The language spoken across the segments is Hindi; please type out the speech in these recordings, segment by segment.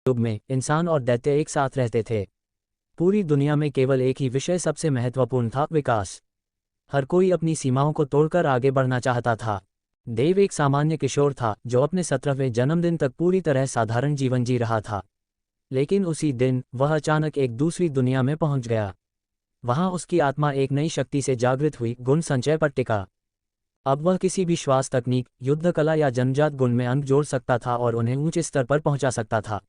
युग में इंसान और दैत्य एक साथ रहते थे। पूरी दुनिया में केवल एक ही विषय सबसे महत्वपूर्ण था, विकास। हर कोई अपनी सीमाओं को तोड़कर आगे बढ़ना चाहता था। देव एक सामान्य किशोर था जो अपने 17वें जन्मदिन तक पूरी तरह साधारण जीवन जी रहा था। लेकिन उसी दिन वह अचानक एक दूसरी दुनिया में पहुंच गया। वहां उसकी आत्मा एक नई शक्ति से जागृत हुई, गुण संचय पर टिका। अब वह किसी भी श्वास तकनीक, युद्ध कला या जन्मजात गुण में अंक जोड़ सकता था और उन्हें ऊंचे स्तर पर पहुंचा सकता था।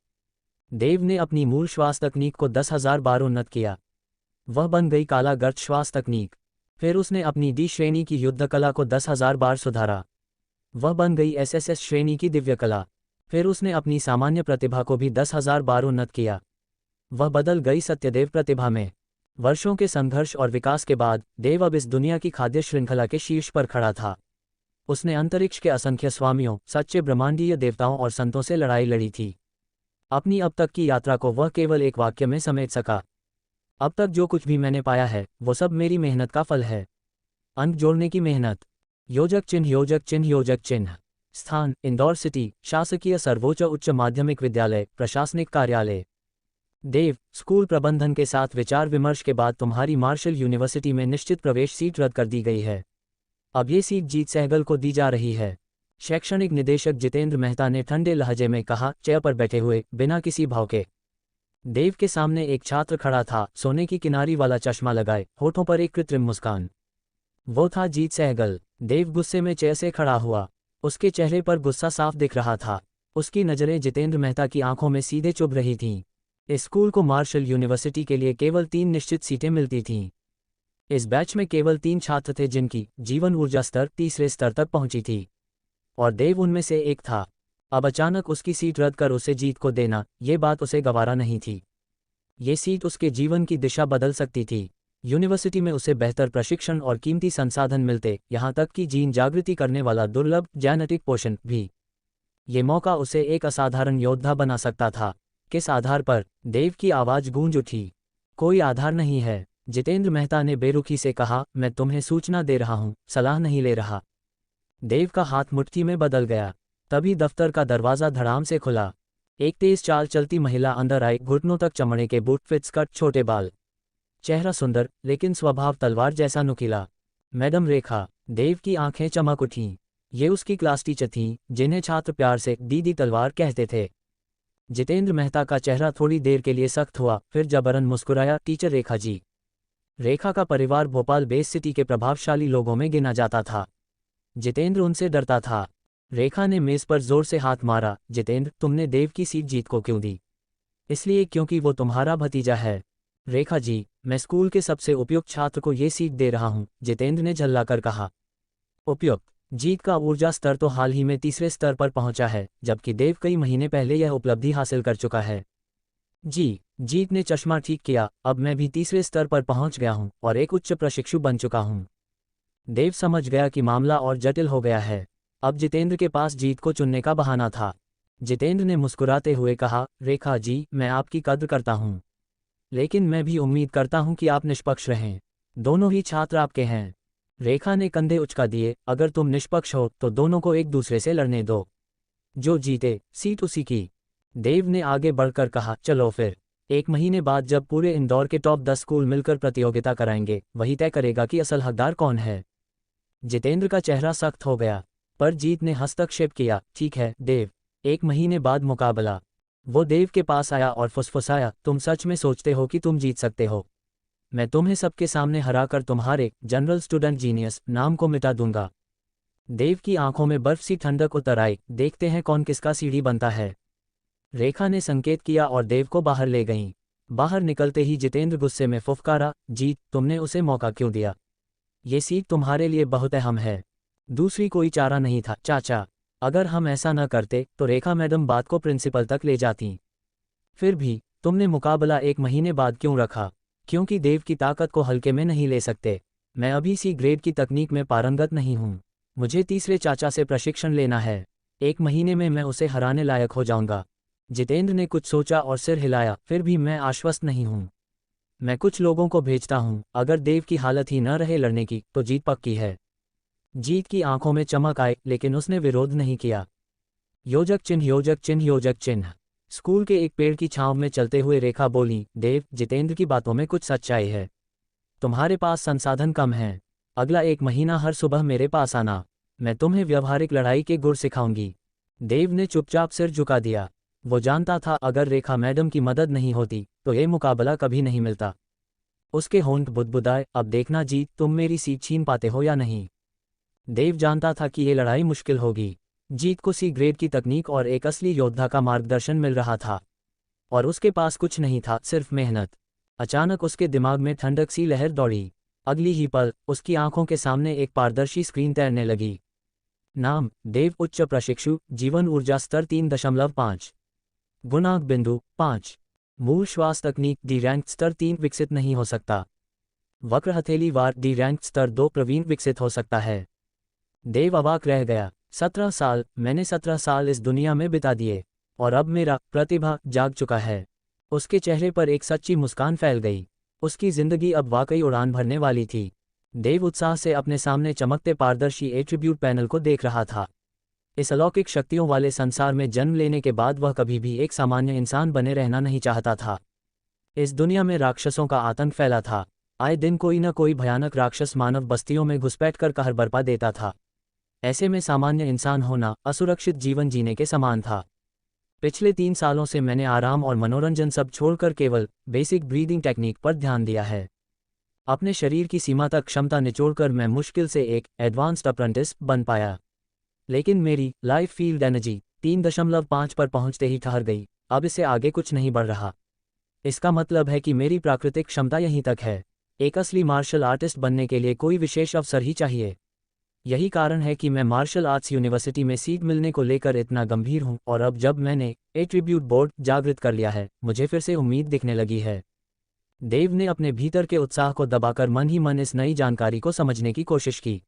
देव ने अपनी मूल श्वास तकनीक को 10,000 बार उन्नत किया। वह बन गई काला गर्त श्वास तकनीक। फिर उसने अपनी डी श्रेणी की युद्ध कला को 10,000 बार सुधारा। वह बन गई एसएसएस श्रेणी की दिव्य कला। फिर उसने अपनी सामान्य प्रतिभा को भी 10,000 बार उन्नत किया। वह बदल गई सत्यदेव प्रतिभा में। वर्षों के संघर्ष और विकास के बाद देव अब इस दुनिया की खाद्य श्रृंखला के शीर्ष पर खड़ा था। उसने अंतरिक्ष के असंख्य स्वामियों, सच्चे ब्रह्मांडीय देवताओं और संतों से लड़ाई लड़ी थी। अपनी अब तक की यात्रा को वह केवल एक वाक्य में समेट सका, अब तक जो कुछ भी मैंने पाया है वो सब मेरी मेहनत का फल है। अंक जोड़ने की मेहनत। योजक चिन्ह, योजक चिन्ह, योजक चिन्ह। स्थान: इंदौर सिटी, शासकीय सर्वोच्च उच्च माध्यमिक विद्यालय, प्रशासनिक कार्यालय। देव, स्कूल प्रबंधन के साथ विचार विमर्श के बाद तुम्हारी मार्शल यूनिवर्सिटी में निश्चित प्रवेश सीट रद्द कर दी गई है। अब ये सीट जीत सहगल को दी जा रही है। शैक्षणिक निदेशक जितेंद्र मेहता ने ठंडे लहजे में कहा, चेयर पर बैठे हुए, बिना किसी भाव के। देव के सामने एक छात्र खड़ा था, सोने की किनारी वाला चश्मा लगाए, होठों पर एक कृत्रिम मुस्कान। वो था जीत सहगल। देव गुस्से में चेयर से खड़ा हुआ। उसके चेहरे पर गुस्सा साफ दिख रहा था। उसकी नज़रें जितेंद्र मेहता की आंखों में सीधे चुभ रही थीं। इस स्कूल को मार्शल यूनिवर्सिटी के लिए केवल 3 निश्चित सीटें मिलती थीं। इस बैच में केवल 3 छात्र थे जिनकी जीवन ऊर्जा स्तर तीसरे स्तर तक पहुंची थी, और देव उनमें से एक था। अब अचानक उसकी सीट रद्द कर उसे जीत को देना, ये बात उसे गवारा नहीं थी। ये सीट उसके जीवन की दिशा बदल सकती थी। यूनिवर्सिटी में उसे बेहतर प्रशिक्षण और कीमती संसाधन मिलते, यहाँ तक कि जीन जागृति करने वाला दुर्लभ जेनेटिक पोषण भी। ये मौका उसे एक असाधारण योद्धा बना सकता था। किस आधार पर? देव की आवाज़ गूंज उठी। कोई आधार नहीं है, जितेंद्र मेहता ने बेरुखी से कहा। मैं तुम्हें सूचना दे रहा हूँ, सलाह नहीं ले रहा। देव का हाथ मुट्ठी में बदल गया। तभी दफ्तर का दरवाज़ा धड़ाम से खुला। एक तेज चाल चलती महिला अंदर आई, घुटनों तक चमड़े के बूट, फिट स्कर्ट, छोटे बाल। चेहरा सुंदर लेकिन स्वभाव तलवार जैसा नुकीला। मैडम रेखा। देव की आंखें चमक उठीं। ये उसकी क्लास टीचर थीं, जिन्हें छात्र प्यार से दीदी तलवार कहते थे। जितेंद्र मेहता का चेहरा थोड़ी देर के लिए सख्त हुआ, फिर जबरन मुस्कुराया। टीचर रेखा जी। रेखा का परिवार भोपाल बेस सिटी के प्रभावशाली लोगों में गिना जाता था। जितेंद्र उनसे डरता था। रेखा ने मेज पर जोर से हाथ मारा। जितेंद्र, तुमने देव की सीट जीत को क्यों दी? इसलिए क्योंकि वो तुम्हारा भतीजा है। रेखा जी, मैं स्कूल के सबसे उपयुक्त छात्र को ये सीट दे रहा हूँ, जितेंद्र ने झल्लाकर कहा। उपयुक्त? जीत का ऊर्जा स्तर तो हाल ही में तीसरे स्तर पर पहुंचा है, जबकि देव कई महीने पहले यह उपलब्धि हासिल कर चुका है। जी, जीत ने चश्मा ठीक किया। अब मैं भी तीसरे स्तर पर पहुंच गया हूं और एक उच्च प्रशिक्षु बन चुका हूं। देव समझ गया कि मामला और जटिल हो गया है। अब जितेंद्र के पास जीत को चुनने का बहाना था। जितेंद्र ने मुस्कुराते हुए कहा, रेखा जी, मैं आपकी कद्र करता हूं, लेकिन मैं भी उम्मीद करता हूं कि आप निष्पक्ष रहें। दोनों ही छात्र आपके हैं। रेखा ने कंधे उचका दिए। अगर तुम निष्पक्ष हो तो दोनों को एक दूसरे से लड़ने दो। जो जीते, सीट उसी की। देव ने आगे बढ़कर कहा, चलो फिर। 1 महीने बाद जब पूरे इंदौर के टॉप 10 स्कूल मिलकर प्रतियोगिता कराएंगे, वही तय करेगा कि असल हकदार कौन है। जितेंद्र का चेहरा सख्त हो गया, पर जीत ने हस्तक्षेप किया। ठीक है देव, 1 महीने बाद मुकाबला। वो देव के पास आया और फुसफुसाया, तुम सच में सोचते हो कि तुम जीत सकते हो? मैं तुम्हें सबके सामने हराकर तुम्हारे जनरल स्टूडेंट जीनियस नाम को मिटा दूंगा। देव की आंखों में बर्फ सी ठंडक उतर आई। देखते हैं कौन किसका सीढ़ी बनता है। रेखा ने संकेत किया और देव को बाहर ले गईं। बाहर निकलते ही जितेंद्र गुस्से में फुफकारा, जीत, तुमने उसे मौका क्यों दिया? ये सीट तुम्हारे लिए बहुत अहम है। दूसरी कोई चारा नहीं था चाचा। अगर हम ऐसा न करते तो रेखा मैडम बात को प्रिंसिपल तक ले जाती। फिर भी तुमने मुकाबला 1 महीने बाद क्यों रखा? क्योंकि देव की ताकत को हल्के में नहीं ले सकते। मैं अभी सी ग्रेड की तकनीक में पारंगत नहीं हूँ। मुझे तीसरे चाचा से प्रशिक्षण लेना है। 1 महीने में मैं उसे हराने लायक हो जाऊंगा। जितेंद्र ने कुछ सोचा और सिर हिलाया। फिर भी मैं आश्वस्त नहीं हूँ। मैं कुछ लोगों को भेजता हूँ। अगर देव की हालत ही न रहे लड़ने की तो जीत पक्की है। जीत की आंखों में चमक आई, लेकिन उसने विरोध नहीं किया। योजक चिन्ह, योजक चिन्ह, योजक चिन्ह। स्कूल के एक पेड़ की छांव में चलते हुए रेखा बोली, देव, जितेंद्र की बातों में कुछ सच्चाई है। तुम्हारे पास संसाधन कम हैं। अगला 1 महीना हर सुबह मेरे पास आना। मैं तुम्हें व्यवहारिक लड़ाई के गुर सिखाऊंगी। देव ने चुपचाप सिर झुका दिया। वो जानता था अगर रेखा मैडम की मदद नहीं होती तो ये मुकाबला कभी नहीं मिलता। उसके होंठ बुदबुदाए, अब देखना जीत, तुम मेरी सीट छीन पाते हो या नहीं। देव जानता था कि ये लड़ाई मुश्किल होगी। जीत को सी ग्रेड की तकनीक और एक असली योद्धा का मार्गदर्शन मिल रहा था, और उसके पास कुछ नहीं था, सिर्फ मेहनत। अचानक उसके दिमाग में ठंडक सी लहर दौड़ी। अगली ही पल उसकी आंखों के सामने एक पारदर्शी स्क्रीन तैरने लगी। नाम, देव, उच्च प्रशिक्षु, जीवन ऊर्जा स्तर 3.5, गुणांक बिंदु 5, मूल श्वास तकनीक डी रैंक स्तर 3 विकसित नहीं हो सकता। वक्र हथेली वार डी रैंक स्तर 2 प्रवीण विकसित हो सकता है। देव अवाक रह गया। 17 साल, मैंने 17 साल इस दुनिया में बिता दिए, और अब मेरा प्रतिभा जाग चुका है। उसके चेहरे पर एक सच्ची मुस्कान फैल गई। उसकी जिंदगी अब वाकई उड़ान भरने वाली थी। देव उत्साह से अपने सामने चमकते पारदर्शी एट्रीब्यूट पैनल को देख रहा था। इस अलौकिक शक्तियों वाले संसार में जन्म लेने के बाद वह कभी भी एक सामान्य इंसान बने रहना नहीं चाहता था। इस दुनिया में राक्षसों का आतंक फैला था। आए दिन कोई न कोई भयानक राक्षस मानव बस्तियों में घुसपैठ कर कहर बरपा देता था। ऐसे में सामान्य इंसान होना असुरक्षित जीवन जीने के समान था। पिछले 3 सालों से मैंने आराम और मनोरंजन सब छोड़कर केवल बेसिक ब्रीदिंग टेक्निक पर ध्यान दिया है। अपने शरीर की सीमा तक क्षमता निचोड़कर मैं मुश्किल से एक एडवांस्ड अप्रेंटिस बन पाया। लेकिन मेरी लाइफ फील्ड एनर्जी 3.5 पर पहुंचते ही ठहर गई। अब इससे आगे कुछ नहीं बढ़ रहा। इसका मतलब है कि मेरी प्राकृतिक क्षमता यहीं तक है। एक असली मार्शल आर्टिस्ट बनने के लिए कोई विशेष अवसर ही चाहिए। यही कारण है कि मैं मार्शल आर्ट्स यूनिवर्सिटी में सीट मिलने को लेकर इतना गंभीर हूं, और अब जब मैंने एट्रीब्यूट बोर्ड जागृत कर लिया है, मुझे फिर से उम्मीद दिखने लगी है। देव ने अपने भीतर के उत्साह को दबाकर मन ही मन इस नई जानकारी को समझने की कोशिश की।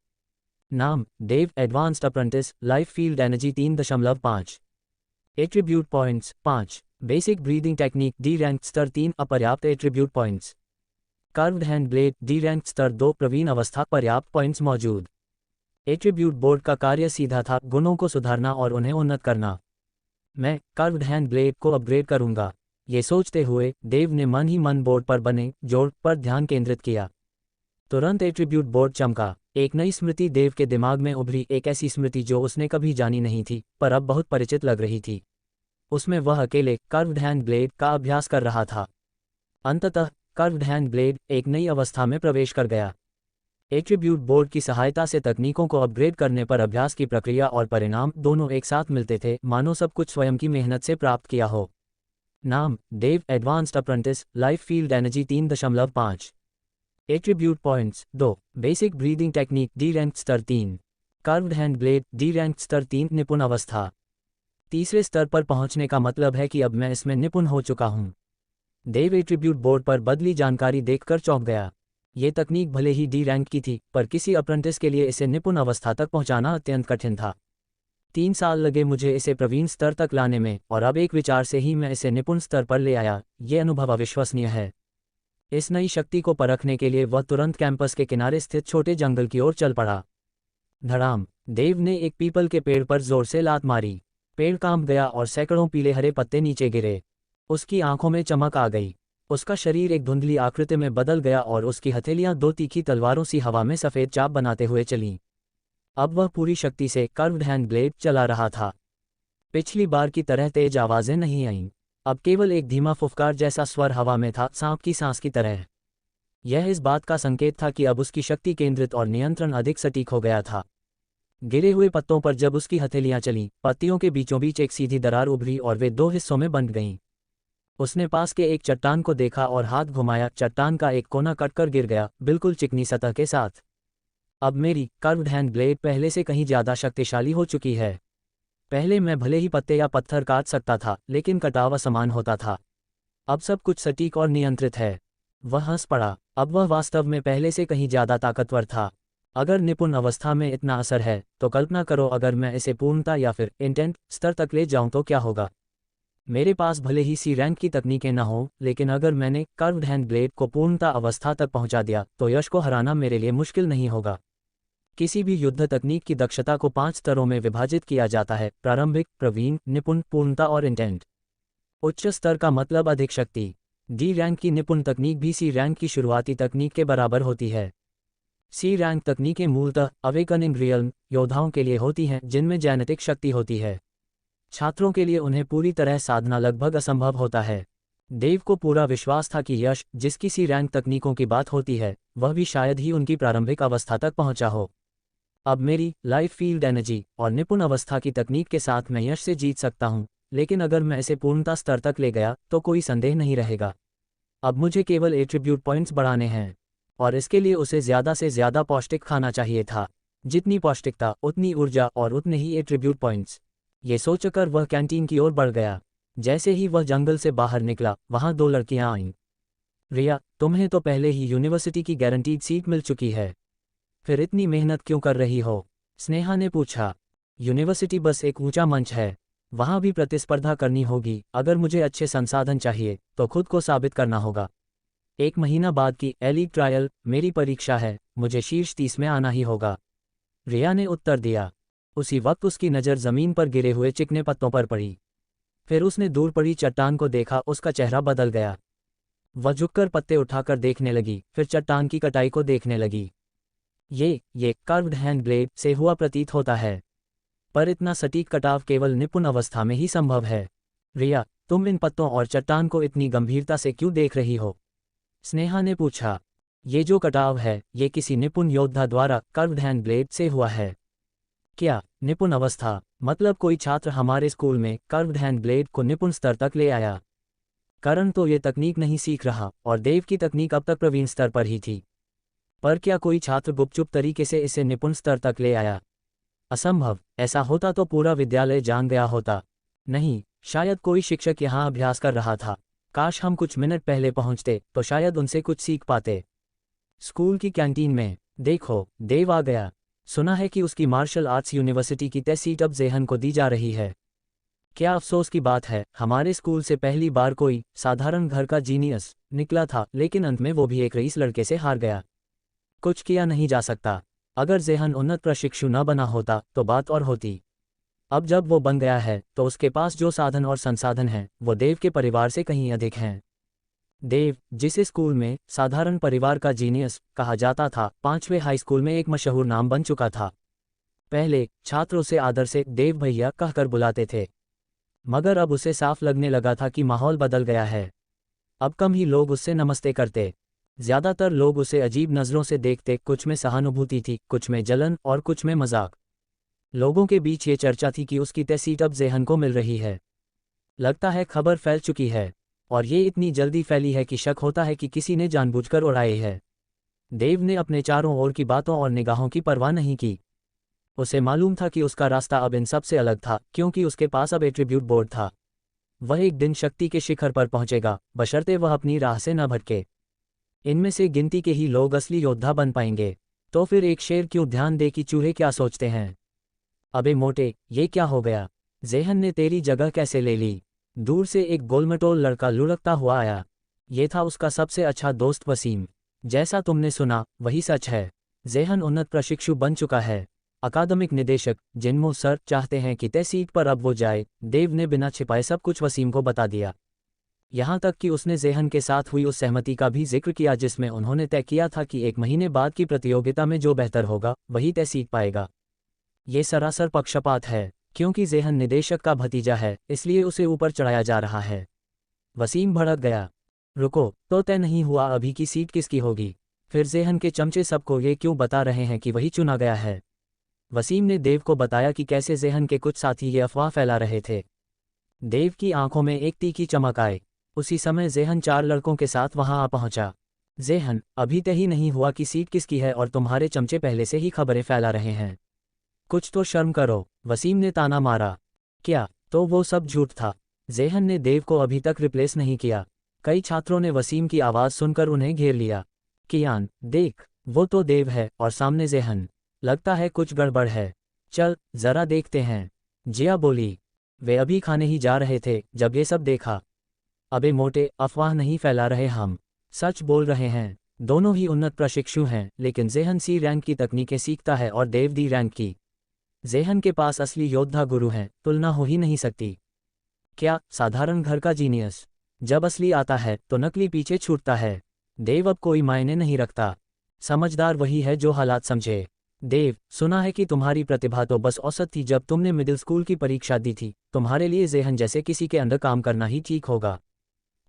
नाम, Dev, advanced apprentice, life field energy 3.5, attribute points 5, basic breathing technique D rank स्तर 3 अपर्याप्त attribute points, curved hand blade D rank स्तर 2 प्रवीण अवस्था पर्याप्त पॉइंट्स मौजूद। एट्रीब्यूट बोर्ड का कार्य सीधा था, गुणों को सुधारना और उन्हें उन्नत करना। मैं कर्व्ड हैंड ब्लेड को अपग्रेड करूंगा। ये सोचते हुए देव ने मन ही मन बोर्ड पर बने जोड़ पर ध्यान केंद्रित किया। तुरंत एट्रीब्यूट बोर्ड चमका। एक नई स्मृति देव के दिमाग में उभरी, एक ऐसी स्मृति जो उसने कभी जानी नहीं थी पर अब बहुत परिचित लग रही थी। उसमें वह अकेले कर्व्ड हैंड ब्लेड का अभ्यास कर रहा था। अंततः कर्व्ड हैंड ब्लेड एक नई अवस्था में प्रवेश कर गया। एट्रीब्यूट बोर्ड की सहायता से तकनीकों को अपग्रेड करने पर अभ्यास की प्रक्रिया और परिणाम दोनों एक साथ मिलते थे, मानो सब कुछ स्वयं की मेहनत से प्राप्त किया हो। नाम, Dev, advanced apprentice, life field energy 3.5, attribute points 2, basic breathing technique D rank स्तर 3, curved hand blade D rank स्तर 3 निपुण अवस्था। तीसरे स्तर पर पहुंचने का मतलब है कि अब मैं इसमें निपुण हो चुका हूं। देव एट्रीब्यूट बोर्ड पर बदली जानकारी देखकर चौंक गया। ये तकनीक भले ही डी रैंक की थी, पर किसी अप्रेंटिस के लिए इसे निपुण अवस्था तक पहुंचाना अत्यंत कठिन था। 3 साल लगे मुझे इसे प्रवीण स्तर तक लाने में, और अब एक विचार से ही मैं इसे निपुण स्तर पर ले आया। ये अनुभव अविश्वसनीय है। इस नई शक्ति को परखने के लिए वह तुरंत कैंपस के किनारे स्थित छोटे जंगल की ओर चल पड़ा। धड़ाम, देव ने एक पीपल के पेड़ पर जोर से लात मारी। पेड़ कांप गया और सैकड़ों पीले हरे पत्ते नीचे गिरे। उसकी आंखों में चमक आ गई। उसका शरीर एक धुंधली आकृति में बदल गया और उसकी हथेलियां 2 तीखी तलवारों सी हवा में सफेद चाप बनाते हुए चलीं। अब वह पूरी शक्ति से कर्व्ड हैंड ब्लेड चला रहा था। पिछली बार की तरह तेज आवाजें नहीं आईं। अब केवल एक धीमा फुफकार जैसा स्वर हवा में था, सांप की सांस की तरह। यह इस बात का संकेत था कि अब उसकी शक्ति केंद्रित और नियंत्रण अधिक सटीक हो गया था। गिरे हुए पत्तों पर जब उसकी हथेलियां चलीं, पत्तियों के बीचों बीच एक सीधी दरार उभरी और वे 2 हिस्सों में बंट गईं। उसने पास के एक चट्टान को देखा और हाथ घुमाया। चट्टान का एक कोना कटकर गिर गया, बिल्कुल चिकनी सतह के साथ। अब मेरी कर्व्ड हैंड ब्लेड पहले से कहीं ज्यादा शक्तिशाली हो चुकी है। पहले मैं भले ही पत्ते या पत्थर काट सकता था, लेकिन कटाव समान होता था। अब सब कुछ सटीक और नियंत्रित है। वह हंस पड़ा। अब वह वास्तव में पहले से कहीं ज्यादा ताकतवर था। अगर निपुण अवस्था में इतना असर है, तो कल्पना करो अगर मैं इसे पूर्णता या फिर इंटेंट स्तर तक ले जाऊं तो क्या होगा। मेरे पास भले ही सी रैंक की तकनीकें न हो, लेकिन अगर मैंने कर्व्ड हैंड ब्लेड को पूर्णता अवस्था तक पहुंचा दिया तो यश को हराना मेरे लिए मुश्किल नहीं होगा। किसी भी युद्ध तकनीक की दक्षता को 5 स्तरों में विभाजित किया जाता है: प्रारंभिक, प्रवीण, निपुण, पूर्णता और इंटेंट। उच्च स्तर का मतलब अधिक शक्ति। डी रैंक की निपुण तकनीक भी सी रैंक की शुरुआती तकनीक के बराबर होती है। सी रैंक तकनीकें मूलतः अवेकनिंग रियल्म योद्धाओं के लिए होती हैं जिनमें जेनेटिक शक्ति होती है। छात्रों के लिए उन्हें पूरी तरह साधना लगभग असंभव होता है। देव को पूरा विश्वास था कि यश, जिसकी सी रैंक तकनीकों की बात होती है, वह भी शायद ही उनकी प्रारंभिक अवस्था तक पहुंचा हो। अब मेरी लाइफ फील्ड एनर्जी और निपुण अवस्था की तकनीक के साथ मैं यश से जीत सकता हूं, लेकिन अगर मैं इसे पूर्णता स्तर तक ले गया तो कोई संदेह नहीं रहेगा। अब मुझे केवल एट्रीब्यूट पॉइंट्स बढ़ाने हैं, और इसके लिए उसे ज़्यादा से ज़्यादा पौष्टिक खाना चाहिए था। जितनी पौष्टिकता उतनी ऊर्जा और उतने ही एट्रीब्यूट पॉइंट्स। ये सोचकर वह कैंटीन की ओर बढ़ गया। जैसे ही वह जंगल से बाहर निकला, वहाँ 2 लड़कियाँ आईं। रिया, तुम्हें तो पहले ही यूनिवर्सिटी की गारंटीड सीट मिल चुकी है, फिर इतनी मेहनत क्यों कर रही हो? स्नेहा ने पूछा। यूनिवर्सिटी बस एक ऊंचा मंच है, वहाँ भी प्रतिस्पर्धा करनी होगी। अगर मुझे अच्छे संसाधन चाहिए तो खुद को साबित करना होगा। 1 महीना बाद की एलीट ट्रायल मेरी परीक्षा है, मुझे शीर्ष 30 में आना ही होगा, रिया ने उत्तर दिया। उसी वक्त उसकी नज़र ज़मीन पर गिरे हुए चिकने पत्तों पर पड़ी। फिर उसने दूर पड़ी चट्टान को देखा, उसका चेहरा बदल गया। वह झुककर पत्ते उठाकर देखने लगी, फिर चट्टान की कटाई को देखने लगी। ये कर्व्ड हैंड ब्लेड से हुआ प्रतीत होता है, पर इतना सटीक कटाव केवल निपुण अवस्था में ही संभव है। रिया, तुम इन पत्तों और चट्टान को इतनी गंभीरता से क्यों देख रही हो? स्नेहा ने पूछा। ये जो कटाव है, ये किसी निपुण योद्धा द्वारा कर्व्ड हैंड ब्लेड से हुआ है। क्या निपुण अवस्था? मतलब कोई छात्र हमारे स्कूल में कर्व्ड हैंड ब्लेड को निपुण स्तर तक ले आया। करण तो ये तकनीक नहीं सीख रहा, और देव की तकनीक अब तक प्रवीण स्तर पर ही थी। पर क्या कोई छात्र गुपचुप तरीके से इसे निपुण स्तर तक ले आया? असंभव। ऐसा होता तो पूरा विद्यालय जान गया होता। नहीं, शायद कोई शिक्षक यहाँ अभ्यास कर रहा था। काश हम कुछ मिनट पहले पहुँचते तो शायद उनसे कुछ सीख पाते। स्कूल की कैंटीन में, देखो, देव आ गया। सुना है कि उसकी मार्शल आर्ट्स यूनिवर्सिटी की तय सीट अब ज़ेहन को दी जा रही है। क्या अफसोस की बात है, हमारे स्कूल से पहली बार कोई साधारण घर का जीनियस निकला था, लेकिन अंत में वो भी एक रईस लड़के से हार गया। कुछ किया नहीं जा सकता। अगर ज़ेहन उन्नत प्रशिक्षु न बना होता तो बात और होती। अब जब वो बन गया है तो उसके पास जो साधन और संसाधन हैं वो देव के परिवार से कहीं अधिक हैं। देव, जिसे स्कूल में साधारण परिवार का जीनियस कहा जाता था, 5वें हाई स्कूल में एक मशहूर नाम बन चुका था। पहले छात्र उसे आदर से देव भैया कहकर बुलाते थे, मगर अब उसे साफ लगने लगा था कि माहौल बदल गया है। अब कम ही लोग उससे नमस्ते करते। ज़्यादातर लोग उसे अजीब नज़रों से देखते, कुछ में सहानुभूति थी, कुछ में जलन और कुछ में मजाक। लोगों के बीच ये चर्चा थी कि उसकी तय सीट अब ज़ेहन को मिल रही है। लगता है खबर फैल चुकी है, और ये इतनी जल्दी फैली है कि शक होता है कि किसी ने जानबूझकर उड़ाई है। देव ने अपने चारों ओर की बातों और निगाहों की परवाह नहीं की। उसे मालूम था कि उसका रास्ता अब इन सब से अलग था, क्योंकि उसके पास अब एट्रीब्यूट बोर्ड था। वह एक दिन शक्ति के शिखर पर पहुंचेगा, बशर्ते वह अपनी राह से न भटके। इनमें से गिनती के ही लोग असली योद्धा बन पाएंगे। तो फिर एक शेर क्यों ध्यान दे कि चूहे क्या सोचते हैं? अबे मोटे, ये क्या हो गया? ज़ेहन ने तेरी जगह कैसे ले ली? दूर से एक गोलमटोल लड़का लुढ़कता हुआ आया। ये था उसका सबसे अच्छा दोस्त वसीम। जैसा तुमने सुना वही सच है। ज़ेहन उन्नत प्रशिक्षु बन चुका है। अकादमिक निदेशक जिनमो सर चाहते हैं कि तय सीट पर अब वो जाए। देव ने बिना छिपाए सब कुछ वसीम को बता दिया। यहाँ तक कि उसने ज़ेहन के साथ हुई उस सहमति का भी जिक्र किया जिसमें उन्होंने तय किया था कि 1 महीने बाद की प्रतियोगिता में जो बेहतर होगा वही तय सीट पाएगा। ये सरासर पक्षपात है, क्योंकि ज़ेहन निदेशक का भतीजा है, इसलिए उसे ऊपर चढ़ाया जा रहा है। वसीम भड़क गया। रुको, तो तय नहीं हुआ अभी की सीट किसकी होगी? फिर ज़ेहन के चमचे सबको ये क्यों बता रहे हैं कि वही चुना गया है? वसीम ने देव को बताया कि कैसे ज़ेहन के कुछ साथी ये अफवाह फैला रहे थे। देव की आंखों में एक तीखी चमक आई। उसी समय ज़ेहन 4 लड़कों के साथ वहां आ पहुंचा। ज़ेहन, अभी तय ही नहीं हुआ कि सीट किसकी है और तुम्हारे चमचे पहले से ही खबरें फैला रहे हैं। कुछ तो शर्म करो, वसीम ने ताना मारा। क्या? तो वो सब झूठ था। ज़ेहन ने देव को अभी तक रिप्लेस नहीं किया। कई छात्रों ने वसीम की आवाज़ सुनकर उन्हें घेर लिया। कियान, देख, वो तो देव है और सामने ज़ेहन। लगता है कुछ गड़बड़ है। चल ज़रा देखते हैं, जिया बोली। वे अभी खाने ही जा रहे थे जब ये सब देखा। अबे मोटे, अफवाह नहीं फैला रहे हम, सच बोल रहे हैं। दोनों ही उन्नत प्रशिक्षु हैं, लेकिन ज़ेहन सी रैंक की तकनीकें सीखता है और देव डी रैंक की। ज़ेहन के पास असली योद्धा गुरु हैं, तुलना हो ही नहीं सकती। क्या साधारण घर का जीनियस? जब असली आता है तो नकली पीछे छूटता है। देव अब कोई मायने नहीं रखता। समझदार वही है जो हालात समझे। देव, सुना है कि तुम्हारी प्रतिभा तो बस औसत थी जब तुमने मिडिल स्कूल की परीक्षा दी थी। तुम्हारे लिए जेहन जैसे किसी के अंडर काम करना ही ठीक होगा।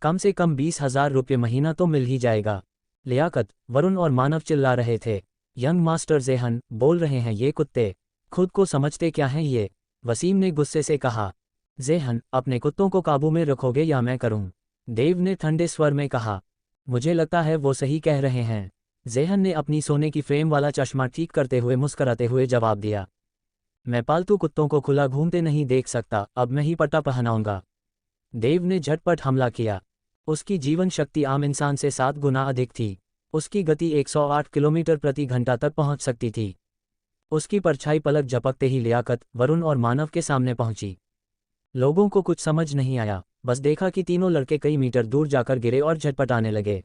कम से कम 20,000 रुपये महीना तो मिल ही जाएगा। लियाकत, वरुण और मानव चिल्ला रहे थे। यंग मास्टर जेहन, बोल रहे हैं ये कुत्ते। खुद को समझते क्या हैं ये? वसीम ने गुस्से से कहा। जेहन, अपने कुत्तों को काबू में रखोगे या मैं करूं? देव ने ठंडे स्वर में कहा। मुझे लगता है वो सही कह रहे हैं। जेहन ने अपनी सोने की फ्रेम वाला चश्मा ठीक करते हुए मुस्कराते हुए जवाब दिया। मैं पालतू कुत्तों को खुला घूमते नहीं देख सकता, अब मैं ही पट्टा पहनाऊंगा। देव ने झटपट हमला किया। उसकी जीवन शक्ति आम इंसान से 7 गुना अधिक थी। उसकी गति 108 किलोमीटर प्रति घंटा तक पहुंच सकती थी। उसकी परछाई पलक झपकते ही लियाकत, वरुण और मानव के सामने पहुंची। लोगों को कुछ समझ नहीं आया, बस देखा कि तीनों लड़के कई मीटर दूर जाकर गिरे और झटपटाने लगे।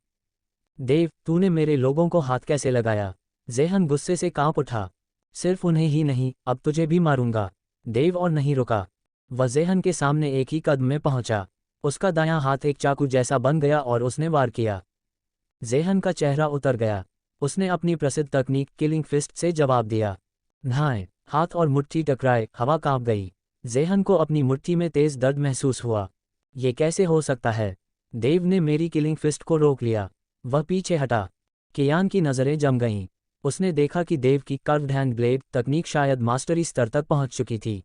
देव, तूने मेरे लोगों को हाथ कैसे लगाया? जेहन गुस्से से कांप उठा। सिर्फ उन्हें ही नहीं, अब तुझे भी मारूंगा। देव और नहीं रुका। वह जेहन के सामने एक ही कदम में पहुंचा। उसका दायां हाथ एक चाकू जैसा बन गया और उसने वार किया। जेहन का चेहरा उतर गया। उसने अपनी प्रसिद्ध तकनीक किलिंग फिस्ट से जवाब दिया। नहाए, हाथ और मुट्ठी टकराए, हवा कांप गई। जेहन को अपनी मुट्ठी में तेज दर्द महसूस हुआ। ये कैसे हो सकता है? देव ने मेरी किलिंग फिस्ट को रोक लिया। वह पीछे हटा। कियान की नज़रें जम गईं। उसने देखा कि देव की कर्व्ड हैंड ब्लेड तकनीक शायद मास्टरी स्तर तक पहुंच चुकी थी।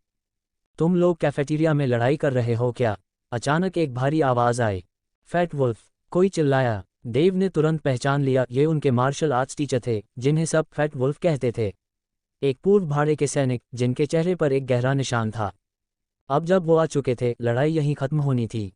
तुम लोग कैफेटेरिया में लड़ाई कर रहे हो क्या? अचानक एक भारी आवाज़ आई। फैट वुल्फ, कोई चिल्लाया। देव ने तुरंत पहचान लिया, ये उनके मार्शल आर्ट्स टीचर थे जिन्हें सब फैट वुल्फ कहते थे। एक पूर्व भाड़े के सैनिक जिनके चेहरे पर एक गहरा निशान था। अब जब वो आ चुके थे, लड़ाई यहीं खत्म होनी थी।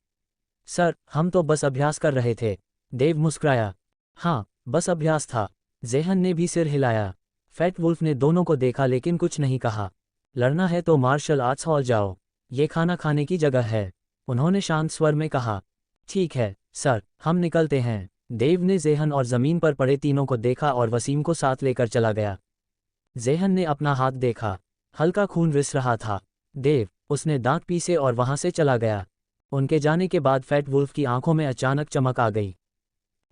सर, हम तो बस अभ्यास कर रहे थे। देव मुस्कुराया। हाँ, बस अभ्यास था। जेहन ने भी सिर हिलाया। फैट वुल्फ ने दोनों को देखा लेकिन कुछ नहीं कहा। लड़ना है तो मार्शल आर्ट्स हॉल जाओ, ये खाना खाने की जगह है, उन्होंने शांत स्वर में कहा। ठीक है सर, हम निकलते हैं। देव ने जेहन और जमीन पर पड़े तीनों को देखा और वसीम को साथ लेकर चला गया। जेहन ने अपना हाथ देखा। हल्का खून रिस रहा था। देव, उसने दांत पीसे और वहां से चला गया। उनके जाने के बाद फैट वुल्फ की आंखों में अचानक चमक आ गई।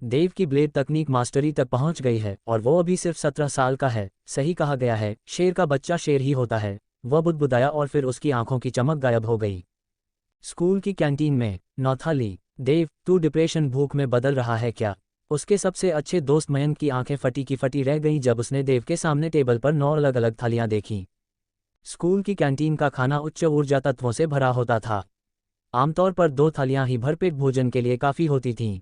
देव की ब्लेड तकनीक मास्टरी तक पहुंच गई है और वो अभी सिर्फ 17 साल का है। सही कहा गया है, शेर का बच्चा शेर ही होता है। वह बुदबुदाया और फिर उसकी आंखों की चमक गायब हो गई। स्कूल की कैंटीन में नौथाली। देव, तू डिप्रेशन भूख में बदल रहा है क्या? उसके सबसे अच्छे दोस्त मयंक की आंखें फटी की फटी रह गईं जब उसने देव के सामने टेबल पर 9 अलग अलग थालियां देखीं। स्कूल की कैंटीन का खाना उच्च ऊर्जा तत्वों से भरा होता था। आमतौर पर 2 थालियां ही भरपेट भोजन के लिए काफ़ी होती थीं।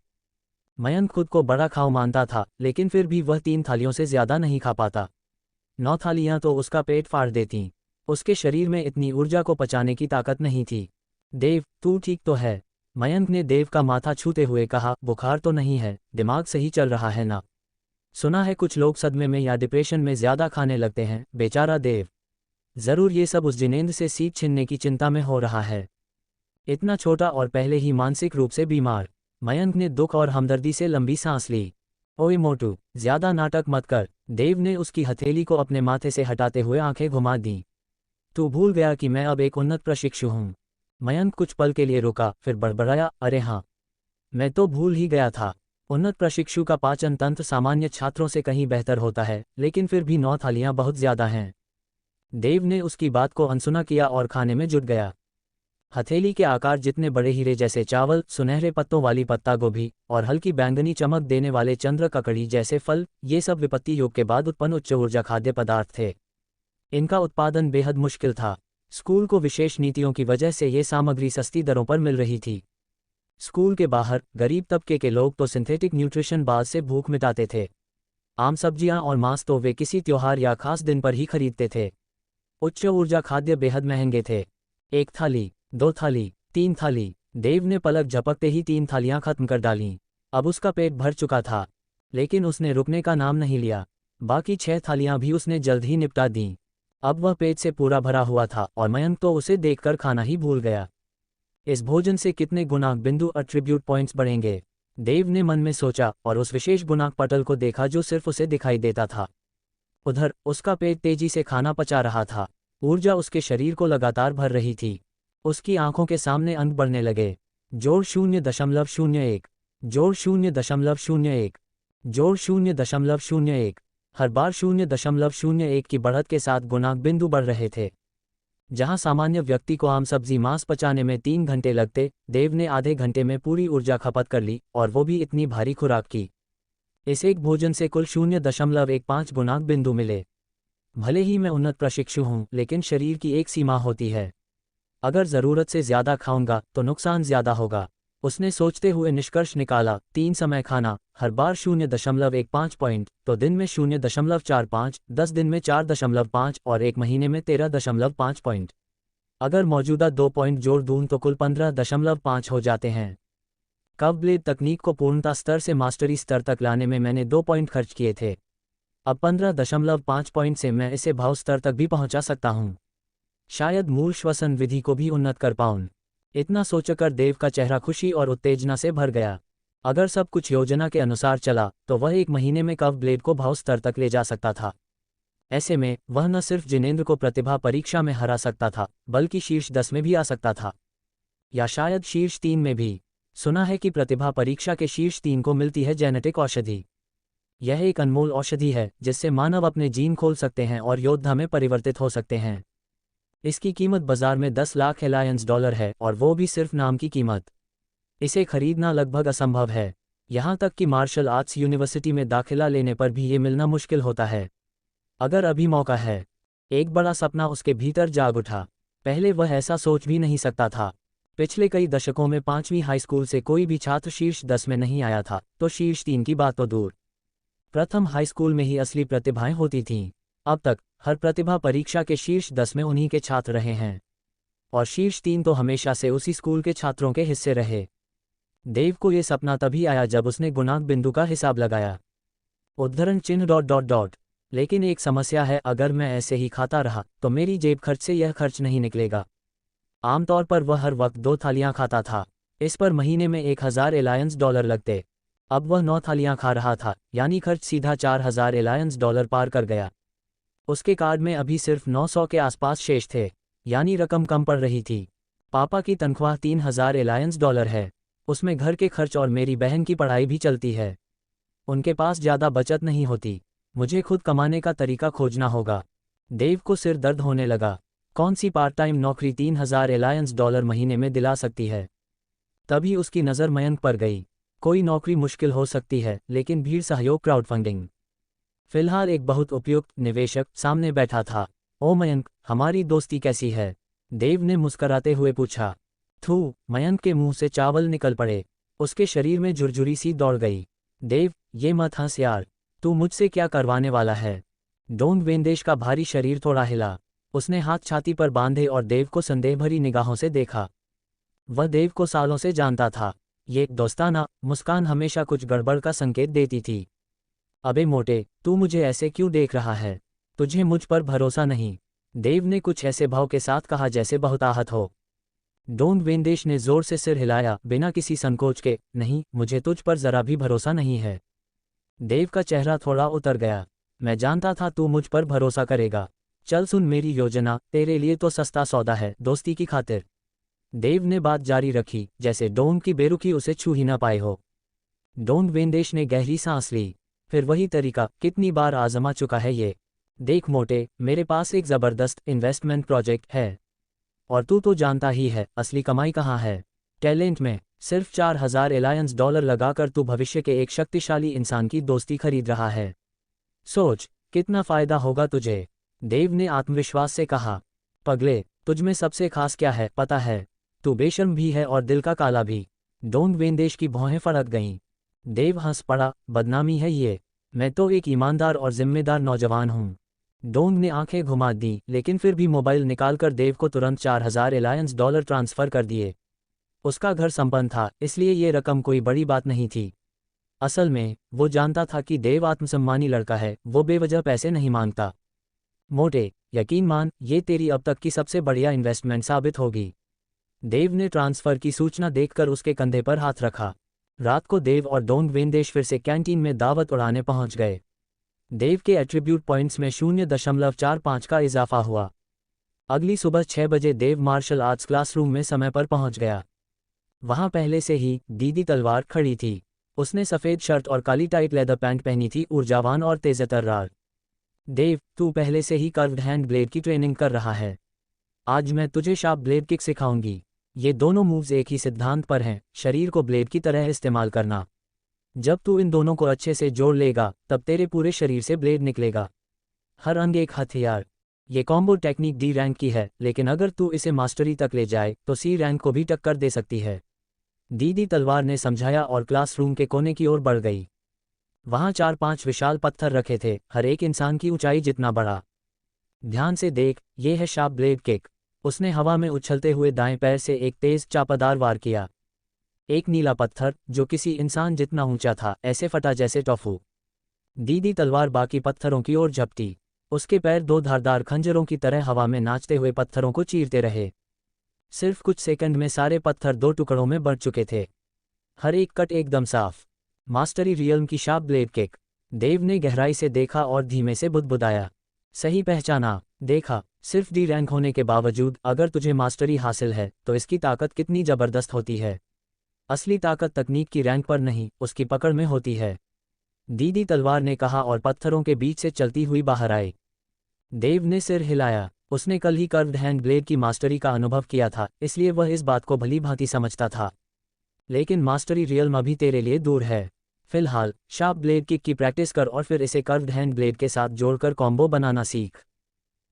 मयंक खुद को बड़ा खाऊ मानता था, लेकिन फिर भी वह 3 थालियों से ज़्यादा नहीं खा पाता। 9 थालियां तो उसका पेट फाड़ देतीं। उसके शरीर में इतनी ऊर्जा को पचाने की ताकत नहीं थी। देव, तू ठीक तो है? मयंक ने देव का माथा छूते हुए कहा। बुखार तो नहीं है, दिमाग सही चल रहा है ना? सुना है कुछ लोग सदमे में या डिप्रेशन में ज़्यादा खाने लगते हैं। बेचारा देव। ज़रूर ये सब उस जिनेंद्र से सीट छीनने की चिंता में हो रहा है। इतना छोटा और पहले ही मानसिक रूप से बीमार। मयंक ने दुख और हमदर्दी से लंबी सांस ली। ओए मोटू, ज़्यादा नाटक मत कर। देव ने उसकी हथेली को अपने माथे से हटाते हुए आंखें घुमा दीं। तू भूल गया कि मैं अब एक उन्नत प्रशिक्षु हूँ। मयंक कुछ पल के लिए रुका, फिर बड़बड़ाया, अरे हाँ, मैं तो भूल ही गया था। उन्नत प्रशिक्षु का पाचन तंत्र सामान्य छात्रों से कहीं बेहतर होता है, लेकिन फिर भी 9 थालियां बहुत ज़्यादा हैं। देव ने उसकी बात को अनसुना किया और खाने में जुट गया। हथेली के आकार जितने बड़े हीरे जैसे चावल, सुनहरे पत्तों वाली पत्ता गोभी और हल्की बैंगनी चमक देने वाले चंद्र ककड़ी जैसे फल, ये सब विपत्ति योग के बाद उत्पन्न उच्च ऊर्जा खाद्य पदार्थ थे। इनका उत्पादन बेहद मुश्किल था। स्कूल को विशेष नीतियों की वजह से ये सामग्री सस्ती दरों पर मिल रही थी। स्कूल के बाहर गरीब तबके के लोग तो सिंथेटिक न्यूट्रिशन बार से भूख मिटाते थे। आम सब्जियां और मांस तो वे किसी त्योहार या खास दिन पर ही खरीदते थे। उच्च ऊर्जा खाद्य बेहद महंगे थे। 1 थाली, 2 थाली, 3 थाली। देव ने पलक झपकते ही 3 थालियां खत्म कर डालीं। अब उसका पेट भर चुका था, लेकिन उसने रुकने का नाम नहीं लिया। बाकी 6 थालियां भी उसने जल्द ही निपटा दीं। अब वह पेट से पूरा भरा हुआ था और मयंक तो उसे देखकर खाना ही भूल गया। इस भोजन से कितने गुणांक बिंदु अट्रीब्यूट पॉइंट्स बढ़ेंगे? देव ने मन में सोचा और उस विशेष गुणांक पटल को देखा जो सिर्फ उसे दिखाई देता था। उधर उसका पेट तेजी से खाना पचा रहा था। ऊर्जा उसके शरीर को लगातार भर रही थी। उसकी आंखों के सामने अंक बढ़ने लगे। जोड़ 0.01, जोड़ 0.01, जोड़ 0.01। हर बार 0.01 की बढ़त के साथ गुणांक बिंदु बढ़ रहे थे। जहां सामान्य व्यक्ति को आम सब्जी मांस पचाने में 3 घंटे लगते, देव ने आधे घंटे में पूरी ऊर्जा खपत कर ली, और वो भी इतनी भारी खुराक की। इस एक भोजन से कुल 0.15 गुणांक बिंदु मिले। भले ही मैं उन्नत प्रशिक्षु हूं, लेकिन शरीर की एक सीमा होती है। अगर ज़रूरत से ज़्यादा खाऊंगा तो नुकसान ज़्यादा होगा। उसने सोचते हुए निष्कर्ष निकाला, 3 समय खाना, हर बार 0.15 पॉइंट, तो दिन में 0.45, 10 दिन में 4.5 और 1 महीने में 13.5 पॉइंट। अगर मौजूदा 2 पॉइंट जोड़ दूं तो कुल 15.5 हो जाते हैं। कव ब्लेड तकनीक को पूर्णता स्तर से मास्टरी स्तर तक लाने में मैंने 2 पॉइंट खर्च किए थे। अब 15.5 पॉइंट से मैं इसे भाव स्तर तक भी पहुंचा सकता हूं। शायद मूल श्वसन विधि को भी उन्नत कर पाऊं। इतना सोचकर देव का चेहरा खुशी और उत्तेजना से भर गया। अगर सब कुछ योजना के अनुसार चला तो वह 1 महीने में कव ब्लेड को भाव स्तर तक ले जा सकता था। ऐसे में वह न सिर्फ जिनेंद्र को प्रतिभा परीक्षा में हरा सकता था, बल्कि शीर्ष 10 में भी आ सकता था, या शायद शीर्ष 3 में भी। सुना है कि प्रतिभा परीक्षा के शीर्ष 3 को मिलती है जेनेटिक औषधि। यह एक अनमोल औषधि है जिससे मानव अपने जीन खोल सकते हैं और योद्धा में परिवर्तित हो सकते हैं। इसकी कीमत बाजार में 10 लाख अलायंस डॉलर है, और वो भी सिर्फ नाम की कीमत। इसे खरीदना लगभग असंभव है। यहाँ तक कि मार्शल आर्ट्स यूनिवर्सिटी में दाखिला लेने पर भी ये मिलना मुश्किल होता है। अगर अभी मौका है। एक बड़ा सपना उसके भीतर जाग उठा। पहले वह ऐसा सोच भी नहीं सकता था। पिछले कई दशकों में 5वीं हाई स्कूल से कोई भी छात्र शीर्ष 10 में नहीं आया था, तो शीर्ष 3 की बात तो दूर। प्रथम हाई स्कूल में ही असली प्रतिभाएं होती थीं। अब तक हर प्रतिभा परीक्षा के शीर्ष 10 में उन्हीं के छात्र रहे हैं, और शीर्ष 3 तो हमेशा से उसी स्कूल के छात्रों के हिस्से रहे। देव को ये सपना तभी आया जब उसने गुणांक बिंदु का हिसाब लगाया। उद्धरण चिन्ह ... लेकिन एक समस्या है, अगर मैं ऐसे ही खाता रहा तो मेरी जेब खर्च से यह खर्च नहीं निकलेगा। आमतौर पर वह हर वक्त 2 थालियां खाता था। इस पर महीने में 1000 अलायंस डॉलर लगते। अब वह 9 थालियां खा रहा था, यानी खर्च सीधा 4000 अलायंस डॉलर पार कर गया। उसके कार्ड में अभी सिर्फ 900 के आसपास शेष थे, यानी रकम कम पड़ रही थी। पापा की तनख्वाह 3000 अलायंस डॉलर है। उसमें घर के खर्च और मेरी बहन की पढ़ाई भी चलती है। उनके पास ज़्यादा बचत नहीं होती। मुझे खुद कमाने का तरीका खोजना होगा। देव को सिर दर्द होने लगा। कौन सी पार्ट टाइम नौकरी 3000 अलायंस डॉलर महीने में दिला सकती है? तभी उसकी नज़र मयंक पर गई। कोई नौकरी मुश्किल हो सकती है, लेकिन भीड़ सहयोग क्राउडफंडिंग। फिलहाल एक बहुत उपयुक्त निवेशक सामने बैठा था। ओ मयंक, हमारी दोस्ती कैसी है? देव ने मुस्कराते हुए पूछा। थू, मयंक के मुंह से चावल निकल पड़े। उसके शरीर में झुरझुरी सी दौड़ गई। देव, ये मत हंस यार, तू मुझसे क्या करवाने वाला है? डोंग वेंदेश का भारी शरीर थोड़ा हिला। उसने हाथ छाती पर बांधे और देव को संदेह भरी निगाहों से देखा। वह देव को सालों से जानता था। ये दोस्ताना मुस्कान हमेशा कुछ गड़बड़ का संकेत देती थी। अबे मोटे, तू मुझे ऐसे क्यों देख रहा है? तुझे मुझ पर भरोसा नहीं? देव ने कुछ ऐसे भाव के साथ कहा जैसे बहुत आहत हो। डोंग वेंदेश ने जोर से सिर हिलाया, बिना किसी संकोच के। नहीं, मुझे तुझ पर जरा भी भरोसा नहीं है। देव का चेहरा थोड़ा उतर गया। मैं जानता था तू मुझ पर भरोसा करेगा। चल सुन मेरी योजना, तेरे लिए तो सस्ता सौदा है, दोस्ती की खातिर। देव ने बात जारी रखी, जैसे डोंग की बेरुखी उसे छू ही ना पाए हो। डोंग वेंदेश ने गहरी सांस ली। फिर वही तरीका, कितनी बार आजमा चुका है ये। देख मोटे, मेरे पास एक ज़बरदस्त इन्वेस्टमेंट प्रोजेक्ट है, और तू तो जानता ही है असली कमाई कहाँ है। टैलेंट में। सिर्फ 4000 अलायंस डॉलर लगाकर तू भविष्य के एक शक्तिशाली इंसान की दोस्ती खरीद रहा है। सोच, कितना फ़ायदा होगा तुझे। देव ने आत्मविश्वास से कहा। पगले, तुझमें सबसे खास क्या है पता है? तू बेशर्म भी है और दिल का काला भी। डोंग वेंदेश की भौहें फड़क गईं। देव हंस पड़ा। बदनामी है ये? मैं तो एक ईमानदार और जिम्मेदार नौजवान हूँ। डोंग ने आंखें घुमा दी, लेकिन फिर भी मोबाइल निकालकर देव को तुरंत 4000 अलायंस डॉलर ट्रांसफ़र कर दिए। उसका घर संपन्न था, इसलिए ये रकम कोई बड़ी बात नहीं थी। असल में वो जानता था कि देव आत्मसम्मानी लड़का है, वो बेवजह पैसे नहीं मांगता। मोटे, यकीन मान, ये तेरी अब तक की सबसे बढ़िया इन्वेस्टमेंट साबित होगी। देव ने ट्रांसफ़र की सूचना देखकर उसके कंधे पर हाथ रखा। रात को देव और डोंग वेंदेश फिर से कैंटीन में दावत उड़ाने पहुंच गए। देव के एट्रीब्यूट पॉइंट्स में 0.45 का इजाफा हुआ। अगली सुबह 6 बजे देव मार्शल आर्ट्स क्लासरूम में समय पर पहुंच गया। वहां पहले से ही दीदी तलवार खड़ी थी। उसने सफ़ेद शर्ट और काली टाइट लेदर पैंट पहनी थी, ऊर्जावान और तेज़तर्रार। देव, तू पहले से ही कर्व्ड हैंड ब्लेड की ट्रेनिंग कर रहा है। आज मैं तुझे शार्प ब्लेड किक सिखाऊंगी। ये दोनों मूव्स एक ही सिद्धांत पर हैं, शरीर को ब्लेड की तरह इस्तेमाल करना। जब तू इन दोनों को अच्छे से जोड़ लेगा तब तेरे पूरे शरीर से ब्लेड निकलेगा, हर अंग एक हथियार। ये कॉम्बो टेक्निक डी रैंक की है, लेकिन अगर तू इसे मास्टरी तक ले जाए तो सी रैंक को भी टक्कर दे सकती है। दीदी तलवार ने समझाया और क्लासरूम के कोने की ओर बढ़ गई। वहां 4-5 विशाल पत्थर रखे थे, हर एक इंसान की ऊंचाई जितना बड़ा। ध्यान से देख, ये है शार्प ब्लेड किक। उसने हवा में उछलते हुए दाएं पैर से एक तेज चापादार वार किया। एक नीला पत्थर जो किसी इंसान जितना ऊंचा था ऐसे फटा जैसे टॉफू। दीदी तलवार बाकी पत्थरों की ओर झपटी। उसके पैर दो धारदार खंजरों की तरह हवा में नाचते हुए पत्थरों को चीरते रहे। सिर्फ कुछ सेकंड में सारे पत्थर दो टुकड़ों में बढ़ चुके थे, हर एक कट एकदम साफ। मास्टरी रियल्म की शार्प ब्लेड किक। देव ने गहराई से देखा और धीमे से बुदबुदाया। सही पहचाना। देखा, सिर्फ डी रैंक होने के बावजूद अगर तुझे मास्टरी हासिल है तो इसकी ताकत कितनी जबरदस्त होती है। असली ताकत तकनीक की रैंक पर नहीं, उसकी पकड़ में होती है, दीदी तलवार ने कहा और पत्थरों के बीच से चलती हुई बाहर आई। देव ने सिर हिलाया। उसने कल ही कर्व्ड हैंड ब्लेड की मास्टरी का अनुभव किया था, इसलिए वह इस बात को भली भांति समझता था। लेकिन मास्टरी रियल्म अभी तेरे लिए दूर है। फिलहाल शार्प ब्लेड किक की प्रैक्टिस कर और फिर इसे कर्व्ड हैंड ब्लेड के साथ जोड़कर कॉम्बो बनाना सीख।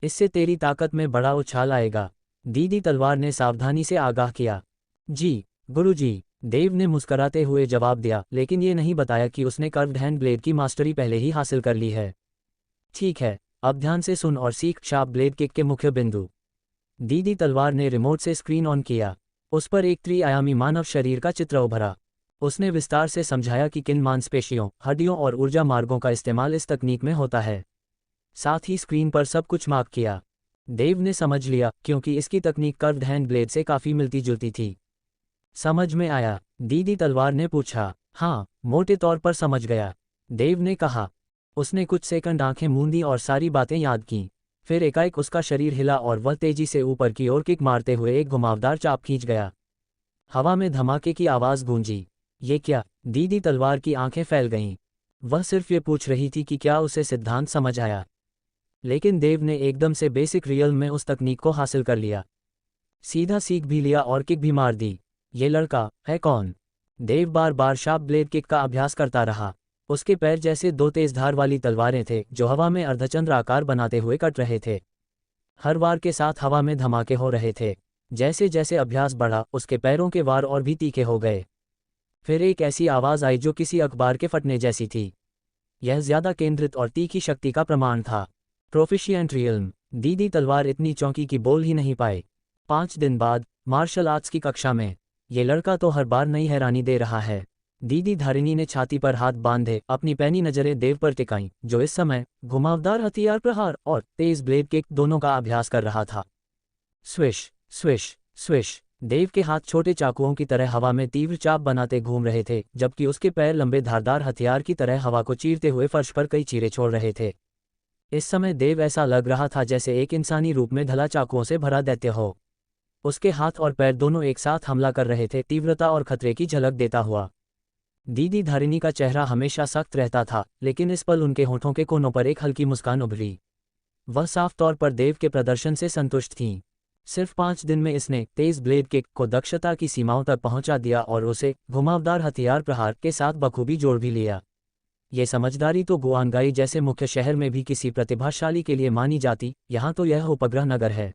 इससे तेरी ताकत में बड़ा उछाल आएगा, दीदी तलवार ने सावधानी से आगाह किया। जी गुरुजी, देव ने मुस्कराते हुए जवाब दिया, लेकिन ये नहीं बताया कि उसने कर्व्ड हैंड ब्लेड की मास्टरी पहले ही हासिल कर ली है। ठीक है, अब ध्यान से सुन और सीख शार्प ब्लेड किक के मुख्य बिंदु। दीदी तलवार ने रिमोट से स्क्रीन ऑन किया। उस पर एक त्रिआयामी मानव शरीर का चित्र उभरा। उसने विस्तार से समझाया कि किन मांसपेशियों, हड्डियों और ऊर्जा मार्गों का इस्तेमाल इस तकनीक में होता है। साथ ही स्क्रीन पर सब कुछ मार्क किया। देव ने समझ लिया, क्योंकि इसकी तकनीक कर्व्ड हैंड ब्लेड से काफ़ी मिलती जुलती थी। समझ में आया? दीदी तलवार ने पूछा। हाँ, मोटे तौर पर समझ गया, देव ने कहा। उसने कुछ सेकंड आंखें मूंदी और सारी बातें याद कीं। फिर एकाएक उसका शरीर हिला और वह तेजी से ऊपर की ओर किक मारते हुए एक घुमावदार चाप खींच गया। हवा में धमाके की आवाज़ गूंजी। ये क्या? दीदी तलवार की आंखें फैल गईं। वह सिर्फ ये पूछ रही थी कि क्या उसे सिद्धांत समझ आया। लेकिन देव ने एकदम से बेसिक रियल में उस तकनीक को हासिल कर लिया। सीधा सीख भी लिया और किक भी मार दी। ये लड़का है कौन? देव बार बार शार्प ब्लेड किक का अभ्यास करता रहा। उसके पैर जैसे दो तेज धार वाली तलवारें थे जो हवा में अर्धचंद्र आकार बनाते हुए कट रहे थे। हर वार के साथ हवा में धमाके हो रहे थे। जैसे जैसे अभ्यास बढ़ा, उसके पैरों के वार और भी तीखे हो गए। फिर एक ऐसी आवाज़ आई जो किसी अखबार के फटने जैसी थी। यह ज्यादा केंद्रित और तीखी शक्ति का प्रमाण था। Proficient realm. दीदी तलवार इतनी चौंकी कि बोल ही नहीं पाए। 5 दिन बाद मार्शल आर्ट्स की कक्षा में। ये लड़का तो हर बार नई हैरानी दे रहा है। दीदी धारिणी ने छाती पर हाथ बांधे अपनी पैनी नजरें देव पर टिकाईं, जो इस समय घुमावदार हथियार प्रहार और तेज ब्लेड किक दोनों का अभ्यास कर रहा था। Swish swish swish. देव के हाथ छोटे चाकुओं की तरह हवा में तीव्र चाप बनाते घूम रहे थे, जबकि उसके पैर लंबे धारदार हथियार की तरह हवा को चीरते हुए फर्श पर कई चीरे छोड़ रहे थे। इस समय देव ऐसा लग रहा था जैसे एक इंसानी रूप में ढला चाकुओं से भरा दैत्य हो। उसके हाथ और पैर दोनों एक साथ हमला कर रहे थे, तीव्रता और खतरे की झलक देता हुआ। दीदी धारिणी का चेहरा हमेशा सख्त रहता था, लेकिन इस पल उनके होठों के कोनों पर एक हल्की मुस्कान उभरी। वह साफ तौर पर देव के प्रदर्शन से संतुष्ट थीं। सिर्फ 5 दिन में इसने तेज ब्लेड किक को दक्षता की सीमाओं तक पहुंचा दिया और उसे घुमावदार हथियार प्रहार के साथ बखूबी जोड़ भी लिया। ये समझदारी तो गुआंगाई जैसे मुख्य शहर में भी किसी प्रतिभाशाली के लिए मानी जाती, यहाँ तो यह उपग्रह नगर है।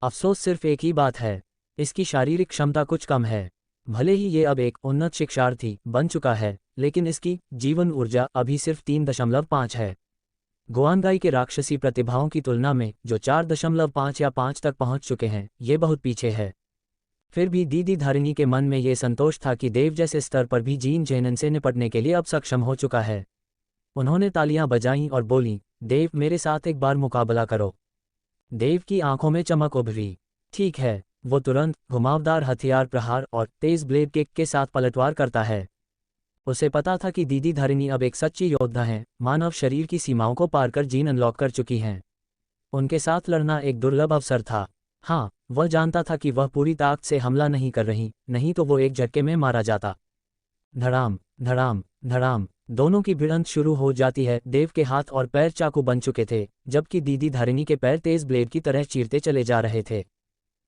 अफसोस सिर्फ एक ही बात है, इसकी शारीरिक क्षमता कुछ कम है। भले ही ये अब एक उन्नत शिक्षार्थी बन चुका है, लेकिन इसकी जीवन ऊर्जा अभी सिर्फ 3.5 है। गुआंगाई के राक्षसी प्रतिभाओं की तुलना में जो 4.5 या 5 तक पहुंच चुके हैं, ये बहुत पीछे है। फिर भी दीदी धारिणी के मन में ये संतोष था कि देव जैसे स्तर पर भी जीन जेनन से निपटने के लिए अब सक्षम हो चुका है। उन्होंने तालियां बजाईं और बोलीं, देव मेरे साथ एक बार मुकाबला करो। देव की आंखों में चमक उभरी। ठीक है। वो तुरंत घुमावदार हथियार प्रहार और तेज ब्लेड किक के साथ पलटवार करता है। उसे पता था कि दीदी धारिणी अब एक सच्ची योद्धा हैं, मानव शरीर की सीमाओं को पार कर जीन अनलॉक कर चुकी हैं। उनके साथ लड़ना एक दुर्लभ अवसर था। हाँ, वह जानता था कि वह पूरी ताकत से हमला नहीं कर रही, नहीं तो वो एक झटके में मारा जाता। धड़ाम धड़ाम धड़ाम दोनों की भिड़ंत शुरू हो जाती है। देव के हाथ और पैर चाकू बन चुके थे, जबकि दीदी धारिणी के पैर तेज ब्लेड की तरह चीरते चले जा रहे थे।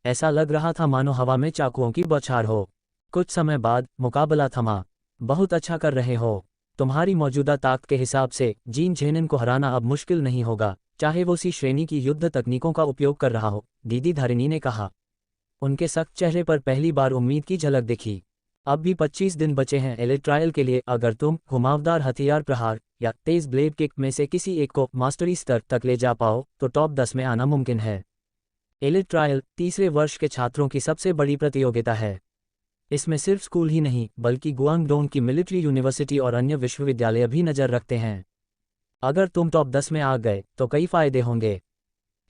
ऐसा लग रहा था मानो हवा में चाकुओं की बौछार हो। कुछ समय बाद मुकाबला थमा। बहुत अच्छा कर रहे हो। तुम्हारी मौजूदा ताकत के हिसाब से जीन झेनन को हराना अब मुश्किल नहीं होगा, चाहे वो सी श्रेणी की युद्ध तकनीकों का उपयोग कर रहा हो, दीदी धारिणी ने कहा। उनके सख्त चेहरे पर पहली बार उम्मीद की झलक दिखी। अब भी 25 दिन बचे हैं एलिट ट्रायल के लिए। अगर तुम घुमावदार हथियार प्रहार या तेज ब्लेड किक में से किसी एक को मास्टरी स्तर तक ले जा पाओ तो टॉप 10 में आना मुमकिन है। एलिट ट्रायल तीसरे वर्ष के छात्रों की सबसे बड़ी प्रतियोगिता है। इसमें सिर्फ स्कूल ही नहीं बल्कि गुआंगडोंग की मिलिट्री यूनिवर्सिटी और अन्य विश्वविद्यालय भी नज़र रखते हैं। अगर तुम टॉप 10 में आ गए तो कई फायदे होंगे।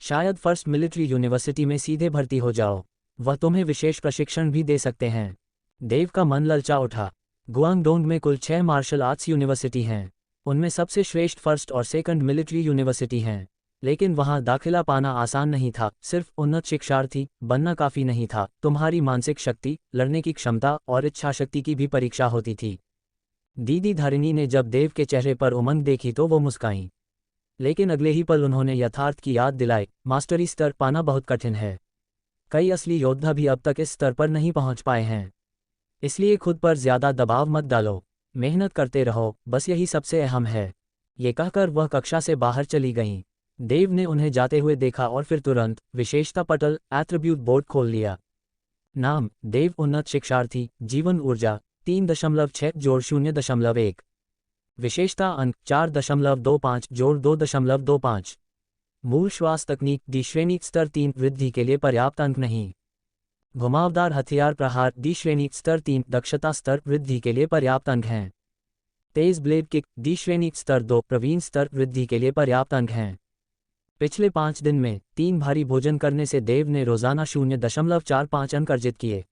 शायद फर्स्ट मिलिट्री यूनिवर्सिटी में सीधे भर्ती हो जाओ। वह तुम्हें विशेष प्रशिक्षण भी दे सकते हैं। देव का मन ललचा उठा। गुआंगडोंग में कुल 6 मार्शल आर्ट्स यूनिवर्सिटी हैं। उनमें सबसे श्रेष्ठ फर्स्ट और सेकंड मिलिट्री यूनिवर्सिटी हैं। लेकिन वहां दाखिला पाना आसान नहीं था। सिर्फ उन्नत शिक्षार्थी बनना काफ़ी नहीं था, तुम्हारी मानसिक शक्ति, लड़ने की क्षमता और इच्छाशक्ति की भी परीक्षा होती थी। दीदी धारिणी ने जब देव के चेहरे पर उमंग देखी तो वो मुस्काईं। लेकिन अगले ही पल उन्होंने यथार्थ की याद दिलाई, मास्टरी स्तर पाना बहुत कठिन है। कई असली योद्धा भी अब तक इस स्तर पर नहीं पहुंच पाए हैं। इसलिए खुद पर ज्यादा दबाव मत डालो, मेहनत करते रहो, बस यही सबसे अहम है। ये कहकर वह कक्षा से बाहर चली गईं। देव ने उन्हें जाते हुए देखा और फिर तुरंत विशेषता पटल एट्रीब्यूट बोर्ड खोल लिया। नाम देव, उन्नत शिक्षार्थी, जीवन ऊर्जा 3.6 जोड़ 0.1, विशेषता अंक 4.25 जोड़ 2.25, मूल श्वास तकनीक डी श्रेणी स्तर 3 वृद्धि के लिए पर्याप्त अंक नहीं। घुमावदार हथियार प्रहार डी श्रेणी स्तर 3 दक्षता स्तर वृद्धि के लिए पर्याप्त अंक हैं। तेज ब्लेड किक डी श्रेणी स्तर 2 प्रवीण स्तर वृद्धि के लिए पर्याप्त अंक हैं। पिछले 5 दिन में 3 भारी भोजन करने से देव ने रोजाना 0.45 अंक अर्जित किए।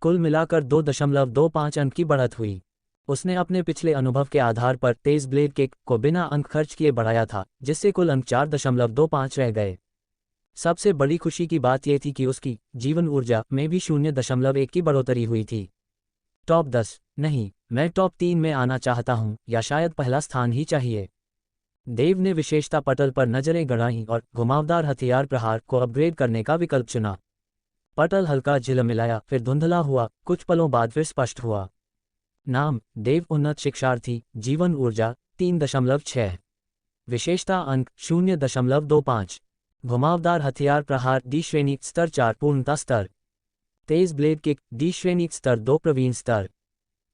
कुल मिलाकर 2.25 अंक की बढ़त हुई। उसने अपने पिछले अनुभव के आधार पर तेज ब्लेड किक को बिना अंक खर्च किए बढ़ाया था, जिससे कुल अंक 4.25 रह गए। सबसे बड़ी खुशी की बात यह थी कि उसकी जीवन ऊर्जा में भी 0.1 की बढ़ोतरी हुई थी। टॉप 10 नहीं, मैं टॉप 3 में आना चाहता हूं, या शायद पहला स्थान ही चाहिए। देव ने विशेषता पटल पर नजरें गड़ाईं और घुमावदार हथियार प्रहार को अपग्रेड करने का विकल्प चुना। पटल हल्का झिलमिलाया, फिर धुंधला हुआ, कुछ पलों बाद फिर स्पष्ट हुआ। नाम देव, उन्नत शिक्षार्थी, जीवन ऊर्जा 3.6, विशेषता अंक 0.25, घुमावदार हथियार प्रहार डी श्रेणी स्तर 4 पूर्णता स्तर, तेज ब्लेड किक डी श्रेणी स्तर 2 प्रवीण स्तर।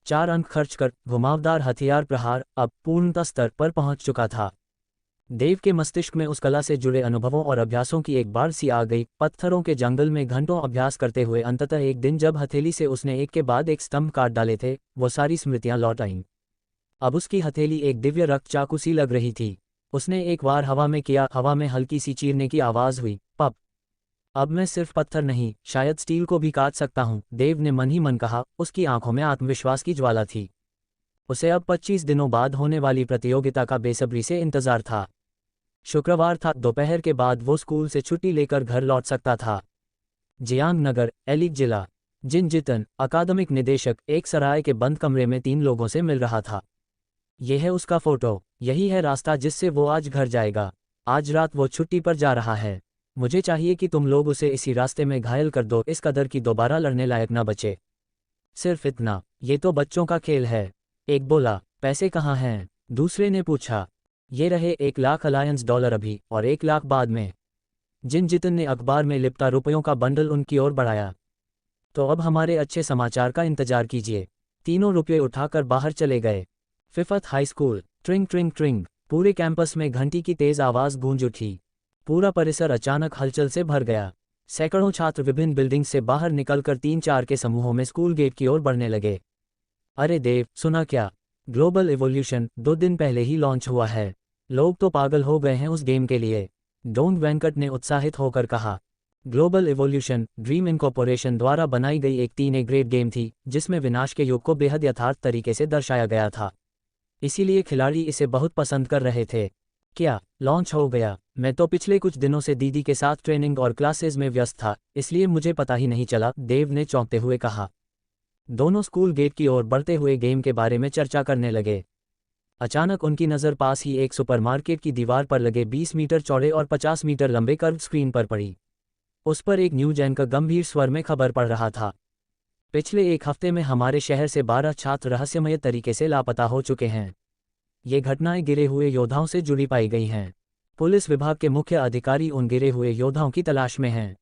4 अंक खर्च कर घुमावदार हथियार प्रहार अब पूर्णता स्तर पर पहुंच चुका था। देव के मस्तिष्क में उस कला से जुड़े अनुभवों और अभ्यासों की एक बाढ़ सी आ गई। पत्थरों के जंगल में घंटों अभ्यास करते हुए अंततः एक दिन जब हथेली से उसने एक के बाद एक स्तंभ काट डाले थे, वो सारी स्मृतियां लौट आईं। अब उसकी हथेली एक दिव्य रक्त चाकू सी लग रही थी। उसने एक बार हवा में किया, हवा में हल्की सी चीरने की आवाज हुई, पप। अब मैं सिर्फ पत्थर नहीं, शायद स्टील को भी काट सकता हूं, देव ने मन ही मन कहा। उसकी आंखों में आत्मविश्वास की ज्वाला थी। उसे अब 25 दिनों बाद होने वाली प्रतियोगिता का बेसब्री से इंतजार था। शुक्रवार था, दोपहर के बाद वो स्कूल से छुट्टी लेकर घर लौट सकता था। जियांग नगर, एलिक जिला। जिन जितन, अकादमिक निदेशक, एक सराय के बंद कमरे में 3 लोगों से मिल रहा था। यह है उसका फोटो, यही है रास्ता जिससे वो आज घर जाएगा। आज रात वो छुट्टी पर जा रहा है। मुझे चाहिए कि तुम लोग उसे इसी रास्ते में घायल कर दो, इस कदर की दोबारा लड़ने लायक ना बचे। सिर्फ इतना, ये तो बच्चों का खेल है। एक बोला। पैसे कहाँ हैं? दूसरे ने पूछा। ये रहे 1 लाख अलायंस डॉलर अभी, और 1 लाख बाद में। जिन जितन ने अखबार में लिपटा रुपयों का बंडल उनकी ओर बढ़ाया। तो अब हमारे अच्छे समाचार का इंतजार कीजिए। तीनों रुपये उठाकर बाहर चले गए। Fifth high school. ट्रिंग ट्रिंग ट्रिंग, पूरे कैंपस में घंटी की तेज आवाज गूंज उठी। पूरा परिसर अचानक हलचल से भर गया। सैकड़ों छात्र विभिन्न बिल्डिंग से बाहर निकलकर 3-4 के समूहों में स्कूल गेट की ओर बढ़ने लगे। अरे देव, सुना क्या? ग्लोबल इवोल्यूशन 2 दिन पहले ही लॉन्च हुआ है। लोग तो पागल हो गए हैं उस गेम के लिए, डोंग वेंकट ने उत्साहित होकर कहा। ग्लोबल इवोल्यूशन ड्रीम इनकॉर्पोरेशन द्वारा बनाई गई एक 3A ग्रेड गेम थी, जिसमें विनाश के युग को बेहद यथार्थ तरीके से दर्शाया गया था। इसीलिए खिलाड़ी इसे बहुत पसंद कर रहे थे। क्या लॉन्च हो गया? मैं तो पिछले कुछ दिनों से दीदी के साथ ट्रेनिंग और क्लासेस में व्यस्त था, इसलिए मुझे पता ही नहीं चला, देव ने चौंकते हुए कहा। दोनों स्कूल गेट की ओर बढ़ते हुए गेम के बारे में चर्चा करने लगे। अचानक उनकी नज़र पास ही एक सुपरमार्केट की दीवार पर लगे 20 मीटर चौड़े और 50 मीटर लंबे कर्व स्क्रीन पर पड़ी। उस पर एक न्यूज एंकर गंभीर स्वर में खबर पढ़ रहा था। पिछले एक हफ्ते में हमारे शहर से 12 छात्र रहस्यमय तरीके से लापता हो चुके हैं। ये घटनाएं गिरे हुए योद्धाओं से जुड़ी पाई गई हैं। पुलिस विभाग के मुख्य अधिकारी उन गिरे हुए योद्धाओं की तलाश में हैं।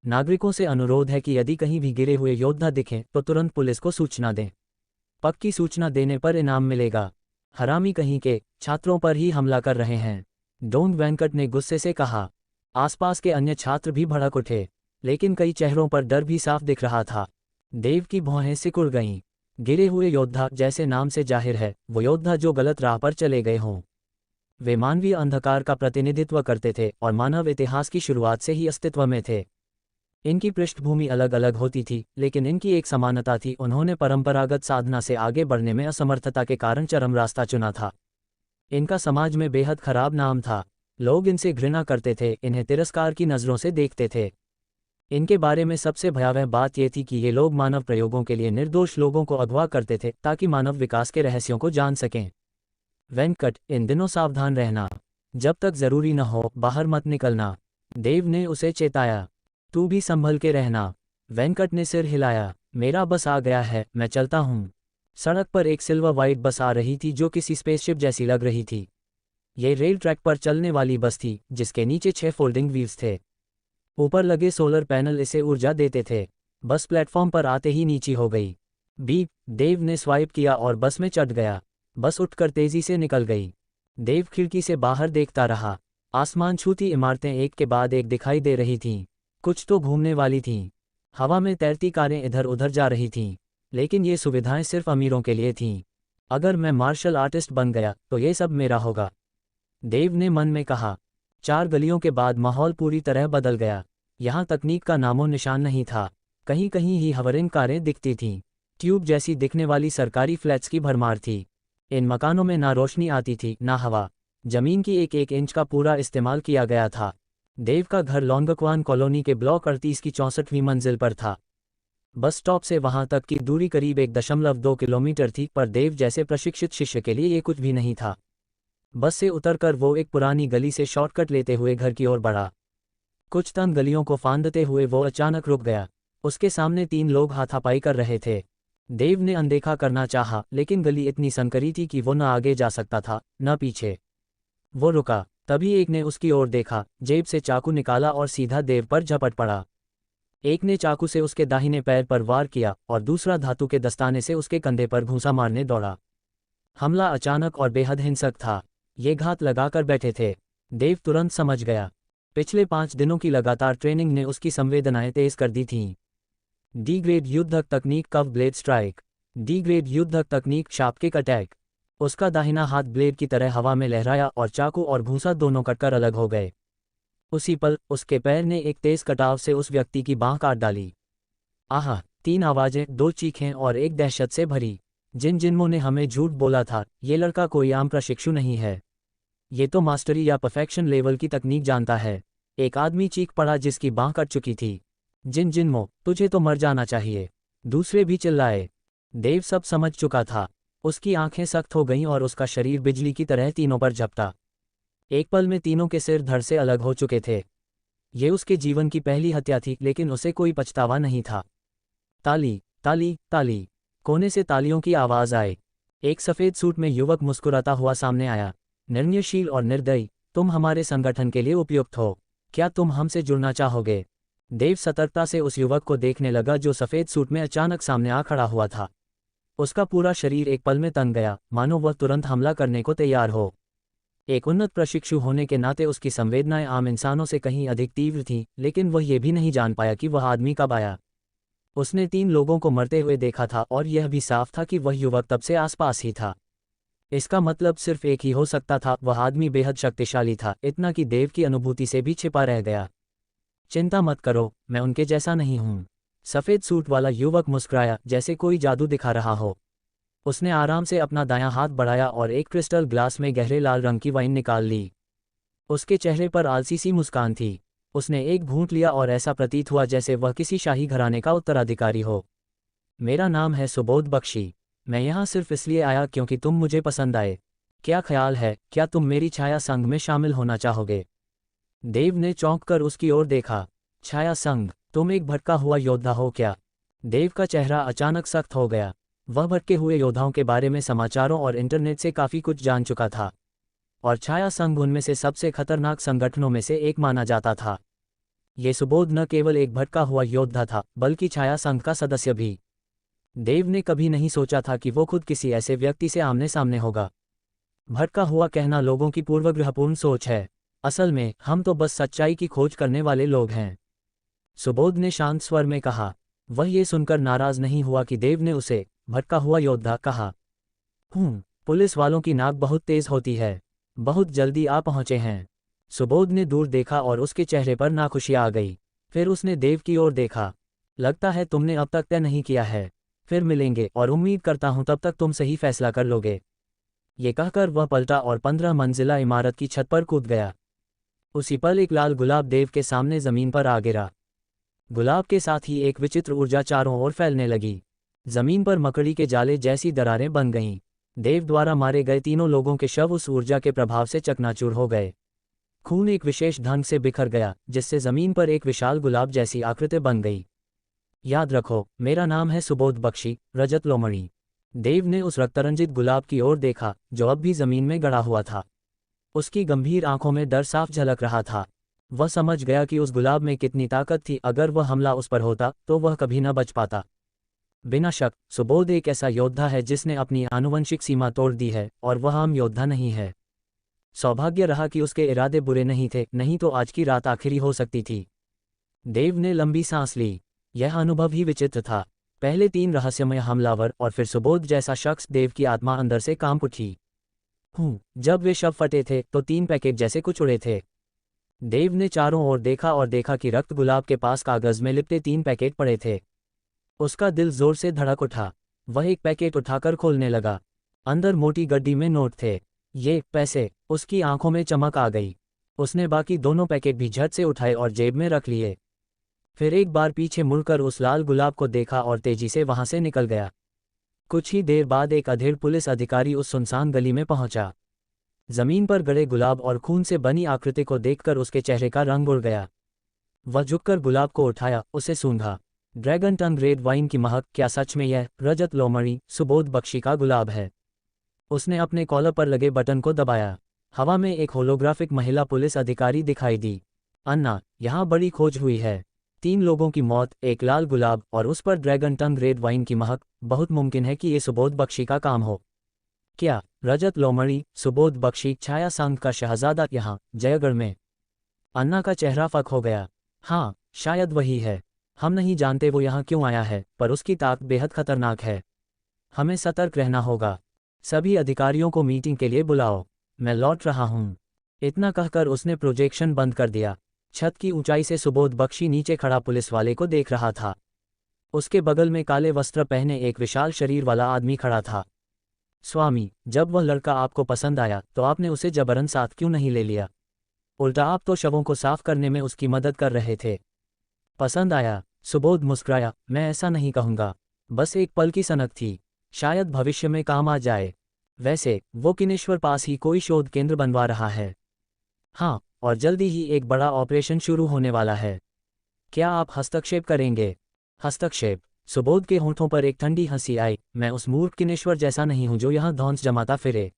नागरिकों से अनुरोध है कि यदि कहीं भी गिरे हुए योद्धा दिखें तो तुरंत पुलिस को सूचना दें। पक्की सूचना देने पर इनाम मिलेगा। हरामी कहीं के छात्रों पर ही हमला कर रहे हैं, डोंग वेंकट ने गुस्से से कहा। आसपास के अन्य छात्र भी भड़क उठे, लेकिन कई चेहरों पर डर भी साफ दिख रहा था। देव की भौहें सिकुड़ गईं। गिरे हुए योद्धा, जैसे नाम से जाहिर है, वो योद्धा जो गलत राह पर चले गए हों। वे मानवीय अंधकार का प्रतिनिधित्व करते थे और मानव इतिहास की शुरुआत से ही अस्तित्व में थे। इनकी पृष्ठभूमि अलग अलग होती थी, लेकिन इनकी एक समानता थी, उन्होंने परंपरागत साधना से आगे बढ़ने में असमर्थता के कारण चरम रास्ता चुना था। इनका समाज में बेहद खराब नाम था। लोग इनसे घृणा करते थे, इन्हें तिरस्कार की नज़रों से देखते थे। इनके बारे में सबसे भयावह बात यह थी कि ये लोग मानव प्रयोगों के लिए निर्दोष लोगों को अगवा करते थे ताकि मानव विकास के रहस्यों को जान सकें। वेंकट, इन दिनों सावधान रहना। जब तक जरूरी न हो बाहर मत निकलना, देव ने उसे चेताया। तू भी संभल के रहना। वेंकट ने सिर हिलाया। मेरा बस आ गया है, मैं चलता हूँ। सड़क पर एक सिल्वर वाइट बस आ रही थी जो किसी स्पेसशिप जैसी लग रही थी। ये रेल ट्रैक पर चलने वाली बस थी, जिसके नीचे 6 फोल्डिंग व्हील्स थे। ऊपर लगे सोलर पैनल इसे ऊर्जा देते थे। बस प्लेटफॉर्म पर आते ही नीची हो गई। बीप, देव ने स्वाइप किया और बस में चढ़ गया। बस उठकर तेजी से निकल गई। देव खिड़की से बाहर देखता रहा। आसमान छूती इमारतें एक के बाद एक दिखाई दे रही थीं। कुछ तो घूमने वाली थीं। हवा में तैरती कारें इधर उधर जा रही थीं, लेकिन ये सुविधाएं सिर्फ अमीरों के लिए थीं। अगर मैं मार्शल आर्टिस्ट बन गया तो ये सब मेरा होगा, देव ने मन में कहा। 4 गलियों के बाद माहौल पूरी तरह बदल गया। यहाँ तकनीक का नामो निशान नहीं था। कहीं कहीं ही हवरिंग कारें दिखती थीं। ट्यूब जैसी दिखने वाली सरकारी फ्लैट्स की भरमार थी। इन मकानों में ना रोशनी आती थी ना हवा। जमीन की एक एक इंच का पूरा इस्तेमाल किया गया था। देव का घर लोंगक्वान कॉलोनी के ब्लॉक 38 की 64वीं मंजिल पर था। बस स्टॉप से वहां तक की दूरी करीब 1.2 किलोमीटर थी, पर देव जैसे प्रशिक्षित शिष्य के लिए ये कुछ भी नहीं था। बस से उतरकर वो एक पुरानी गली से शॉर्टकट लेते हुए घर की ओर बढ़ा। कुछ तंग गलियों को फांदते हुए वो अचानक रुक गया। उसके सामने 3 लोग हाथापाई कर रहे थे। देव ने अनदेखा करना चाहा, लेकिन गली इतनी संकरी थी कि वो न आगे जा सकता था न पीछे। वो रुका, तभी एक ने उसकी ओर देखा, जेब से चाकू निकाला और सीधा देव पर झपट पड़ा। एक ने चाकू से उसके दाहिने पैर पर वार किया और दूसरा धातु के दस्ताने से उसके कंधे पर घूंसा मारने दौड़ा। हमला अचानक और बेहद हिंसक था। ये घात लगाकर बैठे थे। देव तुरंत समझ गया। पिछले 5 दिनों की लगातार ट्रेनिंग ने उसकी संवेदनाएं तेज कर दी थीं। डी ग्रेड युद्धक तकनीक कव ब्लेड स्ट्राइक, डी ग्रेड युद्धक तकनीक शार्प किक अटैक। उसका दाहिना हाथ ब्लेड की तरह हवा में लहराया और चाकू और भूसा दोनों कटकर अलग हो गए। उसी पल उसके पैर ने एक तेज कटाव से उस व्यक्ति की बांह काट डाली। आहा! 3 आवाजें, 2 चीखें और एक दहशत से भरी। जिन जिन्हों ने हमें झूठ बोला था, ये लड़का कोई आम प्रशिक्षु नहीं है। ये तो मास्टरी या परफेक्शन लेवल की तकनीक जानता है। एक आदमी चीख पड़ा जिसकी बांह कट चुकी थी। जिन जिन्मो, तुझे तो मर जाना चाहिए। दूसरे भी चिल्लाए। देव सब समझ चुका था। उसकी आंखें सख्त हो गईं और उसका शरीर बिजली की तरह तीनों पर झपटा। एक पल में तीनों के सिर धड़ से अलग हो चुके थे। ये उसके जीवन की पहली हत्या थी, लेकिन उसे कोई पछतावा नहीं था। ताली, ताली, ताली। कोने से तालियों की आवाज आए। एक सफेद सूट में युवक मुस्कुराता हुआ सामने आया। निर्णयशील और निर्दयी, तुम हमारे संगठन के लिए उपयुक्त हो। क्या तुम हमसे जुड़ना चाहोगे? देव सतर्कता से उस युवक को देखने लगा जो सफेद सूट में अचानक सामने आ खड़ा हुआ था। उसका पूरा शरीर एक पल में तन गया, मानो वह तुरंत हमला करने को तैयार हो। एक उन्नत प्रशिक्षु होने के नाते उसकी संवेदनाएं आम इंसानों से कहीं अधिक तीव्र थीं, लेकिन वह ये भी नहीं जान पाया कि वह आदमी कब आया। उसने 3 लोगों को मरते हुए देखा था और यह भी साफ था कि वह युवक तब से आसपास ही था। इसका मतलब सिर्फ एक ही हो सकता था, वह आदमी बेहद शक्तिशाली था, इतना कि देव की अनुभूति से भी छिपा रह गया। चिंता मत करो, मैं उनके जैसा नहीं हूँ। सफ़ेद सूट वाला युवक मुस्कुराया, जैसे कोई जादू दिखा रहा हो। उसने आराम से अपना दायां हाथ बढ़ाया और एक क्रिस्टल ग्लास में गहरे लाल रंग की वाइन निकाल ली। उसके चेहरे पर आलसी सी मुस्कान थी। उसने एक घूंट लिया और ऐसा प्रतीत हुआ जैसे वह किसी शाही घराने का उत्तराधिकारी हो। मेरा नाम है सुबोध बख्शी। मैं यहाँ सिर्फ इसलिए आया क्योंकि तुम मुझे पसंद आए। क्या ख्याल है, क्या तुम मेरी छाया संघ में शामिल होना चाहोगे? देव ने चौंक कर उसकी ओर देखा। छाया संघ? तुम एक भटका हुआ योद्धा हो क्या? देव का चेहरा अचानक सख्त हो गया। वह भटके हुए योद्धाओं के बारे में समाचारों और इंटरनेट से काफ़ी कुछ जान चुका था, और छाया संघ उनमें से सबसे खतरनाक संगठनों में से एक माना जाता था। ये सुबोध न केवल एक भटका हुआ योद्धा था, बल्कि छाया संघ का सदस्य भी। देव ने कभी नहीं सोचा था कि वो खुद किसी ऐसे व्यक्ति से आमने सामने होगा। भटका हुआ कहना लोगों की पूर्वग्रहपूर्ण सोच है। असल में हम तो बस सच्चाई की खोज करने वाले लोग हैं, सुबोध ने शांत स्वर में कहा। वह ये सुनकर नाराज नहीं हुआ कि देव ने उसे भटका हुआ योद्धा कहा। पुलिस वालों की नाक बहुत तेज होती है। बहुत जल्दी आ पहुंचे हैं। सुबोध ने दूर देखा और उसके चेहरे पर नाखुशी आ गई। फिर उसने देव की ओर देखा। लगता है तुमने अब तक तय नहीं किया है। फिर मिलेंगे और उम्मीद करता हूं तब तक तुम सही फैसला कर लोगे। ये कहकर वह पलटा और 15 मंजिला इमारत की छत पर कूद गया। उसी पल एक लाल गुलाब देव के सामने जमीन पर आ गिरा। गुलाब के साथ ही एक विचित्र ऊर्जा चारों ओर फैलने लगी। जमीन पर मकड़ी के जाले जैसी दरारें बन गईं। देव द्वारा मारे गए तीनों लोगों के शव उस ऊर्जा के प्रभाव से चकनाचूर हो गए। खून एक विशेष ढंग से बिखर गया, जिससे जमीन पर एक विशाल गुलाब जैसी आकृति बन गई। याद रखो, मेरा नाम है सुबोध बख्शी, रजत लोमड़ी। देव ने उस रक्तरंजित गुलाब की ओर देखा जो अब भी जमीन में गड़ा हुआ था। उसकी गंभीर आंखों में डर साफ झलक रहा था। वह समझ गया कि उस गुलाब में कितनी ताकत थी। अगर वह हमला उस पर होता तो वह कभी न बच पाता। बिना शक सुबोध एक ऐसा योद्धा है जिसने अपनी आनुवंशिक सीमा तोड़ दी है, और वह आम योद्धा नहीं है। सौभाग्य रहा कि उसके इरादे बुरे नहीं थे, नहीं तो आज की रात आखिरी हो सकती थी। देव ने लंबी सांस ली। यह अनुभव ही विचित्र था। पहले 3 रहस्यमय हमलावर और फिर सुबोध जैसा शख्स। देव की आत्मा अंदर से कांप उठी। जब वे शव फटे थे तो 3 पैकेट जैसे कुछ उड़े थे। देव ने चारों ओर देखा और देखा कि रक्त गुलाब के पास कागज में लिपटे 3 पैकेट पड़े थे। उसका दिल जोर से धड़क उठा। वह एक पैकेट उठाकर खोलने लगा। अंदर मोटी गड्डी में नोट थे। ये पैसे! उसकी आंखों में चमक आ गई। उसने बाकी दोनों पैकेट भी झट से उठाए और जेब में रख लिए। फिर एक बार पीछे मुड़कर उस लाल गुलाब को देखा और तेजी से वहां से निकल गया। कुछ ही देर बाद एक अधेड़ पुलिस अधिकारी उस सुनसान गली में पहुंचा। जमीन पर गड़े गुलाब और खून से बनी आकृति को देखकर उसके चेहरे का रंग उड़ गया। वह झुककर गुलाब को उठाया, उसे सूंघा। ड्रैगन टंग रेड वाइन की महक! क्या सच में यह रजत लोमड़ी, सुबोध बख्शी का गुलाब है? उसने अपने कॉलर पर लगे बटन को दबाया। हवा में एक होलोग्राफिक महिला पुलिस अधिकारी दिखाई दी। अन्ना, यहाँ बड़ी खोज हुई है। 3 लोगों की मौत, एक लाल गुलाब और उस पर ड्रैगन टंग रेड वाइन की महक। बहुत मुमकिन है कि ये सुबोध बख्शी का काम हो। क्या रजत लोमड़ी, सुबोध बख्शी, छाया संघ का शहजादा यहाँ जयगढ़ में? अन्ना का चेहरा फक हो गया। हाँ, शायद वही है। हम नहीं जानते वो यहाँ क्यों आया है, पर उसकी ताक बेहद खतरनाक है। हमें सतर्क रहना होगा। सभी अधिकारियों को मीटिंग के लिए बुलाओ। मैं लौट रहा हूँ। इतना कहकर उसने प्रोजेक्शन बंद कर दिया। छत की ऊंचाई से सुबोध बख्शी नीचे खड़ा पुलिस वाले को देख रहा था। उसके बगल में काले वस्त्र पहने एक विशाल शरीर वाला आदमी खड़ा था। स्वामी, जब वह लड़का आपको पसंद आया तो आपने उसे जबरन साथ क्यों नहीं ले लिया? उल्टा आप तो शवों को साफ करने में उसकी मदद कर रहे थे। पसंद आया? सुबोध मुस्कुराया। मैं ऐसा नहीं कहूँगा। बस एक पल की सनक थी। शायद भविष्य में काम आ जाए। वैसे वो किनेश्वर पास ही कोई शोध केंद्र बनवा रहा है। हाँ, और जल्दी ही एक बड़ा ऑपरेशन शुरू होने वाला है। क्या आप हस्तक्षेप करेंगे? हस्तक्षेप? सुबोध के होंठों पर एक ठंडी हंसी आई। मैं उस मूर्ख किनेश्वर जैसा नहीं हूं जो यहाँ धौंस जमाता फिरे।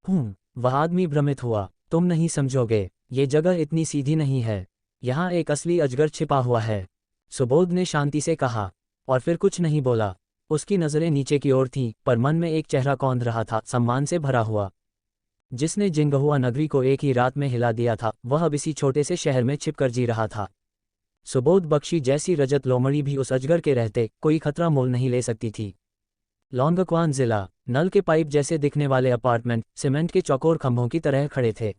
वह आदमी भ्रमित हुआ। तुम नहीं समझोगे, ये जगह इतनी सीधी नहीं है। यहाँ एक असली अजगर छिपा हुआ है, सुबोध ने शांति से कहा, और फिर कुछ नहीं बोला। उसकी नज़रें नीचे की ओर थीं, पर मन में एक चेहरा कौंध रहा था, सम्मान से भरा हुआ। जिसने जिंगहुआ नगरी को एक ही रात में हिला दिया था, वह अब इसी छोटे से शहर में छिपकर जी रहा था। सुबोध बख्शी जैसी रजत लोमड़ी भी उस अजगर के रहते कोई खतरा मोल नहीं ले सकती थी। लोंगक्वान जिला। नल के पाइप जैसे दिखने वाले अपार्टमेंट सीमेंट के चौकोर खंभों की तरह खड़े थे,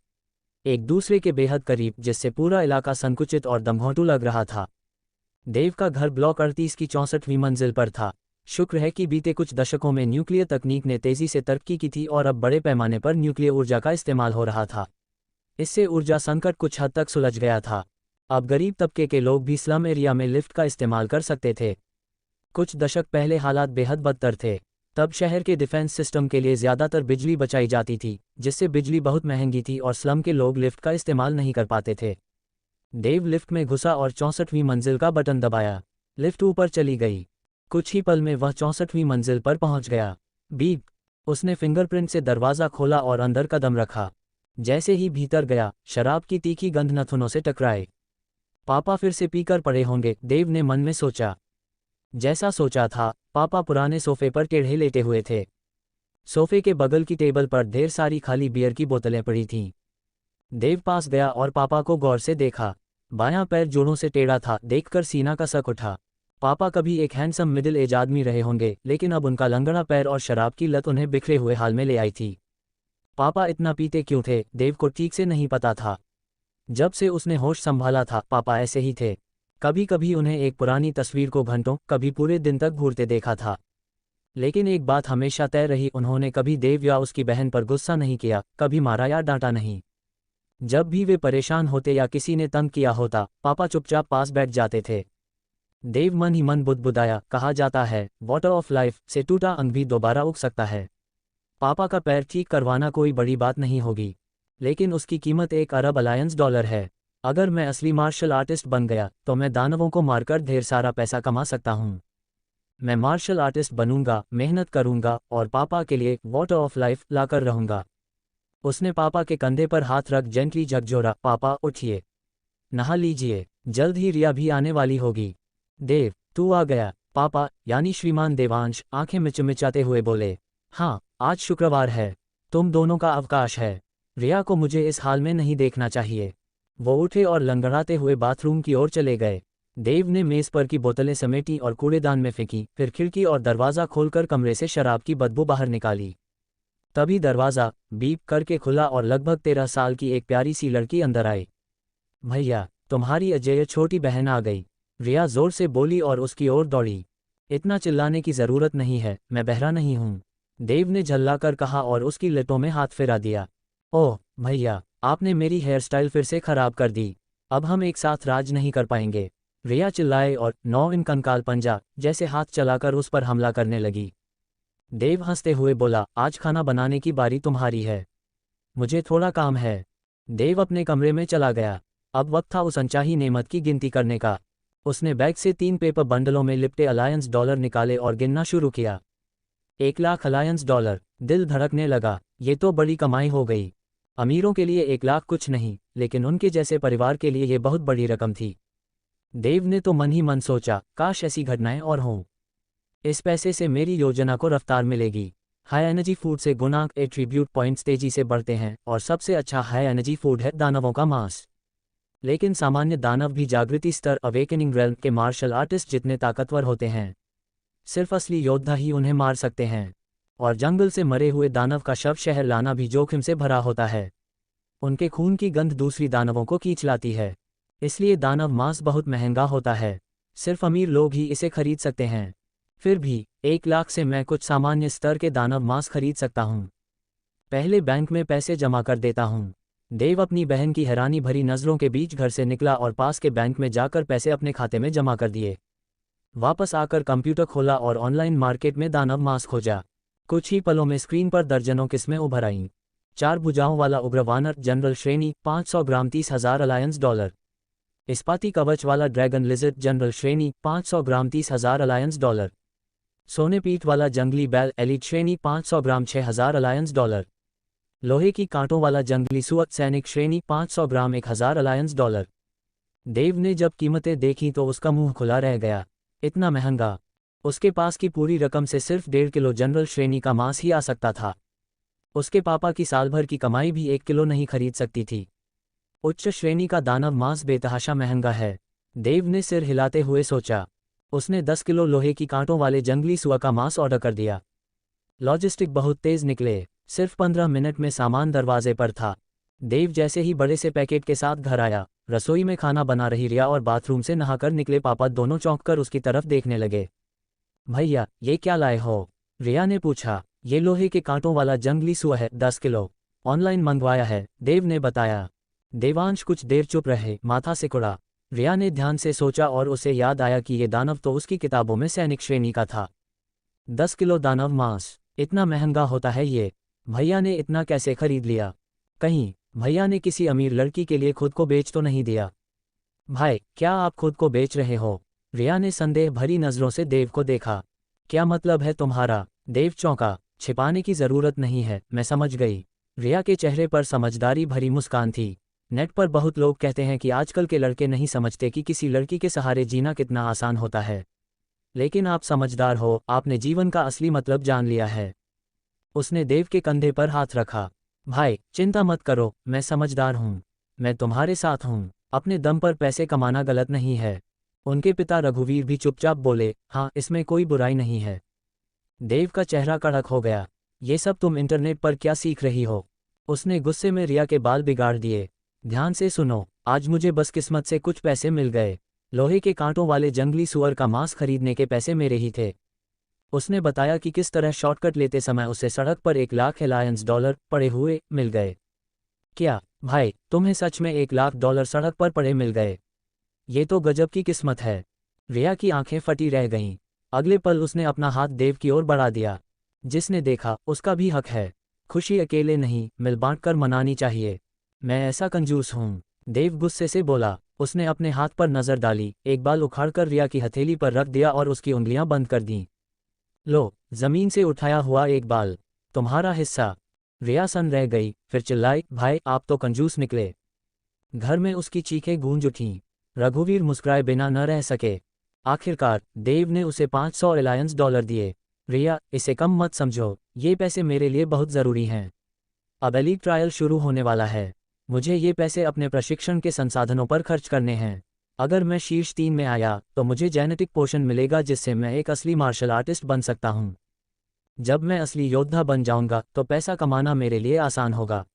एक दूसरे के बेहद करीब, जिससे पूरा इलाका संकुचित और दमघोंटू लग रहा था। देव का घर ब्लॉक 38 की 64वीं मंजिल पर था। शुक्र है कि बीते कुछ दशकों में न्यूक्लियर तकनीक ने तेजी से तरक्की की थी और अब बड़े पैमाने पर न्यूक्लियर ऊर्जा का इस्तेमाल हो रहा था। इससे ऊर्जा संकट कुछ हद तक सुलझ गया था। अब गरीब तबके के लोग भी स्लम एरिया में लिफ्ट का इस्तेमाल कर सकते थे। कुछ दशक पहले हालात बेहद बदतर थे। तब शहर के डिफेंस सिस्टम के लिए ज़्यादातर बिजली बचाई जाती थी, जिससे बिजली बहुत महंगी थी और स्लम के लोग लिफ्ट का इस्तेमाल नहीं कर पाते थे। देव लिफ्ट में घुसा और 64वीं मंजिल का बटन दबाया। लिफ्ट ऊपर चली गई। कुछ ही पल में वह 64वीं मंजिल पर पहुंच गया। बीप। उसने फिंगरप्रिंट से दरवाज़ा खोला और अंदर कदम रखा। जैसे ही भीतर गया, शराब की तीखी गंध नथुनों से टकराए। पापा फिर से पीकर पड़े होंगे, देव ने मन में सोचा। जैसा सोचा था, पापा पुराने सोफे पर टेढ़े लेटे हुए थे। सोफे के बगल की टेबल पर ढेर सारी खाली बियर की बोतलें पड़ी थीं। देव पास गया और पापा को गौर से देखा। बायां पैर जोड़ों से टेढ़ा था, देखकर सीना का शक उठा। पापा कभी एक हैंडसम मिडिल एज आदमी रहे होंगे, लेकिन अब उनका लंगड़ा पैर और शराब की लत उन्हें बिखरे हुए हाल में ले आई थी। पापा इतना पीते क्यों थे, देव को ठीक से नहीं पता था। जब से उसने होश संभाला था, पापा ऐसे ही थे। कभी कभी उन्हें एक पुरानी तस्वीर को घंटों, कभी पूरे दिन तक घूरते देखा था। लेकिन एक बात हमेशा तय रही, उन्होंने कभी देव या उसकी बहन पर गुस्सा नहीं किया, कभी मारा या डांटा नहीं। जब भी वे परेशान होते या किसी ने तंग किया होता, पापा चुपचाप पास बैठ जाते थे। देव मन ही मन बुदबुदाया, कहा जाता है वाटर ऑफ लाइफ से टूटा अंग भी दोबारा उग सकता है। पापा का पैर ठीक करवाना कोई बड़ी बात नहीं होगी, लेकिन उसकी कीमत 1 अरब अलायंस डॉलर है। अगर मैं असली मार्शल आर्टिस्ट बन गया तो मैं दानवों को मारकर ढेर सारा पैसा कमा सकता हूँ। मैं मार्शल आर्टिस्ट बनूंगा, मेहनत करूंगा और पापा के लिए वाटर ऑफ लाइफ लाकर रहूंगा। उसने पापा के कंधे पर हाथ रख जेंटली झकझोरा, पापा उठिए, नहा लीजिए, जल्द ही रिया भी आने वाली होगी। देव, तू आ गया? पापा यानी श्रीमान देवांश आंखें मिचमिचाते हुए बोले। हाँ, आज शुक्रवार है, तुम दोनों का अवकाश है। रिया को मुझे इस हाल में नहीं देखना चाहिए। वो उठे और लंगड़ाते हुए बाथरूम की ओर चले गए। देव ने मेज पर की बोतलें समेटी और कूड़ेदान में फेंकी, फिर खिड़की और दरवाज़ा खोलकर कमरे से शराब की बदबू बाहर निकाली। तभी दरवाज़ा बीप करके खुला और लगभग 13 साल की एक प्यारी सी लड़की अंदर आई। भैया, तुम्हारी अजय छोटी बहन आ गई, रिया जोर से बोली और उसकी ओर दौड़ी। इतना चिल्लाने की ज़रूरत नहीं है, मैं बहरा नहीं हूँ, देव ने झल्लाकर कहा और उसकी लटों में हाथ फिरा दिया। ओह भैया, आपने मेरी हेयर स्टाइल फिर से खराब कर दी, अब हम एक साथ राज नहीं कर पाएंगे, रिया चिल्लाए और 9 इन कंकाल पंजा जैसे हाथ चलाकर उस पर हमला करने लगी। देव हंसते हुए बोला, आज खाना बनाने की बारी तुम्हारी है, मुझे थोड़ा काम है। देव अपने कमरे में चला गया। अब वक्त था उस अनचाही नेमत की गिनती करने का। उसने बैग से 3 पेपर बंडलों में लिपटे अलायंस डॉलर निकाले और गिनना शुरू किया। 1 लाख अलायंस डॉलर। दिल धड़कने लगा, ये तो बड़ी कमाई हो गई। अमीरों के लिए 1 लाख कुछ नहीं, लेकिन उनके जैसे परिवार के लिए ये बहुत बड़ी रकम थी। देव ने तो मन ही मन सोचा, काश ऐसी घटनाएं और हों। इस पैसे से मेरी योजना को रफ्तार मिलेगी। हाई एनर्जी फूड से गुणांक एट्रीब्यूट पॉइंट्स तेजी से बढ़ते हैं और सबसे अच्छा हाई एनर्जी फूड है दानवों का मांस। लेकिन सामान्य दानव भी जागृति स्तर अवेकनिंग रेल्म के मार्शल आर्टिस्ट जितने ताकतवर होते हैं। सिर्फ असली योद्धा ही उन्हें मार सकते हैं, और जंगल से मरे हुए दानव का शव शहर लाना भी जोखिम से भरा होता है। उनके खून की गंध दूसरी दानवों को खींच लाती है, इसलिए दानव मांस बहुत महंगा होता है। सिर्फ अमीर लोग ही इसे खरीद सकते हैं। फिर भी 1 लाख से मैं कुछ सामान्य स्तर के दानव मांस खरीद सकता हूँ। पहले बैंक में पैसे जमा कर देता हूँ। देव अपनी बहन की हैरानी भरी नज़रों के बीच घर से निकला और पास के बैंक में जाकर पैसे अपने खाते में जमा कर दिए। वापस आकर कंप्यूटर खोला और ऑनलाइन मार्केट में दानव मांस खोजा। कुछ ही पलों में स्क्रीन पर दर्जनों किस्में उभर आईं। 4 भुजाओं वाला उग्रवानर जनरल श्रेणी 500 ग्राम 30,000 अलायंस डॉलर। इस्पाती कवच वाला ड्रैगन लिजर्ड जनरल श्रेणी 500 ग्राम 30,000 अलायंस डॉलर। सोने पीठ वाला जंगली बैल एलिट श्रेणी 500 ग्राम 6,000 अलायंस डॉलर। लोहे की कांटों वाला जंगली सुअर सैनिक श्रेणी 500 ग्राम 1,000 अलायंस डॉलर। देव ने जब कीमतें देखी तो उसका मुंह खुला रह गया। इतना महंगा! उसके पास की पूरी रकम से सिर्फ 1.5 किलो जनरल श्रेणी का मांस ही आ सकता था। उसके पापा की साल भर की कमाई भी 1 किलो नहीं खरीद सकती थी। उच्च श्रेणी का दानव मांस बेतहाशा महंगा है, देव ने सिर हिलाते हुए सोचा। उसने 10 किलो लोहे की कांटों वाले जंगली सुअर का मांस ऑर्डर कर दिया। लॉजिस्टिक बहुत तेज निकले, सिर्फ 15 मिनट में सामान दरवाजे पर था। देव जैसे ही बड़े से पैकेट के साथ घर आया, रसोई में खाना बना रही रिया और बाथरूम से नहाकर निकले पापा दोनों चौंककर उसकी तरफ देखने लगे। भैया, ये क्या लाए हो? रिया ने पूछा। ये लोहे के कांटों वाला जंगली सुअर है, 10 किलो। ऑनलाइन मंगवाया है, देव ने बताया। देवांश कुछ देर चुप रहे, माथा सिकुड़ा। रिया ने ध्यान से सोचा और उसे याद आया कि ये दानव तो उसकी किताबों में सैनिक श्रेणी का था। 10 किलो दानव मांस, इतना महंगा होता है ये? भैया ने इतना कैसे खरीद लिया? कहीं भैया ने किसी अमीर लड़की के लिए खुद को बेच तो नहीं दिया? भाई, क्या आप खुद को बेच रहे हो? रिया ने संदेह भरी नजरों से देव को देखा। क्या मतलब है तुम्हारा? देव चौंका। छिपाने की जरूरत नहीं है, मैं समझ गई। रिया के चेहरे पर समझदारी भरी मुस्कान थी। नेट पर बहुत लोग कहते हैं कि आजकल के लड़के नहीं समझते कि किसी लड़की के सहारे जीना कितना आसान होता है। लेकिन आप समझदार हो, आपने जीवन का असली मतलब जान लिया है। उसने देव के कंधे पर हाथ रखा। भाई, चिंता मत करो, मैं समझदार हूँ। मैं तुम्हारे साथ हूँ। अपने दम पर पैसे कमाना गलत नहीं है। उनके पिता रघुवीर भी चुपचाप बोले, हाँ, इसमें कोई बुराई नहीं है। देव का चेहरा कड़क हो गया। ये सब तुम इंटरनेट पर क्या सीख रही हो? उसने गुस्से में रिया के बाल बिगाड़ दिए। ध्यान से सुनो, आज मुझे बस किस्मत से कुछ पैसे मिल गए। लोहे के कांटों वाले जंगली सुअर का मांस खरीदने के पैसे मेरे ही थे। उसने बताया कि किस तरह शॉर्टकट लेते समय उसे सड़क पर 1 लाख अलायंस डॉलर पड़े हुए मिल गए। क्या भाई, तुम्हें सच में 1 लाख डॉलर सड़क पर पड़े मिल गए? ये तो गजब की किस्मत है। रिया की आंखें फटी रह गईं। अगले पल उसने अपना हाथ देव की ओर बढ़ा दिया। जिसने देखा उसका भी हक है। खुशी अकेले नहीं, मिल बांट कर मनानी चाहिए। मैं ऐसा कंजूस हूँ? देव गुस्से से बोला। उसने अपने हाथ पर नजर डाली, एक बाल उखाड़कर रिया की हथेली पर रख दिया और उसकी उंगलियां बंद कर दीं। लो, जमीन से उठाया हुआ एक बाल, तुम्हारा हिस्सा। रिया सन रह गई, फिर चिल्लाई, भाई आप तो कंजूस निकले। घर में उसकी चीखें गूंज उठीं। रघुवीर मुस्कुराए बिना न रह सके। आखिरकार देव ने उसे 500 अलायंस डॉलर दिए। रिया, इसे कम मत समझो, ये पैसे मेरे लिए बहुत ज़रूरी हैं। अब एलीट ट्रायल शुरू होने वाला है। मुझे ये पैसे अपने प्रशिक्षण के संसाधनों पर खर्च करने हैं। अगर मैं शीर्ष 3 में आया तो मुझे जेनेटिक पोषण मिलेगा जिससे मैं एक असली मार्शल आर्टिस्ट बन सकता हूँ। जब मैं असली योद्धा बन जाऊंगा तो पैसा कमाना मेरे लिए आसान होगा।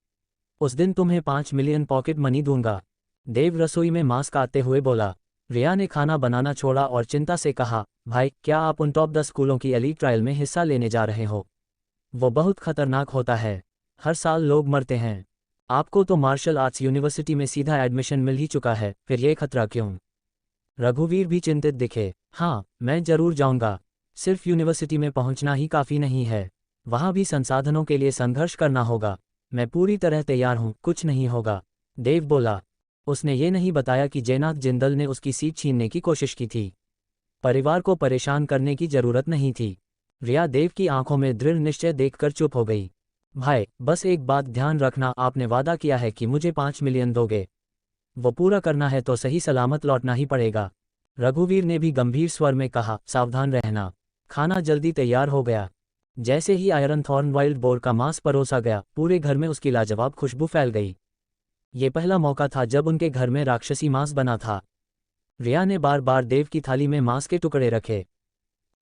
उस दिन तुम्हें 5 मिलियन पॉकेट मनी दूंगा। देव रसोई में मांस काटते हुए बोला। रिया ने खाना बनाना छोड़ा और चिंता से कहा, भाई, क्या आप उन टॉप 10 स्कूलों की एलीट ट्रायल में हिस्सा लेने जा रहे हो? वो बहुत खतरनाक होता है। हर साल लोग मरते हैं। आपको तो मार्शल आर्ट्स यूनिवर्सिटी में सीधा एडमिशन मिल ही चुका है, फिर ये खतरा क्यों? रघुवीर भी चिंतित दिखे। हाँ, मैं जरूर जाऊंगा। सिर्फ यूनिवर्सिटी में पहुंचना ही काफ़ी नहीं है। वहाँ भी संसाधनों के लिए संघर्ष करना होगा। मैं पूरी तरह तैयार हूँ, कुछ नहीं होगा। देव बोला। उसने ये नहीं बताया कि जयनाथ जिंदल ने उसकी सीट छीनने की कोशिश की थी। परिवार को परेशान करने की जरूरत नहीं थी। रिया देव की आंखों में दृढ़ निश्चय देखकर चुप हो गई। भाई, बस एक बात ध्यान रखना, आपने वादा किया है कि मुझे 5 मिलियन दोगे। वो पूरा करना है तो सही सलामत लौटना ही पड़ेगा। रघुवीर ने भी गंभीर स्वर में कहा, सावधान रहना। खाना जल्दी तैयार हो गया। जैसे ही आयरन थॉर्न वाइल्ड बोर का मांस परोसा गया, पूरे घर में उसकी लाजवाब खुशबू फैल गई। ये पहला मौका था जब उनके घर में राक्षसी मांस बना था। रिया ने बार बार देव की थाली में मांस के टुकड़े रखे।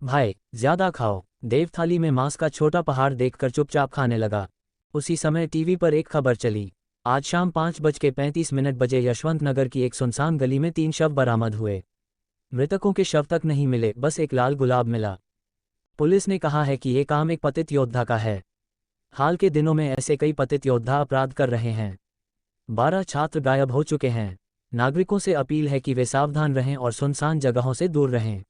भाई, ज्यादा खाओ। देव थाली में मांस का छोटा पहाड़ देखकर चुपचाप खाने लगा। उसी समय टीवी पर एक खबर चली। आज शाम 5:35 बजे यशवंत नगर की एक सुनसान गली में 3 शव बरामद हुए। मृतकों के शव तक नहीं मिले, बस एक लाल गुलाब मिला। पुलिस ने कहा है कि ये काम एक पतित योद्धा का है। हाल के दिनों में ऐसे कई पतित योद्धा अपराध कर रहे हैं। 12 छात्र गायब हो चुके हैं। नागरिकों से अपील है कि वे सावधान रहें और सुनसान जगहों से दूर रहें।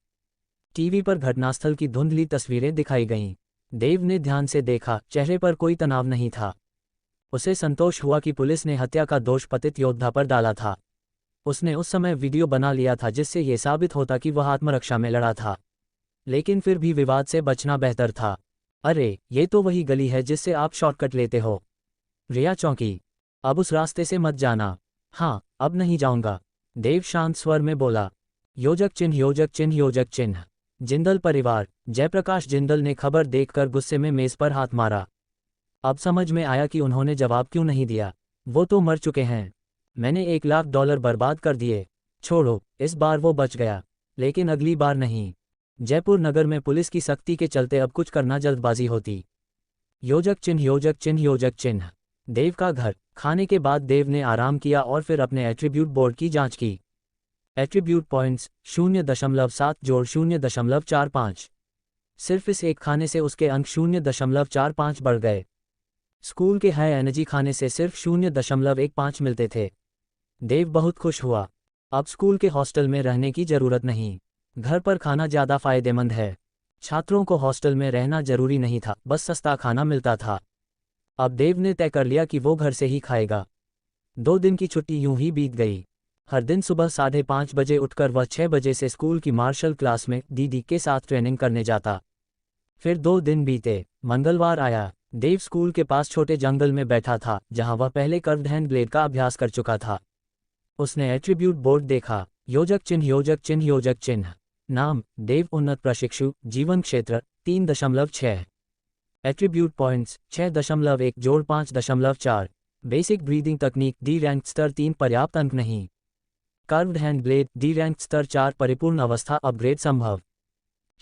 टीवी पर घटनास्थल की धुंधली तस्वीरें दिखाई गईं। देव ने ध्यान से देखा, चेहरे पर कोई तनाव नहीं था। उसे संतोष हुआ कि पुलिस ने हत्या का दोष पतित योद्धा पर डाला था। उसने उस समय वीडियो बना लिया था जिससे यह साबित होता कि वह आत्मरक्षा में लड़ा था। लेकिन फिर भी विवाद से बचना बेहतर था। अरे, ये तो वही गली है जिससे आप शॉर्टकट लेते हो। रिया चौंकी। अब उस रास्ते से मत जाना। हाँ, अब नहीं जाऊंगा। देव शांत स्वर में बोला। योजक चिन्ह, योजक चिन्ह, योजक चिन्ह। जिंदल परिवार। जयप्रकाश जिंदल ने खबर देखकर गुस्से में मेज पर हाथ मारा। अब समझ में आया कि उन्होंने जवाब क्यों नहीं दिया। वो तो मर चुके हैं। मैंने 1 लाख डॉलर बर्बाद कर दिए। छोड़ो, इस बार वो बच गया, लेकिन अगली बार नहीं। जयपुर नगर में पुलिस की सख्ती के चलते अब कुछ करना जल्दबाजी होती। योजक चिन्ह, योजक चिन्ह, योजक चिन्ह। देव का घर। खाने के बाद देव ने आराम किया और फिर अपने एट्रीब्यूट बोर्ड की जांच की। एट्रीब्यूट पॉइंट्स 0.7 जोड़ 0.45। सिर्फ इस एक खाने से उसके अंक 0.45 बढ़ गए। स्कूल के हाई एनर्जी खाने से सिर्फ 0.15 मिलते थे। देव बहुत खुश हुआ। अब स्कूल के हॉस्टल में रहने की जरूरत नहीं। घर पर खाना ज़्यादा फायदेमंद है। छात्रों को हॉस्टल में रहना जरूरी नहीं था, बस सस्ता खाना मिलता था। अब देव ने तय कर लिया कि वो घर से ही खाएगा। 2 दिन की छुट्टी यूं ही बीत गई। हर दिन सुबह 5:30 बजे उठकर वह 6 बजे से स्कूल की मार्शल क्लास में दीदी के साथ ट्रेनिंग करने जाता। फिर 2 दिन बीते। मंगलवार आया। देव स्कूल के पास छोटे जंगल में बैठा था, जहां वह पहले कर्व्ड हैंड ब्लेड का अभ्यास कर चुका था। उसने एट्रीब्यूट बोर्ड देखा। योजक चिन्ह, योजक चिन्ह, योजक चिन्ह। नाम: देव, उन्नत प्रशिक्षु, जीवन क्षेत्र 3.6। एट्रीब्यूट पॉइंट्स 6.1 जोड़ 5.4। बेसिक ब्रीदिंग तकनीक डी रैंक स्तर 3 पर्याप्त अंक नहीं। Curved hand blade D rank स्तर 4 परिपूर्ण अवस्था अपग्रेड संभव।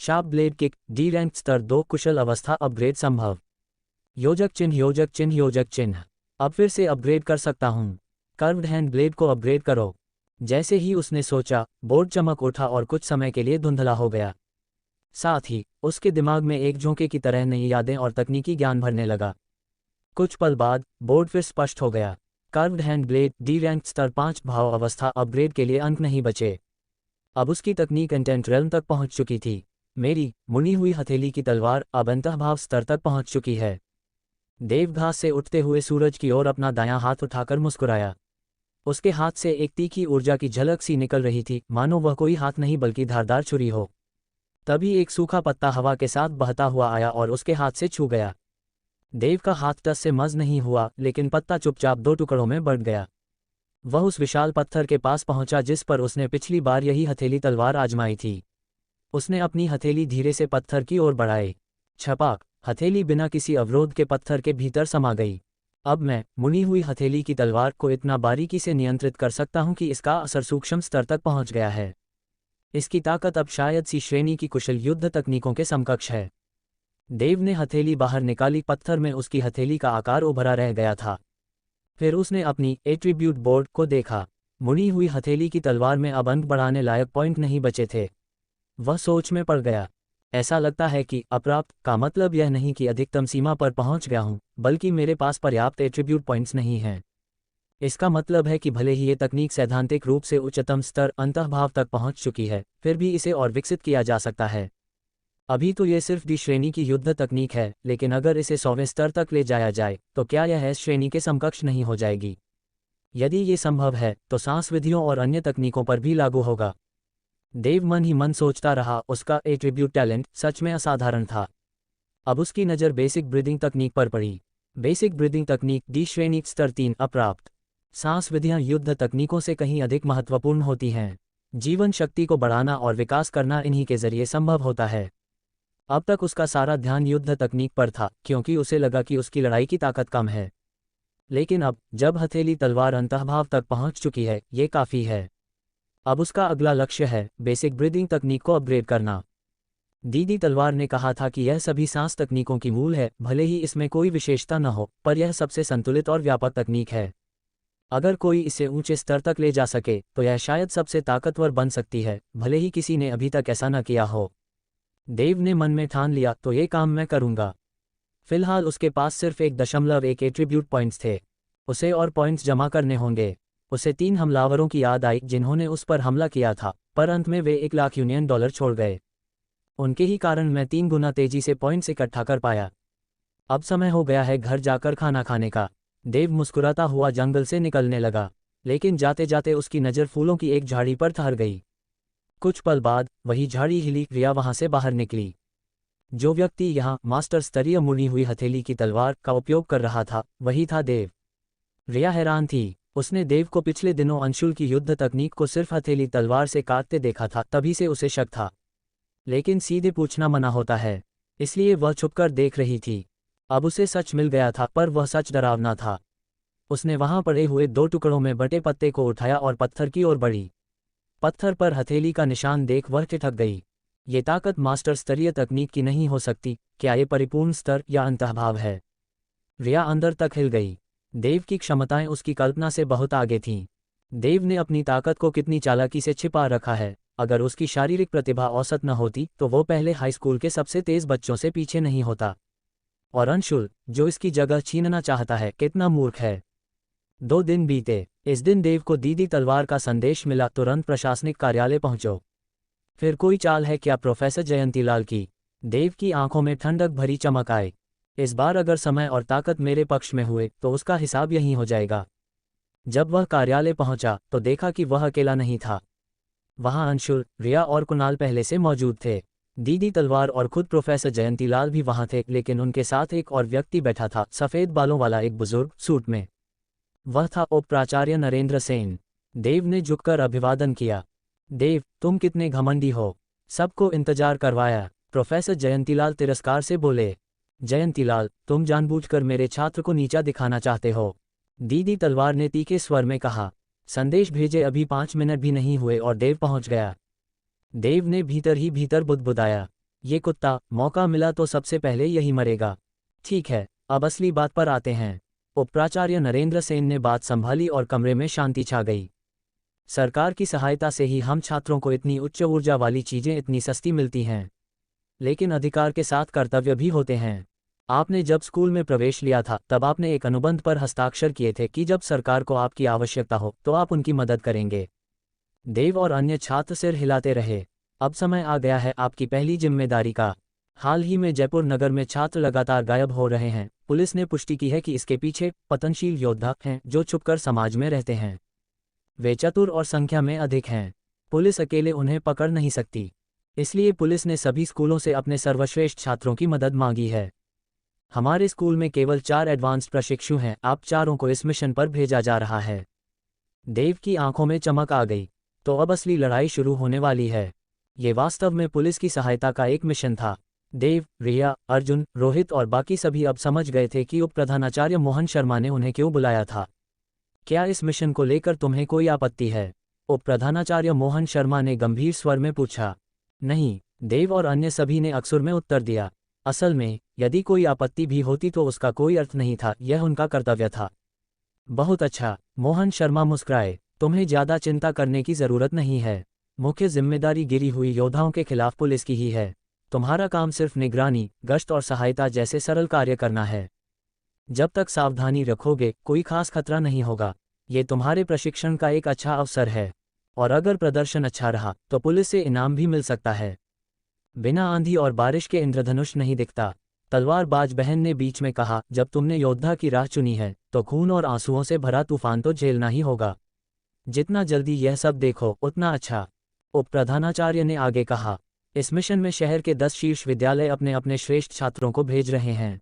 Sharp blade kick D rank स्तर 2 कुशल अवस्था अपग्रेड संभव। योजक चिन्ह, योजक चिन्ह, योजक चिन्ह। अब फिर से अपग्रेड कर सकता हूँ। कर्व्ड हैंड ब्लेड को अपग्रेड करो। जैसे ही उसने सोचा, बोर्ड चमक उठा और कुछ समय के लिए धुंधला हो गया। साथ ही उसके दिमाग में एक झोंके की तरह नई यादें और तकनीकी ज्ञान भरने लगा। कुछ पल बाद बोर्ड फिर स्पष्ट हो गया। Curved hand blade D rank स्तर 5 भाव अवस्था अपग्रेड के लिए अंक नहीं बचे। अब उसकी तकनीक इंटेंट रेल्म तक पहुंच चुकी थी। मेरी मुनी हुई हथेली की तलवार अब अंतःभाव स्तर तक पहुंच चुकी है। देव घास से उठते हुए सूरज की ओर अपना दायां हाथ उठाकर मुस्कुराया। उसके हाथ से एक तीखी ऊर्जा की झलक सी निकल रही थी, मानो वह कोई हाथ नहीं बल्कि धारदार छुरी हो। तभी एक सूखा पत्ता हवा के साथ बहता हुआ आया और उसके हाथ से छू गया। देव का हाथ टस से मज नहीं हुआ, लेकिन पत्ता चुपचाप 2 टुकड़ों में बंट गया। वह उस विशाल पत्थर के पास पहुंचा जिस पर उसने पिछली बार यही हथेली तलवार आजमाई थी। उसने अपनी हथेली धीरे से पत्थर की ओर बढ़ाई। छपाक! हथेली बिना किसी अवरोध के पत्थर के भीतर समा गई। अब मैं मुनी हुई हथेली की तलवार को इतना बारीकी से नियंत्रित कर सकता हूं कि इसका असर सूक्ष्म स्तर तक पहुंच गया है। इसकी ताकत अब शायद सी श्रेणी की कुशल युद्ध तकनीकों के समकक्ष है। देव ने हथेली बाहर निकाली। पत्थर में उसकी हथेली का आकार उभरा रह गया था। फिर उसने अपनी एट्रीब्यूट बोर्ड को देखा। मुनी हुई हथेली की तलवार में अब अंक बढ़ाने लायक पॉइंट नहीं बचे थे। वह सोच में पड़ गया। ऐसा लगता है कि अप्राप्त का मतलब यह नहीं कि अधिकतम सीमा पर पहुंच गया हूं, बल्कि मेरे पास पर्याप्त एट्रीब्यूट पॉइंट्स नहीं हैं। इसका मतलब है कि भले ही ये तकनीक सैद्धांतिक रूप से उच्चतम स्तर अंतःभाव तक पहुंच चुकी है, फिर भी इसे और विकसित किया जा सकता है। अभी तो ये सिर्फ डी श्रेणी की युद्ध तकनीक है, लेकिन अगर इसे 100वें स्तर तक ले जाया जाए तो क्या यह एस श्रेणी के समकक्ष नहीं हो जाएगी? यदि ये संभव है तो सांस विधियों और अन्य तकनीकों पर भी लागू होगा। देव मन ही मन सोचता रहा। उसका एट्रीब्यूट टैलेंट सच में असाधारण था। अब उसकी नज़र बेसिक ब्रीदिंग तकनीक पर पड़ी। बेसिक ब्रीदिंग तकनीक डी श्रेणी स्तर 3 अप्राप्त। सांस विधियां युद्ध तकनीकों से कहीं अधिक महत्वपूर्ण होती हैं। जीवन शक्ति को बढ़ाना और विकास करना इन्हीं के जरिए संभव होता है। अब तक उसका सारा ध्यान युद्ध तकनीक पर था, क्योंकि उसे लगा कि उसकी लड़ाई की ताकत कम है। लेकिन अब जब हथेली तलवार अंतःभाव तक पहुंच चुकी है, ये काफ़ी है। अब उसका अगला लक्ष्य है बेसिक ब्रीदिंग तकनीक को अपग्रेड करना। दीदी तलवार ने कहा था कि यह सभी सांस तकनीकों की मूल है, भले ही इसमें कोई विशेषता न हो, पर यह सबसे संतुलित और व्यापक तकनीक है। अगर कोई इसे ऊंचे स्तर तक ले जा सके तो यह शायद सबसे ताकतवर बन सकती है, भले ही किसी ने अभी तक ऐसा न किया हो। देव ने मन में ठान लिया, तो ये काम मैं करूंगा। फिलहाल उसके पास सिर्फ 1.1 एट्रीब्यूट पॉइंट्स थे। उसे और पॉइंट्स जमा करने होंगे। उसे 3 हमलावरों की याद आई जिन्होंने उस पर हमला किया था, पर अंत में वे $1,00,000 छोड़ गए। उनके ही कारण मैं 3 गुना तेजी से पॉइंट्स इकट्ठा कर पाया। अब समय हो गया है घर जाकर खाना खाने का। देव मुस्कुराता हुआ जंगल से निकलने लगा, लेकिन जाते जाते उसकी नज़र फूलों की एक झाड़ी पर ठहर गई। कुछ पल बाद वही झाड़ी हिली। रिया वहां से बाहर निकली। जो व्यक्ति यहाँ मास्टर स्तरीय मुनी हुई हथेली की तलवार का उपयोग कर रहा था, वही था देव। रिया हैरान थी। उसने देव को पिछले दिनों अंशुल की युद्ध तकनीक को सिर्फ हथेली तलवार से काटते देखा था, तभी से उसे शक था। लेकिन सीधे पूछना मना होता है, इसलिए वह छुपकर देख रही थी। अब उसे सच मिल गया था, पर वह सच डरावना था। उसने वहां पड़े हुए 2 टुकड़ों में बटे पत्ते को उठाया और पत्थर की ओर बढ़ी। पत्थर पर हथेली का निशान देख वह ठिठक गई। ये ताकत मास्टर स्तरीय तकनीक की नहीं हो सकती। क्या ये परिपूर्ण स्तर या अंतःभाव है? रिया अंदर तक हिल गई। देव की क्षमताएं उसकी कल्पना से बहुत आगे थीं। देव ने अपनी ताकत को कितनी चालाकी से छिपा रखा है। अगर उसकी शारीरिक प्रतिभा औसत न होती तो वो पहले हाई स्कूल के सबसे तेज बच्चों से पीछे नहीं होता। और अंशुल, जो इसकी जगह छीनना चाहता है, कितना मूर्ख है। 2 दिन बीते। इस दिन देव को दीदी तलवार का संदेश मिला, तुरंत प्रशासनिक कार्यालय पहुंचो। फिर कोई चाल है क्या प्रोफेसर जयंतीलाल की? देव की आंखों में ठंडक भरी चमक आए। इस बार अगर समय और ताकत मेरे पक्ष में हुए तो उसका हिसाब यहीं हो जाएगा। जब वह कार्यालय पहुंचा तो देखा कि वह अकेला नहीं था। वहां अंशुल, रिया और कुणाल पहले से मौजूद थे। दीदी तलवार और खुद प्रोफेसर जयंतीलाल भी वहां थे, लेकिन उनके साथ एक और व्यक्ति बैठा था, सफेद बालों वाला एक बुजुर्ग सूट में। वह था उप प्राचार्य नरेंद्र सेन। देव ने झुककर अभिवादन किया। देव, तुम कितने घमंडी हो, सबको इंतजार करवाया। प्रोफेसर जयंतीलाल तिरस्कार से बोले। जयंतीलाल, तुम जानबूझकर मेरे छात्र को नीचा दिखाना चाहते हो, दीदी तलवार ने तीखे स्वर में कहा। संदेश भेजे अभी 5 मिनट भी नहीं हुए और देव पहुंच गया। देव ने भीतर ही भीतर बुदबुदाया, ये कुत्ता, मौका मिला तो सबसे पहले यही मरेगा। ठीक है, अब असली बात पर आते हैं। उपप्राचार्य नरेंद्र सेन ने बात संभाली और कमरे में शांति छा गई। सरकार की सहायता से ही हम छात्रों को इतनी उच्च ऊर्जा वाली चीजें इतनी सस्ती मिलती हैं, लेकिन अधिकार के साथ कर्तव्य भी होते हैं। आपने जब स्कूल में प्रवेश लिया था तब आपने एक अनुबंध पर हस्ताक्षर किए थे कि जब सरकार को आपकी आवश्यकता हो तो आप उनकी मदद करेंगे। देव और अन्य छात्र सिर हिलाते रहे। अब समय आ गया है आपकी पहली जिम्मेदारी का। हाल ही में जयपुर नगर में छात्र लगातार गायब हो रहे हैं। पुलिस ने पुष्टि की है कि इसके पीछे पतनशील योद्धा हैं जो छुपकर समाज में रहते हैं। वे चतुर और संख्या में अधिक हैं। पुलिस अकेले उन्हें पकड़ नहीं सकती, इसलिए पुलिस ने सभी स्कूलों से अपने सर्वश्रेष्ठ छात्रों की मदद मांगी है। हमारे स्कूल में केवल 4 एडवांस्ड प्रशिक्षु हैं, आप चारों को इस मिशन पर भेजा जा रहा है। देव की आंखों में चमक आ गई। तो अब असली लड़ाई शुरू होने वाली है। ये वास्तव में पुलिस की सहायता का एक मिशन था। देव, रिया, अर्जुन, रोहित और बाकी सभी अब समझ गए थे कि उप प्रधानाचार्य मोहन शर्मा ने उन्हें क्यों बुलाया था। क्या इस मिशन को लेकर तुम्हें कोई आपत्ति है? उप प्रधानाचार्य मोहन शर्मा ने गंभीर स्वर में पूछा। नहीं, देव और अन्य सभी ने अक्सुर में उत्तर दिया। असल में यदि कोई आपत्ति भी होती तो उसका कोई अर्थ नहीं था, यह उनका कर्तव्य था। बहुत अच्छा, मोहन शर्मा मुस्कुराए। तुम्हें ज्यादा चिंता करने की जरूरत नहीं है। मुख्य जिम्मेदारी गिरी हुई योद्धाओं के खिलाफ पुलिस की ही है। तुम्हारा काम सिर्फ निगरानी, गश्त और सहायता जैसे सरल कार्य करना है। जब तक सावधानी रखोगे कोई खास खतरा नहीं होगा। ये तुम्हारे प्रशिक्षण का एक अच्छा अवसर है, और अगर प्रदर्शन अच्छा रहा तो पुलिस से इनाम भी मिल सकता है। बिना आंधी और बारिश के इंद्रधनुष नहीं दिखता, तलवारबाज बहन ने बीच में कहा। जब तुमने योद्धा की राह चुनी है तो खून और आंसुओं से भरा तूफान तो झेलना ही होगा। जितना जल्दी यह सब देखो उतना अच्छा। उप प्रधानाचार्य ने आगे कहा। इस मिशन में शहर के 10 शीर्ष विद्यालय अपने अपने श्रेष्ठ छात्रों को भेज रहे हैं,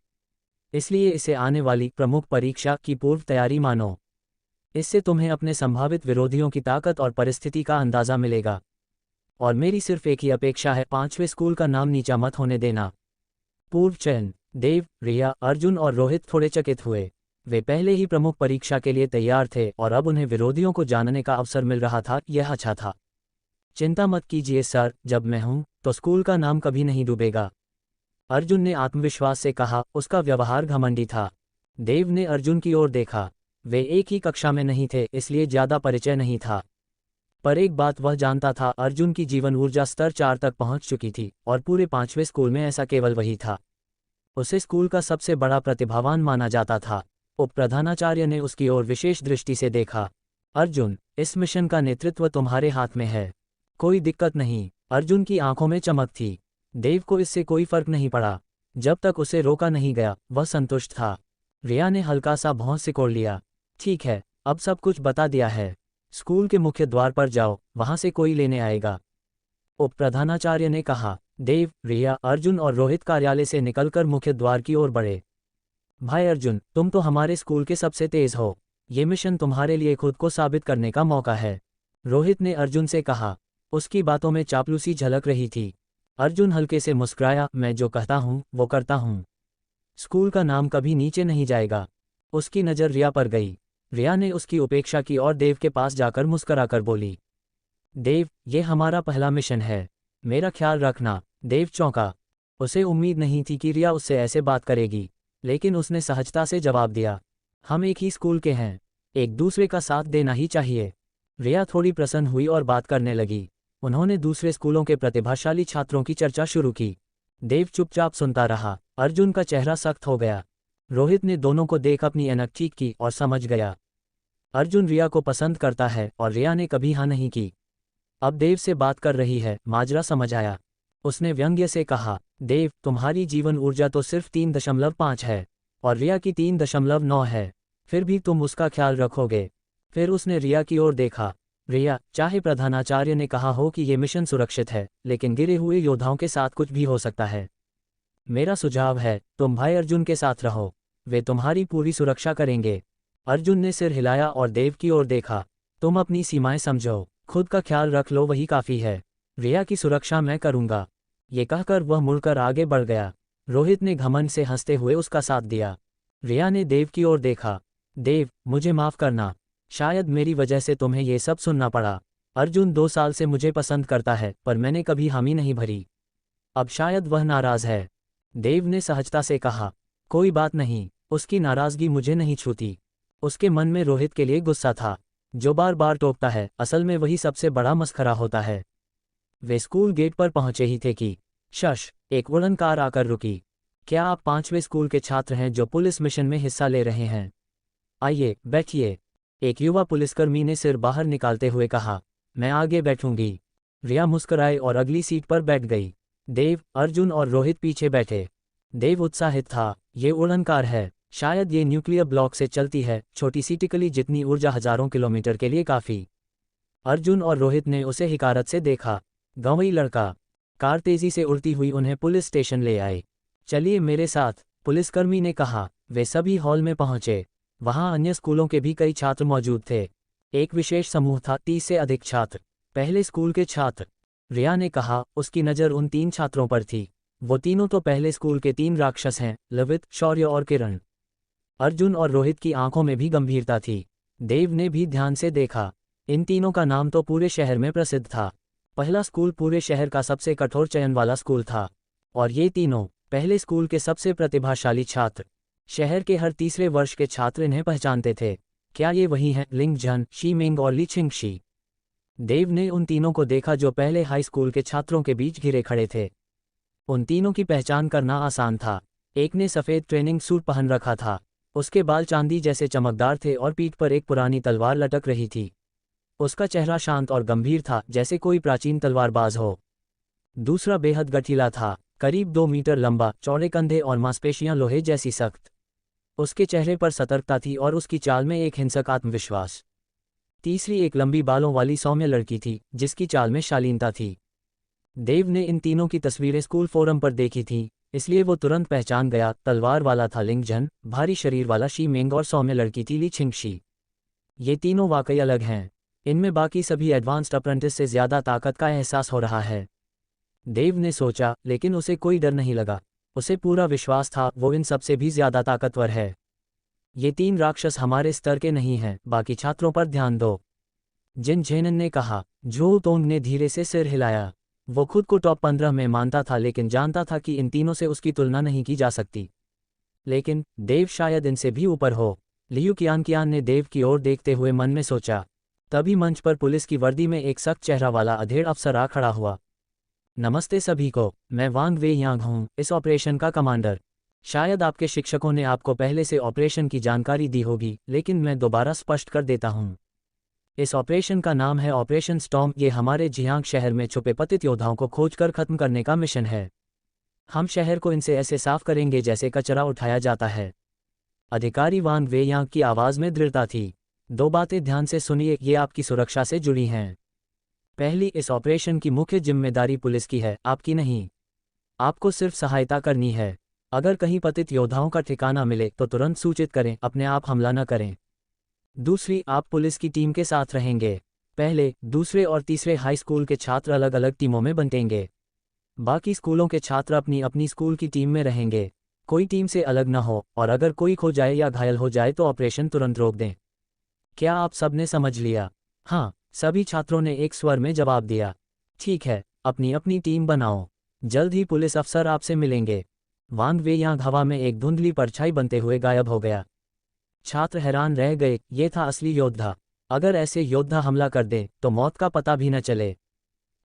इसलिए इसे आने वाली प्रमुख परीक्षा की पूर्व तैयारी मानो। इससे तुम्हें अपने संभावित विरोधियों की ताकत और परिस्थिति का अंदाजा मिलेगा। और मेरी सिर्फ एक ही अपेक्षा है, 5वें स्कूल का नाम नीचा मत होने देना। पूर्व चयन। देव, रिया, अर्जुन और रोहित थोड़े चकित हुए। वे पहले ही प्रमुख परीक्षा के लिए तैयार थे और अब उन्हें विरोधियों को जानने का अवसर मिल रहा था। यह अच्छा था। चिंता मत कीजिए सर, जब मैं हूं तो स्कूल का नाम कभी नहीं डूबेगा, अर्जुन ने आत्मविश्वास से कहा। उसका व्यवहार घमंडी था। देव ने अर्जुन की ओर देखा। वे एक ही कक्षा में नहीं थे, इसलिए ज्यादा परिचय नहीं था, पर एक बात वह जानता था, अर्जुन की जीवन ऊर्जा स्तर 4 तक पहुंच चुकी थी और पूरे 5वें स्कूल में ऐसा केवल वही था। उसे स्कूल का सबसे बड़ा प्रतिभावान माना जाता था। उप प्रधानाचार्य ने उसकी ओर विशेष दृष्टि से देखा। अर्जुन, इस मिशन का नेतृत्व तुम्हारे हाथ में है, कोई दिक्कत नहीं। अर्जुन की आंखों में चमक थी। देव को इससे कोई फर्क नहीं पड़ा। जब तक उसे रोका नहीं गया वह संतुष्ट था। रिया ने हल्का सा भौं सिकोड़ लिया। ठीक है, अब सब कुछ बता दिया है। स्कूल के मुख्य द्वार पर जाओ, वहां से कोई लेने आएगा, उप प्रधानाचार्य ने कहा। देव, रिया, अर्जुन और रोहित कार्यालय से निकलकर मुख्य द्वार की ओर बढ़े। भाई अर्जुन, तुम तो हमारे स्कूल के सबसे तेज हो। ये मिशन तुम्हारे लिए खुद को साबित करने का मौका है, रोहित ने अर्जुन से कहा। उसकी बातों में चापलूसी झलक रही थी। अर्जुन हल्के से मुस्कुराया। मैं जो कहता हूँ वो करता हूँ। स्कूल का नाम कभी नीचे नहीं जाएगा। उसकी नज़र रिया पर गई। रिया ने उसकी उपेक्षा की और देव के पास जाकर मुस्कुराकर बोली। देव, ये हमारा पहला मिशन है, मेरा ख्याल रखना। देव चौंका। उसे उम्मीद नहीं थी कि रिया उससे ऐसे बात करेगी, लेकिन उसने सहजता से जवाब दिया। हम एक ही स्कूल के हैं, एक दूसरे का साथ देना ही चाहिए। रिया थोड़ी प्रसन्न हुई और बात करने लगी। उन्होंने दूसरे स्कूलों के प्रतिभाशाली छात्रों की चर्चा शुरू की। देव चुपचाप सुनता रहा। अर्जुन का चेहरा सख्त हो गया। रोहित ने दोनों को देख अपनी ऐनक ठीक की और समझ गया। अर्जुन रिया को पसंद करता है और रिया ने कभी हाँ नहीं की। अब देव से बात कर रही है, माजरा समझ आया। उसने व्यंग्य से कहा, देव तुम्हारी जीवन ऊर्जा तो सिर्फ 3.5 है और रिया की 3.9 है, फिर भी तुम उसका ख्याल रखोगे। फिर उसने रिया की ओर देखा। रिया, चाहे प्रधानाचार्य ने कहा हो कि ये मिशन सुरक्षित है, लेकिन गिरे हुए योद्धाओं के साथ कुछ भी हो सकता है। मेरा सुझाव है तुम भाई अर्जुन के साथ रहो, वे तुम्हारी पूरी सुरक्षा करेंगे। अर्जुन ने सिर हिलाया और देव की ओर देखा। तुम अपनी सीमाएं समझो, खुद का ख्याल रख लो, वही काफ़ी है। रिया की सुरक्षा मैं करूंगा। ये कहकर वह मुड़कर आगे बढ़ गया। रोहित ने घमंड से हंसते हुए उसका साथ दिया। रिया ने देव की ओर देखा। देव, मुझे माफ़ करना, शायद मेरी वजह से तुम्हें ये सब सुनना पड़ा। अर्जुन 2 साल से मुझे पसंद करता है, पर मैंने कभी हामी नहीं भरी। अब शायद वह नाराज़ है। देव ने सहजता से कहा, कोई बात नहीं, उसकी नाराज़गी मुझे नहीं छूती। उसके मन में रोहित के लिए गुस्सा था, जो बार बार टोकता है, असल में वही सबसे बड़ा मस्खरा होता है। वे स्कूल गेट पर पहुंचे ही थे कि शश, एक उड़न कार आकर रुकी। क्या आप 5वें स्कूल के छात्र हैं जो पुलिस मिशन में हिस्सा ले रहे हैं? आइए बैठिए, एक युवा पुलिसकर्मी ने सिर बाहर निकालते हुए कहा। मैं आगे बैठूंगी। रिया मुस्कुराई और अगली सीट पर बैठ गई। देव, अर्जुन और रोहित पीछे बैठे। देव उत्साहित था। ये उड़न कार है, शायद ये न्यूक्लियर ब्लॉक से चलती है, छोटी सी टिकली जितनी ऊर्जा हजारों किलोमीटर के लिए काफ़ी। अर्जुन और रोहित ने उसे हिकारत से देखा। गांवी लड़का। कार तेजी से उड़ती हुई उन्हें पुलिस स्टेशन ले आई। चलिए मेरे साथ, पुलिसकर्मी ने कहा। वे सभी हॉल में पहुंचे। वहां अन्य स्कूलों के भी कई छात्र मौजूद थे। एक विशेष समूह था, 30 से अधिक छात्र, पहले स्कूल के छात्र। रिया ने कहा। उसकी नज़र उन 3 छात्रों पर थी। वो तीनों तो पहले स्कूल के 3 राक्षस हैं, लवित, शौर्य और किरण। अर्जुन और रोहित की आंखों में भी गंभीरता थी। देव ने भी ध्यान से देखा। इन तीनों का नाम तो पूरे शहर में प्रसिद्ध था। पहला स्कूल पूरे शहर का सबसे कठोर चयन वाला स्कूल था, और ये तीनों पहले स्कूल के सबसे प्रतिभाशाली छात्र। शहर के हर तीसरे वर्ष के छात्र इन्हें पहचानते थे। क्या ये वही हैं, लिंगजन, शीमिंग और ली छिंगशी? देव ने उन तीनों को देखा जो पहले हाई स्कूल के छात्रों के बीच घिरे खड़े थे। उन तीनों की पहचान करना आसान था। एक ने सफ़ेद ट्रेनिंग सूट पहन रखा था, उसके बाल चांदी जैसे चमकदार थे और पीठ पर एक पुरानी तलवार लटक रही थी। उसका चेहरा शांत और गंभीर था, जैसे कोई प्राचीन तलवारबाज हो। दूसरा बेहद गठीला था, करीब 2 मीटर लंबा, चौड़े कंधे और मांसपेशियां लोहे जैसी सख्त। उसके चेहरे पर सतर्कता थी और उसकी चाल में एक हिंसक आत्मविश्वास। तीसरी एक लंबी बालों वाली सौम्य लड़की थी, जिसकी चाल में शालीनता थी। देव ने इन तीनों की तस्वीरें स्कूल फोरम पर देखी थीं, इसलिए वो तुरंत पहचान गया। तलवार वाला था लिंगजन, भारी शरीर वाला शीमेंग और सौम्य लड़की थी ली छिंगशी। ये तीनों वाकई अलग हैं। इनमें बाकी सभी एडवांस्ड अप्रेंटिस से ज़्यादा ताकत का एहसास हो रहा है। देव ने सोचा, लेकिन उसे कोई डर नहीं लगा। उसे पूरा विश्वास था वो इन सबसे भी ज़्यादा ताकतवर है। ये 3 राक्षस हमारे स्तर के नहीं हैं, बाकी छात्रों पर ध्यान दो, जिन झेनन ने कहा। जो तोंग ने धीरे से सिर हिलाया। वो खुद को टॉप 15 में मानता था, लेकिन जानता था कि इन तीनों से उसकी तुलना नहीं की जा सकती। लेकिन देव शायद इनसे भी ऊपर हो। लियू कियान ने देव की ओर देखते हुए मन में सोचा। तभी मंच पर पुलिस की वर्दी में एक सख्त चेहरा वाला अधेड़ अफसर आ खड़ा हुआ। नमस्ते सभी को, मैं वांग वे यांग हूँ, इस ऑपरेशन का कमांडर। शायद आपके शिक्षकों ने आपको पहले से ऑपरेशन की जानकारी दी होगी, लेकिन मैं दोबारा स्पष्ट कर देता हूँ। इस ऑपरेशन का नाम है ऑपरेशन स्टॉर्म। ये हमारे जियांग शहर में छुपे पतित योद्धाओं को खोजकर खत्म करने का मिशन है। हम शहर को इनसे ऐसे साफ करेंगे जैसे कचरा उठाया जाता है। अधिकारी वांग वे यांग की आवाज़ में दृढ़ता थी। 2 बातें ध्यान से सुनिए, ये आपकी सुरक्षा से जुड़ी हैं। पहली, इस ऑपरेशन की मुख्य जिम्मेदारी पुलिस की है, आपकी नहीं। आपको सिर्फ सहायता करनी है। अगर कहीं पतित योद्धाओं का ठिकाना मिले तो तुरंत सूचित करें, अपने आप हमला न करें। दूसरी, आप पुलिस की टीम के साथ रहेंगे। पहले, दूसरे और तीसरे हाई स्कूल के छात्र अलग अलग टीमों में बंटेंगे। बाकी स्कूलों के छात्र अपनी अपनी स्कूल की टीम में रहेंगे। कोई टीम से अलग न हो, और अगर कोई खो जाए या घायल हो जाए तो ऑपरेशन तुरंत रोक दें। क्या आप सबने समझ लिया? हाँ, सभी छात्रों ने एक स्वर में जवाब दिया। ठीक है, अपनी अपनी टीम बनाओ। जल्द ही पुलिस अफसर आपसे मिलेंगे। वांग वे यांग हवा में एक धुंधली परछाई बनते हुए गायब हो गया। छात्र हैरान रह गए, ये था असली योद्धा। अगर ऐसे योद्धा हमला कर दें तो मौत का पता भी न चले।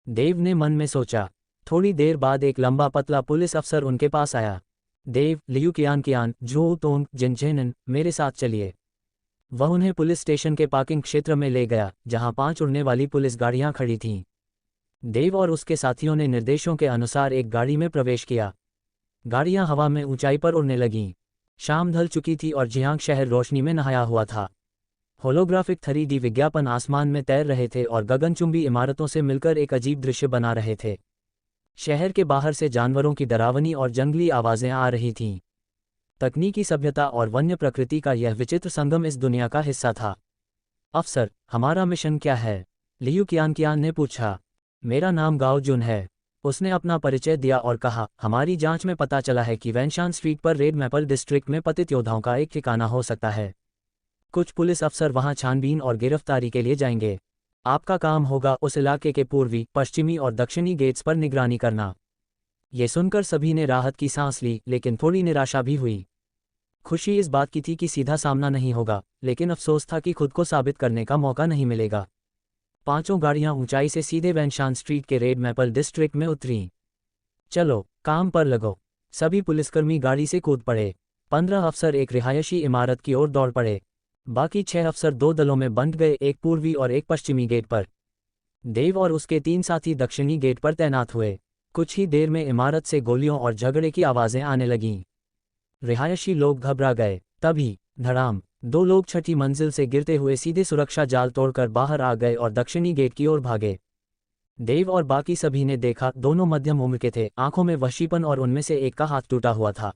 देव ने मन में सोचा। थोड़ी देर बाद एक लंबा पतला पुलिस अफसर उनके पास आया। देव, लियू कियान, जो तोंग, जिन झेनन, मेरे साथ चलिए। वह उन्हें पुलिस स्टेशन के पार्किंग क्षेत्र में ले गया, जहां 5 उड़ने वाली पुलिस गाड़ियां खड़ी थीं। देव और उसके साथियों ने निर्देशों के अनुसार एक गाड़ी में प्रवेश किया। गाड़ियां हवा में ऊंचाई पर उड़ने लगीं। शाम ढल चुकी थी और जियांग शहर रोशनी में नहाया हुआ था। होलोग्राफिक 3D विज्ञापन आसमान में तैर रहे थे और गगनचुंबी इमारतों से मिलकर एक अजीब दृश्य बना रहे थे। शहर के बाहर से जानवरों की डरावनी और जंगली आवाजें आ रही थीं। तकनीकी सभ्यता और वन्य प्रकृति का यह विचित्र संगम इस दुनिया का हिस्सा था। अफसर, हमारा मिशन क्या है? लियू कियान ने पूछा। मेरा नाम गाओ जुन है। उसने अपना परिचय दिया और कहा, हमारी जांच में पता चला है कि वैनशान स्ट्रीट पर रेड मैपल डिस्ट्रिक्ट में पतित योद्धाओं का एक ठिकाना हो सकता है। कुछ पुलिस अफसर वहां छानबीन और गिरफ्तारी के लिए जाएंगे। आपका काम होगा उस इलाके के पूर्वी, पश्चिमी और दक्षिणी गेट्स पर निगरानी करना। ये सुनकर सभी ने राहत की सांस ली, लेकिन थोड़ी निराशा भी हुई। खुशी इस बात की थी कि सीधा सामना नहीं होगा, लेकिन अफसोस था कि खुद को साबित करने का मौका नहीं मिलेगा। 5 गाड़ियां ऊंचाई से सीधे वैनशान स्ट्रीट के रेड मैपल डिस्ट्रिक्ट में उतरीं। चलो, काम पर लगो। सभी पुलिसकर्मी गाड़ी से कूद पड़े। 15 अफसर एक रिहायशी इमारत की ओर दौड़ पड़े। बाकी 6 अफसर 2 दलों में बंट गए, एक पूर्वी और एक पश्चिमी गेट पर। देव और उसके 3 साथी दक्षिणी गेट पर तैनात हुए। कुछ ही देर में इमारत से गोलियों और झगड़े की आवाजें आने लगीं। रिहायशी लोग घबरा गए। तभी धड़ाम, 2 लोग छठी मंजिल से गिरते हुए सीधे सुरक्षा जाल तोड़कर बाहर आ गए और दक्षिणी गेट की ओर भागे। देव और बाकी सभी ने देखा, दोनों मध्यम उम्र के थे, आंखों में वशीपन और उनमें से एक का हाथ टूटा हुआ था।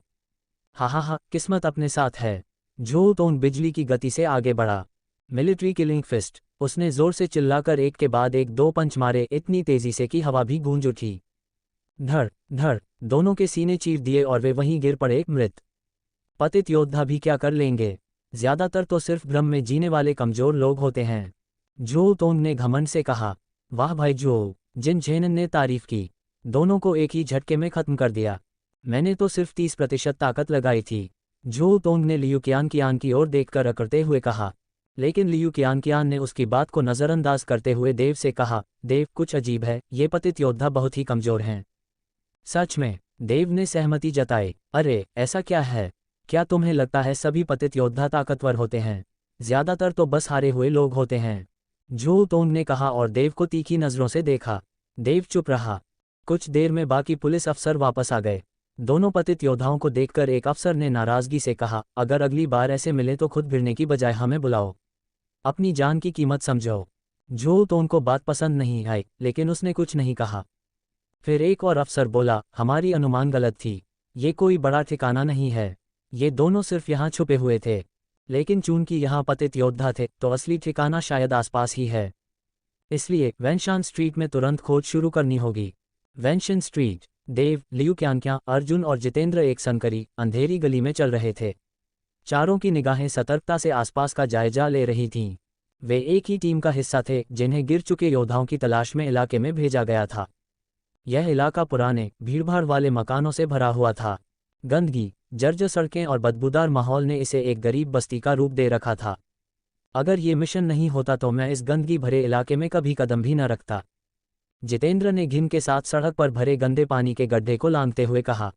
हा, किस्मत अपने साथ है। झोल तोन बिजली की गति से आगे बढ़ा। Military killing fist. उसने जोर से चिल्लाकर एक के बाद एक 2 पंच मारे, इतनी तेजी से कि हवा भी गूंज उठी। धड़ धड़, दोनों के सीने चीर दिए और वे वहीं गिर पड़े मृत। पतित योद्धा भी क्या कर लेंगे? ज्यादातर तो सिर्फ भ्रम में जीने वाले कमजोर लोग होते हैं। झोल तोंग ने घमंड से कहा। वाह भाई झोल, जिन झेनन ने तारीफ की। दोनों को एक ही झटके में खत्म कर दिया। मैंने तो सिर्फ 30% ताकत लगाई थी। झोल तोंग ने लियू कियान की ओर देखकर अकड़ते हुए कहा। लेकिन लियू कियान ने उसकी बात को नज़रअंदाज करते हुए देव से कहा, देव, कुछ अजीब है, ये पतित योद्धा बहुत ही कमजोर हैं। सच में? देव ने सहमति जताई। अरे, ऐसा क्या है? क्या तुम्हें लगता है सभी पतित योद्धा ताकतवर होते हैं? ज्यादातर तो बस हारे हुए लोग होते हैं। झोल तोंग ने कहा और देव को तीखी नजरों से देखा। देव चुप रहा। कुछ देर में बाकी पुलिस अफसर वापस आ गए। दोनों पतित योद्धाओं को देखकर एक अफसर ने नाराजगी से कहा, अगर अगली बार ऐसे मिले तो खुद भिड़ने की बजाय हमें बुलाओ। अपनी जान की कीमत समझो। झोल तोंग को बात पसंद नहीं आई, लेकिन उसने कुछ नहीं कहा। फिर एक और अफसर बोला, हमारी अनुमान गलत थी। ये कोई बड़ा ठिकाना नहीं है। ये दोनों सिर्फ यहाँ छुपे हुए थे। लेकिन चूंकि यहाँ पतित योद्धा थे, तो असली ठिकाना शायद आसपास ही है। इसलिए वैनशान स्ट्रीट में तुरंत खोज शुरू करनी होगी। वैनशन स्ट्रीट। देव, लियू कियान, अर्जुन और जितेंद्र एक संकरी, अंधेरी गली में चल रहे थे। चारों की निगाहें सतर्कता से आसपास का जायजा ले रही थीं। वे एक ही टीम का हिस्सा थे, जिन्हें गिर चुके योद्धाओं की तलाश में इलाके में भेजा गया था। यह इलाका पुराने, भीड़भाड़ वाले मकानों से भरा हुआ था। गंदगी, जर्जर सड़कें और बदबूदार माहौल ने इसे एक गरीब बस्ती का रूप दे रखा था। अगर ये मिशन नहीं होता तो मैं इस गंदगी भरे इलाके में कभी कदम भी न रखता। जितेंद्र ने घिन के साथ सड़क पर भरे गंदे पानी के गड्ढे को लांघते हुए कहा।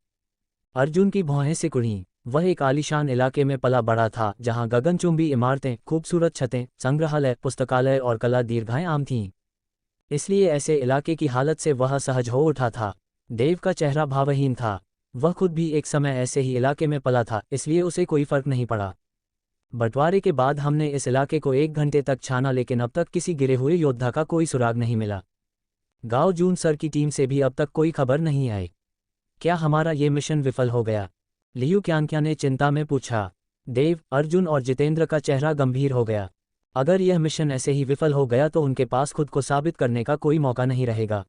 अर्जुन की भौहें सिकुड़ीं। वह एक आलीशान इलाके में पला बड़ा था, जहां गगनचुंबी इमारतें, खूबसूरत छतें, संग्रहालय, पुस्तकालय और कला दीर्घाएं आम थीं। इसलिए ऐसे इलाके की हालत से वह सहज हो उठा था। देव का चेहरा भावहीन था। वह खुद भी एक समय ऐसे ही इलाके में पला था, इसलिए उसे कोई फर्क नहीं पड़ा। बंटवारे के बाद हमने इस इलाके को 1 घंटे तक छाना, लेकिन अब तक किसी गिरे हुए योद्धा का कोई सुराग नहीं मिला। गाओ जून सर की टीम से भी अब तक कोई खबर नहीं आई। क्या हमारा ये मिशन विफल हो गया? लियू कियान ने चिंता में पूछा। देव, अर्जुन और जितेंद्र का चेहरा गंभीर हो गया। अगर यह मिशन ऐसे ही विफल हो गया तो उनके पास खुद को साबित करने का कोई मौका नहीं रहेगा।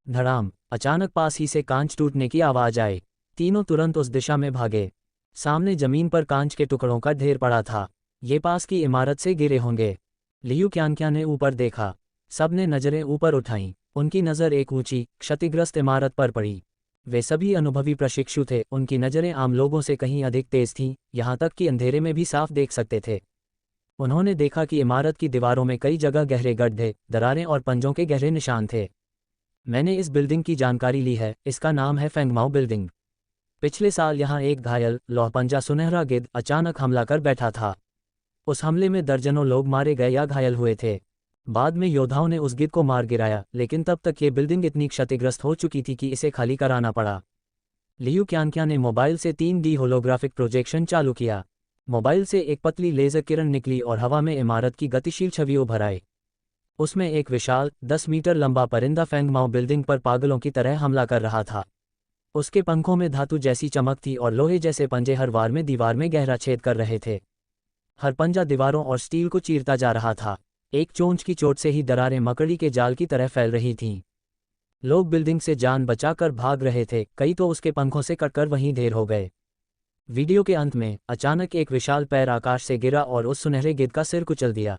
धड़ाम, अचानक पास ही से कांच टूटने की आवाज आई। तीनों तुरंत उस दिशा में भागे। सामने जमीन पर कांच के टुकड़ों का ढेर पड़ा था। ये पास की इमारत से गिरे होंगे। लियू कियान ने ऊपर देखा। सबने नजरें ऊपर उठाईं। उनकी नज़र एक ऊंची, क्षतिग्रस्त इमारत पर पड़ी। वे सभी अनुभवी प्रशिक्षु थे, उनकी नज़रें आम लोगों से कहीं अधिक तेज थीं, यहाँ तक कि अंधेरे में भी साफ देख सकते थे। उन्होंने देखा कि इमारत की दीवारों में कई जगह गहरे गड्ढे, दरारें और पंजों के गहरे निशान थे। मैंने इस बिल्डिंग की जानकारी ली है, इसका नाम है फेंगमाओ बिल्डिंग। पिछले साल यहाँ एक घायल, लौहपंजा सुनहरा गिद्ध अचानक हमला कर बैठा था। उस हमले में दर्जनों लोग मारे गए या घायल हुए थे। बाद में योद्धाओं ने उस गिद्ध को मार गिराया, लेकिन तब तक ये बिल्डिंग इतनी क्षतिग्रस्त हो चुकी थी कि इसे खाली कराना पड़ा। लियू क्यानक्या ने मोबाइल से 3D होलोग्राफिक प्रोजेक्शन चालू किया। मोबाइल से एक पतली लेजर किरण निकली और हवा में इमारत की गतिशील छवि उभर आई। उसमें एक विशाल 10 मीटर लंबा परिंदा फेंगमाओ बिल्डिंग पर पागलों की तरह हमला कर रहा था। उसके पंखों में धातु जैसी चमक थी और लोहे जैसे पंजे हर वार में दीवार में गहरा छेद कर रहे थे। हर पंजा दीवारों और स्टील को चीरता जा रहा था। एक चोंच की चोट से ही दरारें मकड़ी के जाल की तरह फैल रही थीं। लोग बिल्डिंग से जान बचाकर भाग रहे थे, कई तो उसके पंखों से कटकर वहीं ढेर हो गए। वीडियो के अंत में अचानक एक विशाल पैर आकाश से गिरा और उस सुनहरे गिद्ध का सिर कुचल दिया।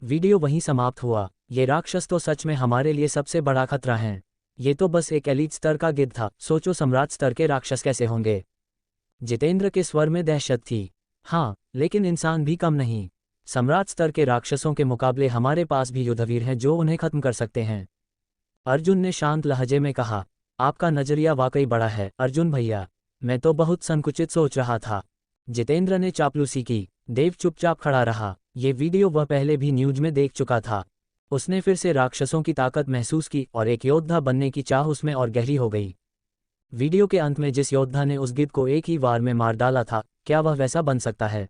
वीडियो वहीं समाप्त हुआ। ये राक्षस तो सच में हमारे लिए सबसे बड़ा खतरा है। ये तो बस एक एलीट स्तर का गिद्ध था, सोचो सम्राट स्तर के राक्षस कैसे होंगे। जितेंद्र के स्वर में दहशत थी। हाँ, लेकिन इंसान भी कम नहीं। सम्राट स्तर के राक्षसों के मुकाबले हमारे पास भी युद्धवीर हैं जो उन्हें खत्म कर सकते हैं। अर्जुन ने शांत लहजे में कहा। आपका नजरिया वाकई बड़ा है अर्जुन भैया, मैं तो बहुत संकुचित सोच रहा था। जितेंद्र ने चापलूसी की। देव चुपचाप खड़ा रहा। ये वीडियो वह पहले भी न्यूज में देख चुका था। उसने फिर से राक्षसों की ताकत महसूस की और एक योद्धा बनने की चाह उसमें और गहरी हो गई। वीडियो के अंत में जिस योद्धा ने उस गिद्ध को एक ही वार में मार डाला था, क्या वह वैसा बन सकता है?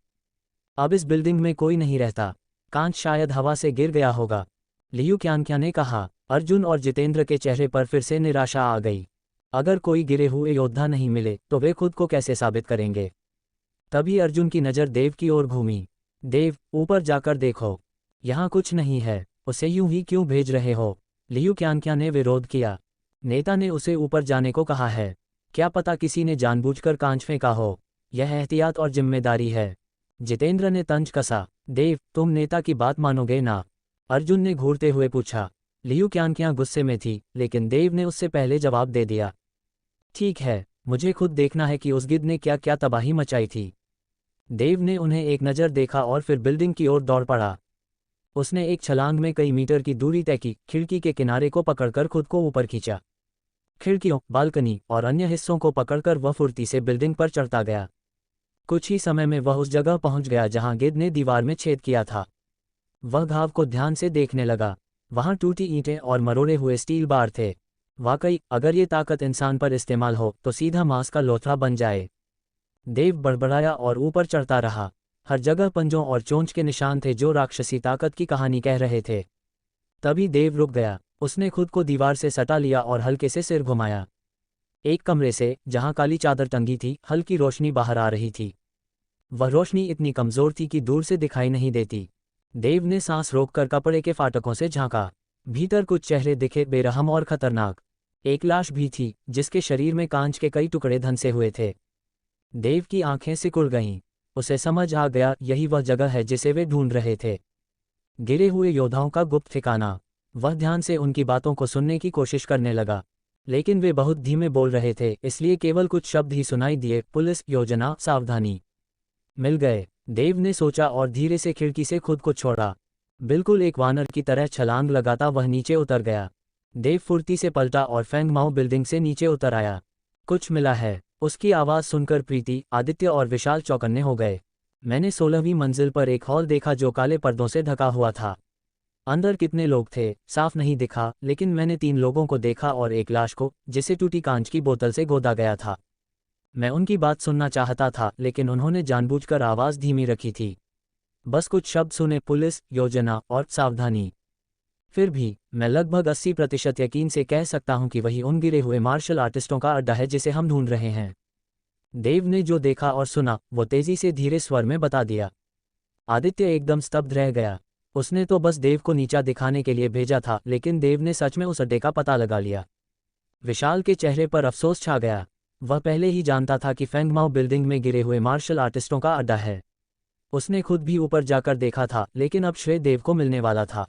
अब इस बिल्डिंग में कोई नहीं रहता। कांच शायद हवा से गिर गया होगा, लियू क्यानक्या ने कहा। अर्जुन और जितेंद्र के चेहरे पर फिर से निराशा आ गई। अगर कोई गिरे हुए योद्धा नहीं मिले तो वे खुद को कैसे साबित करेंगे? तभी अर्जुन की नज़र देव की ओर घूमी। देव, ऊपर जाकर देखो, यहाँ कुछ नहीं है। उसे यूं ही क्यों भेज रहे हो? लियू क्यानक्या ने विरोध किया। नेता ने उसे ऊपर जाने को कहा है। क्या पता किसी ने जानबूझकर कांच फेंका हो। यह एहतियात और जिम्मेदारी है। जितेंद्र ने तंज कसा। देव, तुम नेता की बात मानोगे ना? अर्जुन ने घूरते हुए पूछा। लियू क्यानक्या गुस्से में थी, लेकिन देव ने उससे पहले जवाब दे दिया। ठीक है, मुझे खुद देखना है कि उस गिद्ध ने क्या क्या तबाही मचाई थी। देव ने उन्हें एक नज़र देखा और फिर बिल्डिंग की ओर दौड़ पड़ा। उसने एक छलांग में कई मीटर की दूरी तय की, खिड़की के किनारे को पकड़कर खुद को ऊपर खींचा। खिड़कियों, बालकनी और अन्य हिस्सों को पकड़कर वह फुर्ती से बिल्डिंग पर चढ़ता गया। कुछ ही समय में वह उस जगह पहुंच गया जहां गिद्ध ने दीवार में छेद किया था। वह घाव को ध्यान से देखने लगा। वहां टूटी ईंटें और मरोड़े हुए स्टील बार थे। वाकई, अगर ये ताकत इंसान पर इस्तेमाल हो तो सीधा मांस का लोथड़ा बन जाए। देव बड़बड़ाया और ऊपर चढ़ता रहा। हर जगह पंजों और चोंच के निशान थे जो राक्षसी ताकत की कहानी कह रहे थे। तभी देव रुक गया। उसने खुद को दीवार से सटा लिया और हल्के से सिर घुमाया। एक कमरे से, जहां काली चादर टंगी थी, हल्की रोशनी बाहर आ रही थी। वह रोशनी इतनी कमजोर थी कि दूर से दिखाई नहीं देती। देव ने सांस रोककर कपड़े के फाटकों से झांका। भीतर कुछ चेहरे दिखे, बेरहम और खतरनाक। एक लाश भी थी जिसके शरीर में कांच के कई टुकड़े धंसे हुए थे। देव की आंखें सिकुड़ गईं। उसे समझ आ गया, यही वह जगह है जिसे वे ढूंढ रहे थे। गिरे हुए योद्धाओं का गुप्त ठिकाना। वह ध्यान से उनकी बातों को सुनने की कोशिश करने लगा, लेकिन वे बहुत धीमे बोल रहे थे, इसलिए केवल कुछ शब्द ही सुनाई दिए। पुलिस, योजना, सावधानी। मिल गए, देव ने सोचा और धीरे से खिड़की से खुद को छोड़ा। बिल्कुल एक वानर की तरह छलांग लगाता वह नीचे उतर गया। देव फुर्ती से पलटा और फेंगमाओ बिल्डिंग से नीचे उतर आया। कुछ मिला है, उसकी आवाज़ सुनकर प्रीति, आदित्य और विशाल चौकन्ने हो गए। मैंने 16वीं मंजिल पर एक हॉल देखा जो काले पर्दों से ढका हुआ था। अंदर कितने लोग थे साफ नहीं दिखा, लेकिन मैंने 3 लोगों को देखा और एक लाश को, जिसे टूटी कांच की बोतल से गोदा गया था। मैं उनकी बात सुनना चाहता था, लेकिन उन्होंने जानबूझकर आवाज़ धीमी रखी थी। बस कुछ शब्द सुने, पुलिस, योजना और सावधानी। फिर भी मैं लगभग 80% यकीन से कह सकता हूं कि वही उन गिरे हुए मार्शल आर्टिस्टों का अड्डा है जिसे हम ढूंढ रहे हैं। देव ने जो देखा और सुना वो तेजी से धीरे स्वर में बता दिया। आदित्य एकदम स्तब्ध रह गया। उसने तो बस देव को नीचा दिखाने के लिए भेजा था, लेकिन देव ने सच में उस अड्डे का पता लगा लिया। विशाल के चेहरे पर अफसोस छा गया। वह पहले ही जानता था कि फेंगमाओ बिल्डिंग में गिरे हुए मार्शल आर्टिस्टों का अड्डा है। उसने खुद भी ऊपर जाकर देखा था, लेकिन अब श्रेय देव को मिलने वाला था।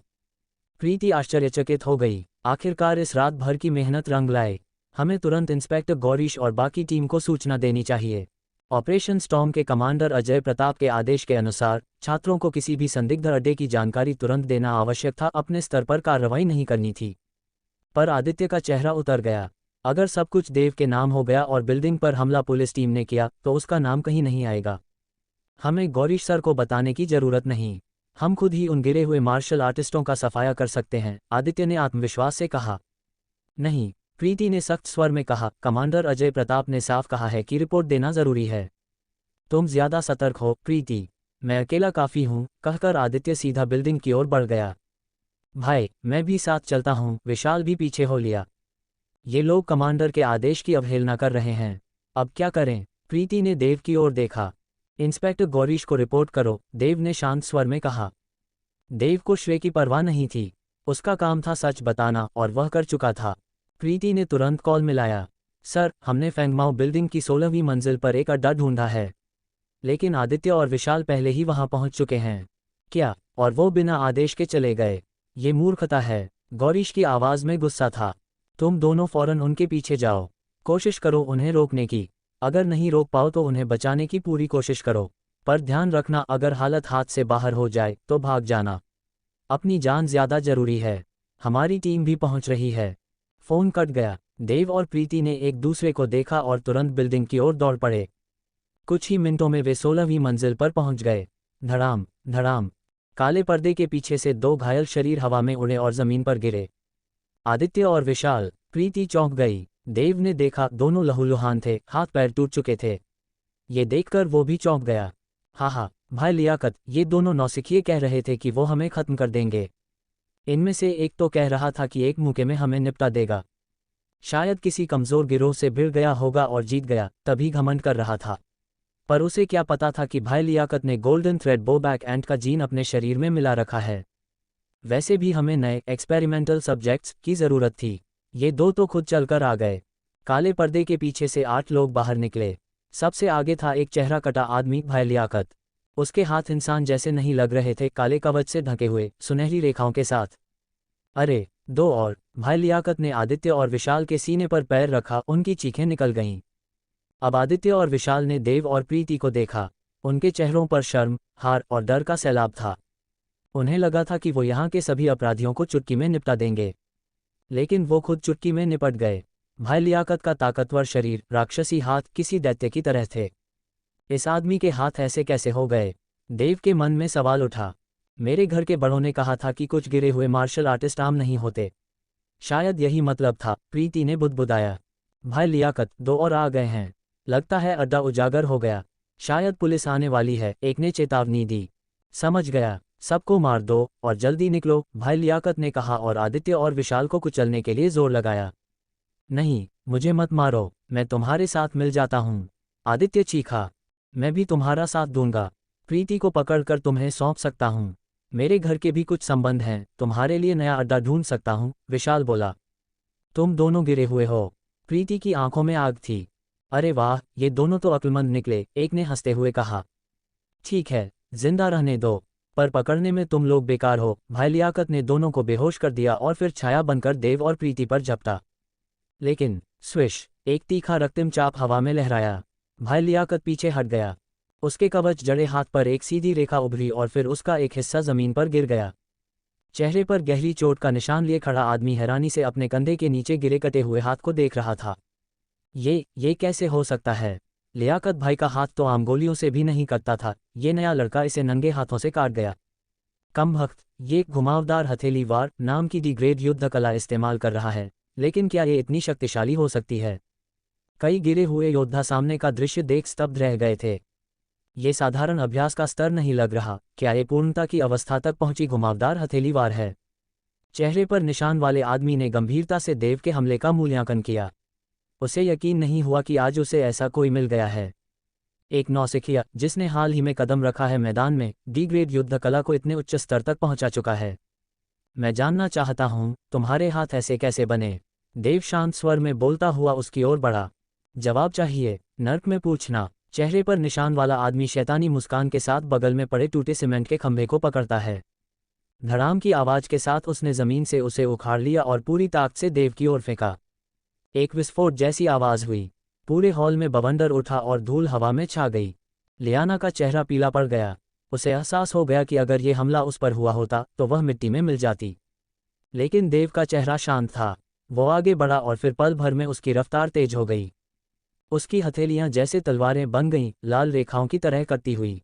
प्रीति आश्चर्यचकित हो गई। आखिरकार इस रात भर की मेहनत रंग लाए। हमें तुरंत इंस्पेक्टर गौरीश और बाकी टीम को सूचना देनी चाहिए। ऑपरेशन स्टॉर्म के कमांडर अजय प्रताप के आदेश के अनुसार छात्रों को किसी भी संदिग्ध अड्डे की जानकारी तुरंत देना आवश्यक था। अपने स्तर पर कार्रवाई नहीं करनी थी। पर आदित्य का चेहरा उतर गया। अगर सब कुछ देव के नाम हो गया और बिल्डिंग पर हमला पुलिस टीम ने किया तो उसका नाम कहीं नहीं आएगा। हमें गौरीश सर को बताने की जरूरत नहीं, हम खुद ही उन गिरे हुए मार्शल आर्टिस्टों का सफाया कर सकते हैं, आदित्य ने आत्मविश्वास से कहा। नहीं, प्रीति ने सख्त स्वर में कहा। कमांडर अजय प्रताप ने साफ कहा है कि रिपोर्ट देना जरूरी है। तुम ज्यादा सतर्क हो प्रीति, मैं अकेला काफी हूं, कहकर आदित्य सीधा बिल्डिंग की ओर बढ़ गया। भाई, मैं भी साथ चलता हूं, विशाल भी पीछे हो लिया। ये लोग कमांडर के आदेश की अवहेलना कर रहे हैं, अब क्या करें? प्रीति ने देव की ओर देखा। इंस्पेक्टर गौरीश को रिपोर्ट करो, देव ने शांत स्वर में कहा। देव को श्रेय की परवाह नहीं थी, उसका काम था सच बताना और वह कर चुका था। प्रीति ने तुरंत कॉल मिलाया। सर, हमने फेंगमाओ बिल्डिंग की 16वीं मंजिल पर एक अड्डा ढूंढा है, लेकिन आदित्य और विशाल पहले ही वहां पहुंच चुके हैं। क्या? और वो बिना आदेश के चले गए? ये मूर्खता है। गौरीश की आवाज में गुस्सा था। तुम दोनों फौरन उनके पीछे जाओ, कोशिश करो उन्हें रोकने की। अगर नहीं रोक पाओ तो उन्हें बचाने की पूरी कोशिश करो, पर ध्यान रखना अगर हालत हाथ से बाहर हो जाए तो भाग जाना। अपनी जान ज्यादा जरूरी है। हमारी टीम भी पहुंच रही है। फोन कट गया। देव और प्रीति ने एक दूसरे को देखा और तुरंत बिल्डिंग की ओर दौड़ पड़े। कुछ ही मिनटों में वे 16वीं मंजिल पर पहुंच गए। धड़ाम धड़ाम, काले पर्दे के पीछे से दो घायल शरीर हवा में उड़े और जमीन पर गिरे। आदित्य और विशाल। प्रीति चौंक गई। देव ने देखा, दोनों लहूलुहान थे, हाथ पैर टूट चुके थे। ये देखकर वो भी चौंक गया। हाँ, भाई लियाकत, ये दोनों नौसिखिए कह रहे थे कि वो हमें खत्म कर देंगे। इनमें से एक तो कह रहा था कि एक मौके में हमें निपटा देगा। शायद किसी कमजोर गिरोह से भिड़ गया होगा और जीत गया, तभी घमंड कर रहा था। पर उसे क्या पता था कि भाई लियाकत ने गोल्डन थ्रेड बोबैक एंट का जीन अपने शरीर में मिला रखा है। वैसे भी हमें नए एक्सपेरिमेंटल सब्जेक्ट्स की जरूरत थी। ये दो तो खुद चलकर आ गए। काले पर्दे के पीछे से 8 लोग बाहर निकले। सबसे आगे था एक चेहरा कटा आदमी, भाई लियाकत। उसके हाथ इंसान जैसे नहीं लग रहे थे, काले कवच से ढके हुए, सुनहरी रेखाओं के साथ। अरे, दो और! भाई लियाकत ने आदित्य और विशाल के सीने पर पैर रखा, उनकी चीखें निकल गईं। अब आदित्य और विशाल ने देव और प्रीति को देखा। उनके चेहरों पर शर्म, हार और डर का सैलाब था। उन्हें लगा था कि वो यहाँ के सभी अपराधियों को चुटकी में निपटा देंगे, लेकिन वो खुद चुटकी में निपट गए। भाई लियाकत का ताकतवर शरीर, राक्षसी हाथ किसी दैत्य की तरह थे। इस आदमी के हाथ ऐसे कैसे हो गए? देव के मन में सवाल उठा। मेरे घर के बड़ों ने कहा था कि कुछ गिरे हुए मार्शल आर्टिस्ट आम नहीं होते। शायद यही मतलब था, प्रीति ने बुदबुदाया। भाई लियाकत, दो और आ गए हैं। लगता है अड्डा उजागर हो गया। शायद पुलिस आने वाली है, एक ने चेतावनी दी। समझ गया, सबको मार दो और जल्दी निकलो, भाई लियाकत ने कहा और आदित्य और विशाल को कुचलने के लिए जोर लगाया। नहीं, मुझे मत मारो, मैं तुम्हारे साथ मिल जाता हूँ, आदित्य चीखा। मैं भी तुम्हारा साथ दूंगा, प्रीति को पकड़कर तुम्हें सौंप सकता हूँ। मेरे घर के भी कुछ संबंध हैं, तुम्हारे लिए नया अड्डा ढूंढ सकता हूँ, विशाल बोला। तुम दोनों गिरे हुए हो। प्रीति की आंखों में आग थी। अरे वाह, ये दोनों तो अक्लमंद निकले, एक ने हंसते हुए कहा। ठीक है, जिंदा रहने दो, पर पकड़ने में तुम लोग बेकार हो। भाई लियाकत ने दोनों को बेहोश कर दिया और फिर छाया बनकर देव और प्रीति पर झपटा। लेकिन स्विश, एक तीखा रक्तिम चाप हवा में लहराया। भाई लियाकत पीछे हट गया। उसके कवच जड़े हाथ पर एक सीधी रेखा उभरी और फिर उसका एक हिस्सा जमीन पर गिर गया। चेहरे पर गहरी चोट का निशान लिए खड़ा आदमी हैरानी से अपने कंधे के नीचे गिरे कटे हुए हाथ को देख रहा था। ये कैसे हो सकता है? लियाकत भाई का हाथ तो आम गोलियों से भी नहीं कटता था, ये नया लड़का इसे नंगे हाथों से काट गया। कमबख्त, ये घुमावदार हथेली वार नाम की दी ग्रेड युद्ध कला इस्तेमाल कर रहा है, लेकिन क्या ये इतनी शक्तिशाली हो सकती है? कई गिरे हुए योद्धा सामने का दृश्य देख स्तब्ध रह गए थे। ये साधारण अभ्यास का स्तर नहीं लग रहा, क्या ये पूर्णता की अवस्था तक पहुंची घुमावदार हथेली वार है? चेहरे पर निशान वाले आदमी ने गंभीरता से देव के हमले का मूल्यांकन किया। उसे यकीन नहीं हुआ कि आज उसे ऐसा कोई मिल गया है। एक नौसिखिया जिसने हाल ही में कदम रखा है मैदान में, डी ग्रेड युद्ध कला को इतने उच्च स्तर तक पहुंचा चुका है। मैं जानना चाहता हूं, तुम्हारे हाथ ऐसे कैसे बने? देव शांत स्वर में बोलता हुआ उसकी ओर बढ़ा। जवाब चाहिए? नर्क में पूछना। चेहरे पर निशान वाला आदमी शैतानी मुस्कान के साथ बगल में पड़े टूटे सीमेंट के खंभे को पकड़ता है। धड़ाम की आवाज के साथ उसने जमीन से उसे उखाड़ लिया और पूरी ताकत से देव की ओर फेंका। एक विस्फोट जैसी आवाज हुई। पूरे हॉल में बवंडर उठा और धूल हवा में छा गई। लियाना का चेहरा पीला पड़ गया। उसे एहसास हो गया कि अगर ये हमला उस पर हुआ होता तो वह मिट्टी में मिल जाती। लेकिन देव का चेहरा शांत था। वो आगे बढ़ा और फिर पल भर में उसकी रफ्तार तेज हो गई। उसकी हथेलियां जैसे तलवारें बन गईं, लाल रेखाओं की तरह कटती हुई।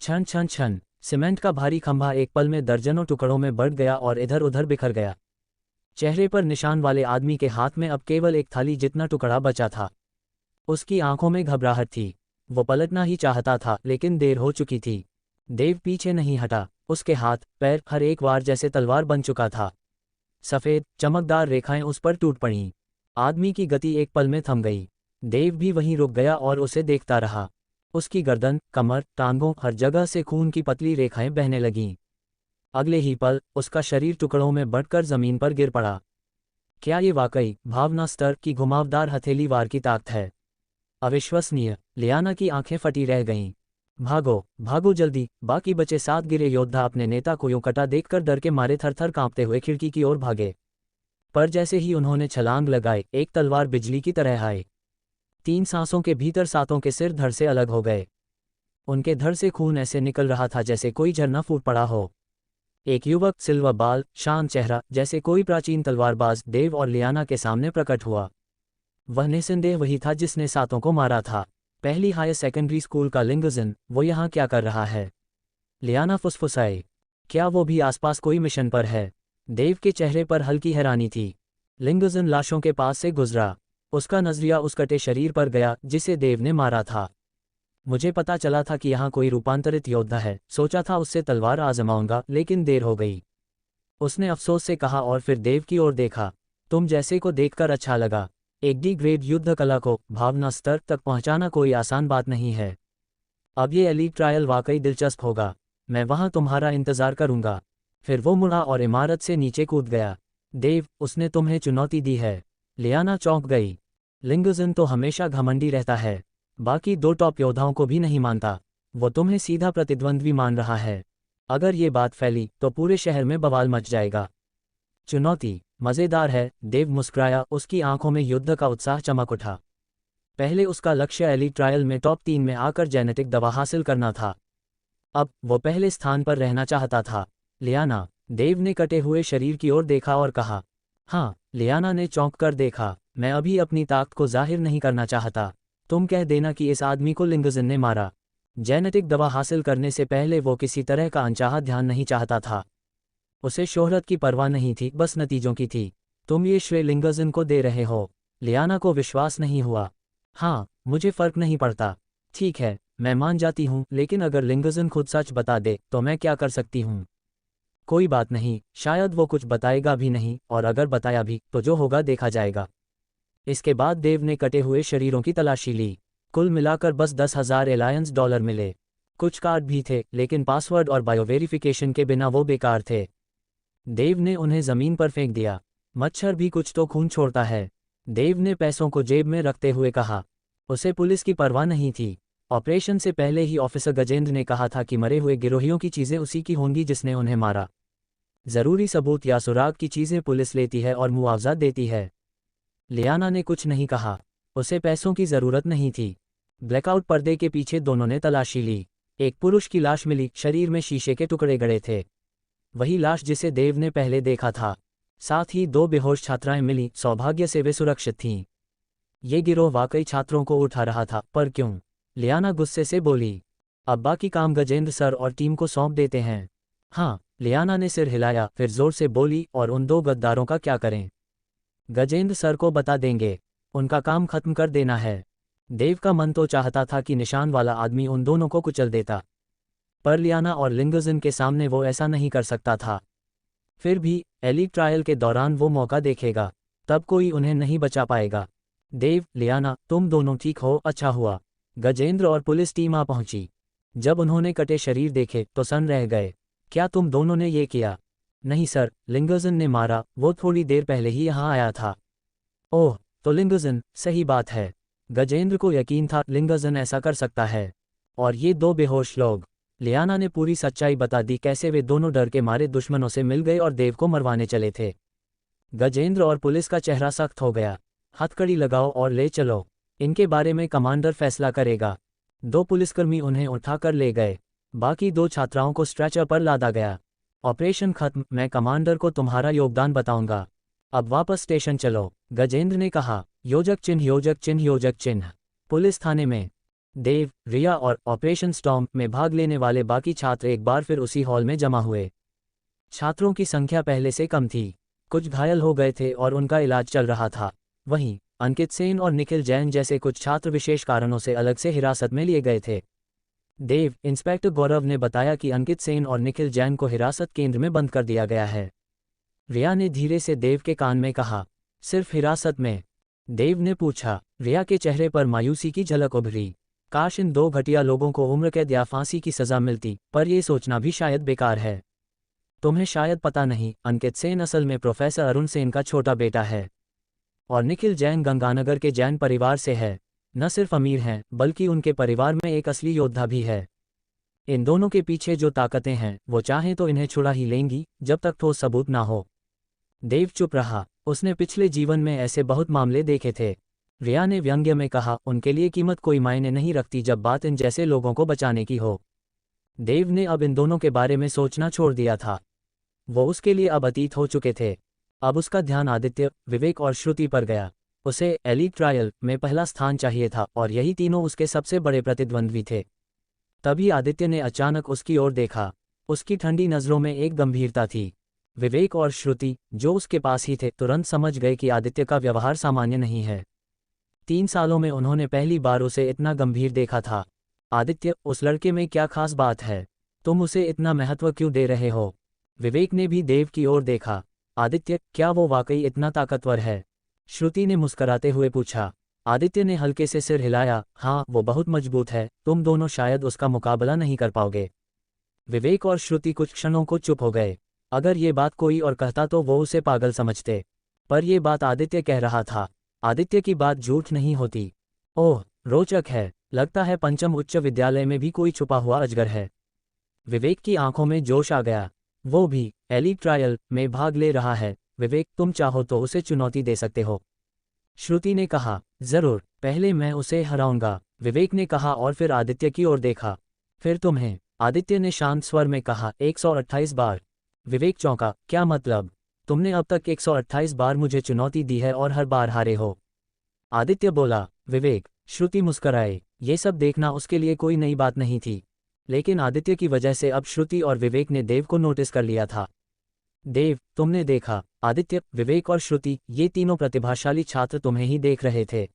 छन छन छन, सीमेंट का भारी खंभा एक पल में दर्जनों टुकड़ों में बढ़ गया और इधर उधर बिखर गया। चेहरे पर निशान वाले आदमी के हाथ में अब केवल एक थाली जितना टुकड़ा बचा था। उसकी आंखों में घबराहट थी। वो पलटना ही चाहता था, लेकिन देर हो चुकी थी। देव पीछे नहीं हटा। उसके हाथ पैर हर एक वार जैसे तलवार बन चुका था। सफ़ेद चमकदार रेखाएं उस पर टूट पड़ीं। आदमी की गति एक पल में थम गई। देव भी वहीं रुक गया और उसे देखता रहा। उसकी गर्दन, कमर, टांगों, हर जगह से खून की पतली रेखाएं बहने लगीं। अगले ही पल उसका शरीर टुकड़ों में बंटकर जमीन पर गिर पड़ा। क्या ये वाकई भावना स्तर की घुमावदार हथेली वार की ताकत है? अविश्वसनीय। लियाना की आंखें फटी रह गईं। भागो भागो जल्दी! बाकी बचे 7 गिरे योद्धा अपने नेता को यूं कटा देखकर डर के मारे थर-थर कांपते हुए खिड़की की ओर भागे। पर जैसे ही उन्होंने छलांग लगाई, एक तलवार बिजली की तरह आई। 3 सांसों के भीतर सातों के सिर धड़ से अलग हो गए। उनके धड़ से खून ऐसे निकल रहा था जैसे कोई झरना फूट पड़ा हो। एक युवक, सिल्वर बाल, शांत चेहरा, जैसे कोई प्राचीन तलवारबाज, देव और लियाना के सामने प्रकट हुआ। वह निस्संदेह वही था जिसने सातों को मारा था। पहली हायर सेकेंडरी स्कूल का लिंगजन, वो यहाँ क्या कर रहा है? लियाना फुसफुसाई। क्या वो भी आसपास कोई मिशन पर है? देव के चेहरे पर हल्की हैरानी थी। लिंगजन लाशों के पास से गुजरा। उसका नजरिया उस कटे शरीर पर गया जिसे देव ने मारा था। मुझे पता चला था कि यहाँ कोई रूपांतरित योद्धा है। सोचा था उससे तलवार आजमाऊंगा, लेकिन देर हो गई। उसने अफसोस से कहा और फिर देव की ओर देखा। तुम जैसे को देखकर अच्छा लगा। एक डी ग्रेड युद्ध कला को भावना स्तर तक पहुंचाना कोई आसान बात नहीं है। अब ये एलीट ट्रायल वाकई दिलचस्प होगा। मैं वहां तुम्हारा इंतजार करूंगा। फिर वो मुड़ा और इमारत से नीचे कूद गया। देव, उसने तुम्हें चुनौती दी है। लियाना चौंक गई। लिंगजन तो हमेशा घमंडी रहता है। बाकी 2 टॉप योद्धाओं को भी नहीं मानता। वो तुम्हें सीधा प्रतिद्वंद्वी मान रहा है। अगर ये बात फैली तो पूरे शहर में बवाल मच जाएगा। चुनौती मज़ेदार है। देव मुस्कुराया। उसकी आंखों में युद्ध का उत्साह चमक उठा। पहले उसका लक्ष्य एलीट ट्रायल में टॉप 3 में आकर जेनेटिक दवा हासिल करना था। अब वो पहले स्थान पर रहना चाहता था। लियाना, देव ने कटे हुए शरीर की ओर देखा और कहा। हाँ। लियाना ने चौंक कर देखा। मैं अभी अपनी ताकत को जाहिर नहीं करना चाहता। तुम कह देना कि इस आदमी को लिंगजन ने मारा। जेनेटिक दवा हासिल करने से पहले वो किसी तरह का अनचाहा ध्यान नहीं चाहता था। उसे शोहरत की परवाह नहीं थी, बस नतीजों की थी। तुम ये श्रेय लिंगजन को दे रहे हो? लियाना को विश्वास नहीं हुआ। हाँ, मुझे फर्क नहीं पड़ता। ठीक है, मैं मान जाती हूँ, लेकिन अगर लिंगजन खुद सच बता दे तो मैं क्या कर सकती हूँ? कोई बात नहीं, शायद वो कुछ बताएगा भी नहीं, और अगर बताया भी तो जो होगा देखा जाएगा। इसके बाद देव ने कटे हुए शरीरों की तलाशी ली। कुल मिलाकर बस 10,000 एलायंस डॉलर मिले। कुछ कार्ड भी थे, लेकिन पासवर्ड और बायोवेरिफिकेशन के बिना वो बेकार थे। देव ने उन्हें जमीन पर फेंक दिया। मच्छर भी कुछ तो खून छोड़ता है। देव ने पैसों को जेब में रखते हुए कहा। उसे पुलिस की परवाह नहीं थी। ऑपरेशन से पहले ही ऑफिसर गजेंद्र ने कहा था कि मरे हुए गिरोहियों की चीज़ें उसी की होंगी जिसने उन्हें मारा। ज़रूरी सबूत या सुराग की चीज़ें पुलिस लेती है और मुआवजा देती है। लियाना ने कुछ नहीं कहा। उसे पैसों की ज़रूरत नहीं थी। ब्लैकआउट पर्दे के पीछे दोनों ने तलाशी ली। एक पुरुष की लाश मिली, शरीर में शीशे के टुकड़े गड़े थे। वही लाश जिसे देव ने पहले देखा था। साथ ही 2 बेहोश छात्राएं मिली, सौभाग्य से वे सुरक्षित थीं। ये गिरोह वाकई छात्रों को उठा रहा था, पर क्यों? लियाना गुस्से से बोली। अब बाकी काम गजेंद्र सर और टीम को सौंप देते हैं। हाँ, लियाना ने सिर हिलाया, फिर जोर से बोली, और उन 2 गद्दारों का क्या करें? गजेंद्र सर को बता देंगे। उनका काम खत्म कर देना है। देव का मन तो चाहता था कि निशान वाला आदमी उन दोनों को कुचल देता, पर लियाना और लिंगजन के सामने वो ऐसा नहीं कर सकता था। फिर भी एलीट ट्रायल के दौरान वो मौका देखेगा, तब कोई उन्हें नहीं बचा पाएगा। देव, लियाना, तुम दोनों ठीक हो? अच्छा हुआ। गजेंद्र और पुलिस टीम आ पहुंची। जब उन्होंने कटे शरीर देखे तो सन्न रह गए। क्या तुम दोनों ने ये किया? नहीं सर, लिंगजन ने मारा। वो थोड़ी देर पहले ही यहाँ आया था। ओह, तो लिंगजन, सही बात है। गजेंद्र को यकीन था लिंगजन ऐसा कर सकता है। और ये 2 बेहोश लोग। लियाना ने पूरी सच्चाई बता दी, कैसे वे दोनों डर के मारे दुश्मनों से मिल गए और देव को मरवाने चले थे। गजेंद्र और पुलिस का चेहरा सख्त हो गया। हथकड़ी लगाओ और ले चलो। इनके बारे में कमांडर फैसला करेगा। 2 पुलिसकर्मी उन्हें उठाकर ले गए। बाकी 2 छात्राओं को स्ट्रेचर पर लादा गया। ऑपरेशन खत्म। मैं कमांडर को तुम्हारा योगदान बताऊंगा। अब वापस स्टेशन चलो, गजेंद्र ने कहा। योजक चिन्ह, योजक चिन्ह, योजक चिन्ह। पुलिस थाने में देव, रिया और ऑपरेशन स्टॉर्म में भाग लेने वाले बाकी छात्र एक बार फिर उसी हॉल में जमा हुए। छात्रों की संख्या पहले से कम थी, कुछ घायल हो गए थे और उनका इलाज चल रहा था। वहीं अंकित सेन और निखिल जैन जैसे कुछ छात्र विशेष कारणों से अलग से हिरासत में लिए गए थे। देव, इंस्पेक्टर गौरव ने बताया कि अंकित सेन और निखिल जैन को हिरासत केंद्र में बंद कर दिया गया है। रिया ने धीरे से देव के कान में कहा, सिर्फ हिरासत में? देव ने पूछा। रिया के चेहरे पर मायूसी की झलक उभरी। काश इन दो घटिया लोगों को उम्र कैद या फांसी की सजा मिलती, पर यह सोचना भी शायद बेकार है। तुम्हें शायद पता नहीं, अंकित सेन असल में प्रोफेसर अरुण सेन का छोटा बेटा है और निखिल जैन गंगानगर के जैन परिवार से है। न सिर्फ अमीर हैं, बल्कि उनके परिवार में एक असली योद्धा भी है। इन दोनों के पीछे जो ताकतें हैं, वो चाहें तो इन्हें छुड़ा ही लेंगी, जब तक ठोस सबूत ना हो। देव चुप रहा। उसने पिछले जीवन में ऐसे बहुत मामले देखे थे। रिया ने व्यंग्य में कहा, उनके लिए कीमत कोई मायने नहीं रखती जब बात इन जैसे लोगों को बचाने की हो। देव ने अब इन दोनों के बारे में सोचना छोड़ दिया था। वो उसके लिए अब अतीत हो चुके थे। अब उसका ध्यान आदित्य, विवेक और श्रुति पर गया। उसे एलीट ट्रायल में पहला स्थान चाहिए था और यही तीनों उसके सबसे बड़े प्रतिद्वंद्वी थे। तभी आदित्य ने अचानक उसकी ओर देखा। उसकी ठंडी नज़रों में एक गंभीरता थी। विवेक और श्रुति, जो उसके पास ही थे, तुरंत समझ गए कि आदित्य का व्यवहार सामान्य नहीं है। 3 सालों में उन्होंने पहली बार उसे इतना गंभीर देखा था। आदित्य, उस लड़के में क्या खास बात है? तुम उसे इतना महत्व क्यों दे रहे हो? विवेक ने भी देव की ओर देखा। आदित्य, क्या वो वाकई इतना ताकतवर है? श्रुति ने मुस्कराते हुए पूछा। आदित्य ने हल्के से सिर हिलाया, हाँ, वो बहुत मजबूत है, तुम दोनों शायद उसका मुकाबला नहीं कर पाओगे। विवेक और श्रुति कुछ क्षणों को चुप हो गए। अगर ये बात कोई और कहता तो वो उसे पागल समझते, पर ये बात आदित्य कह रहा था। आदित्य की बात झूठ नहीं होती। ओह, रोचक है। लगता है पंचम उच्च विद्यालय में भी कोई छुपा हुआ अजगर है। विवेक की आंखों में जोश आ गया। वो भी एलीट ट्रायल में भाग ले रहा है। विवेक, तुम चाहो तो उसे चुनौती दे सकते हो। श्रुति ने कहा, जरूर, पहले मैं उसे हराऊंगा, विवेक ने कहा और फिर आदित्य की ओर देखा। फिर तुम्हें, आदित्य ने शांत स्वर में कहा, 128 बार। विवेक चौंका, क्या मतलब? तुमने अब तक 128 बार मुझे चुनौती दी है और हर बार हारे हो। आदित्य बोला। विवेक, श्रुति मुस्कराए। ये सब देखना उसके लिए कोई नई बात नहीं थी, लेकिन आदित्य की वजह से अब श्रुति और विवेक ने देव को नोटिस कर लिया था। देव, तुमने देखा? आदित्य, विवेक और श्रुति, ये तीनों प्रतिभाशाली छात्र तुम्हें ही देख रहे थे।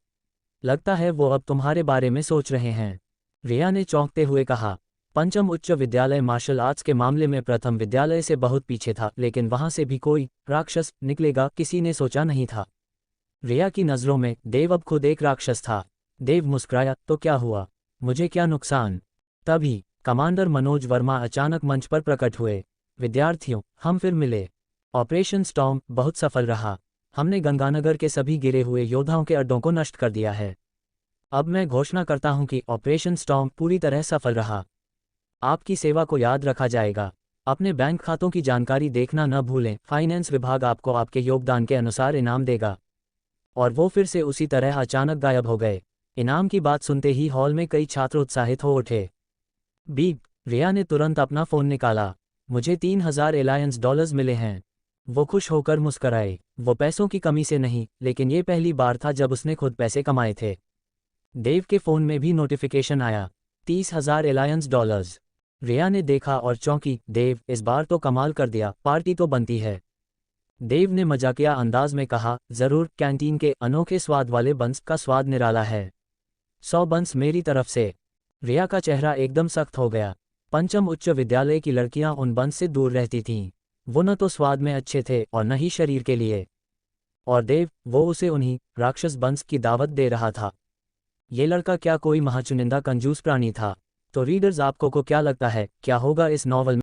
लगता है वो अब तुम्हारे बारे में सोच रहे हैं। रिया ने चौंकते हुए कहा। पंचम उच्च विद्यालय मार्शल आर्ट्स के मामले में प्रथम विद्यालय से बहुत पीछे था, लेकिन वहां से भी कोई राक्षस निकलेगा किसी ने सोचा नहीं था। रिया की नज़रों में देव अब खुद एक राक्षस था। देव मुस्कुराया, तो क्या हुआ? मुझे क्या नुकसान? तभी कमांडर मनोज वर्मा अचानक मंच पर प्रकट हुए। विद्यार्थियों, हम फिर मिले। ऑपरेशन स्टॉर्म बहुत सफल रहा। हमने गंगानगर के सभी गिरे हुए योद्धाओं के अड्डों को नष्ट कर दिया है। अब मैं घोषणा करता हूं कि ऑपरेशन स्टॉर्म पूरी तरह सफल रहा। आपकी सेवा को याद रखा जाएगा। अपने बैंक खातों की जानकारी देखना न भूलें। फाइनेंस विभाग आपको आपके योगदान के अनुसार इनाम देगा। और वो फिर से उसी तरह अचानक गायब हो गए। इनाम की बात सुनते ही हॉल में कई छात्र उत्साहित हो उठे। बीप, रिया ने तुरंत अपना फोन निकाला। मुझे 3000 एलायंस डॉलर्स मिले हैं। वो खुश होकर मुस्कराए। वो पैसों की कमी से नहीं, लेकिन ये पहली बार था जब उसने खुद पैसे कमाए थे। देव के फोन में भी नोटिफिकेशन आया, 30,000 एलायंस डॉलर्स। रिया ने देखा और चौंकी। देव, इस बार तो कमाल कर दिया, पार्टी तो बनती है। देव ने मजाकिया अंदाज में कहा, जरूर, कैंटीन के अनोखे स्वाद वाले बंस का स्वाद निराला है। 100 बंस मेरी तरफ से। रिया का चेहरा एकदम सख्त हो गया। पंचम उच्च विद्यालय की लड़कियां उन बंस से दूर रहती थीं। वो न तो स्वाद में अच्छे थे और न ही शरीर के लिए। और देव, वो उसे उन्हीं राक्षस बंस की दावत दे रहा था। ये लड़का क्या कोई महाचुनिंदा कंजूस प्राणी था? तो रीडर्स, आपको को क्या लगता है, क्या होगा इस नॉवल में?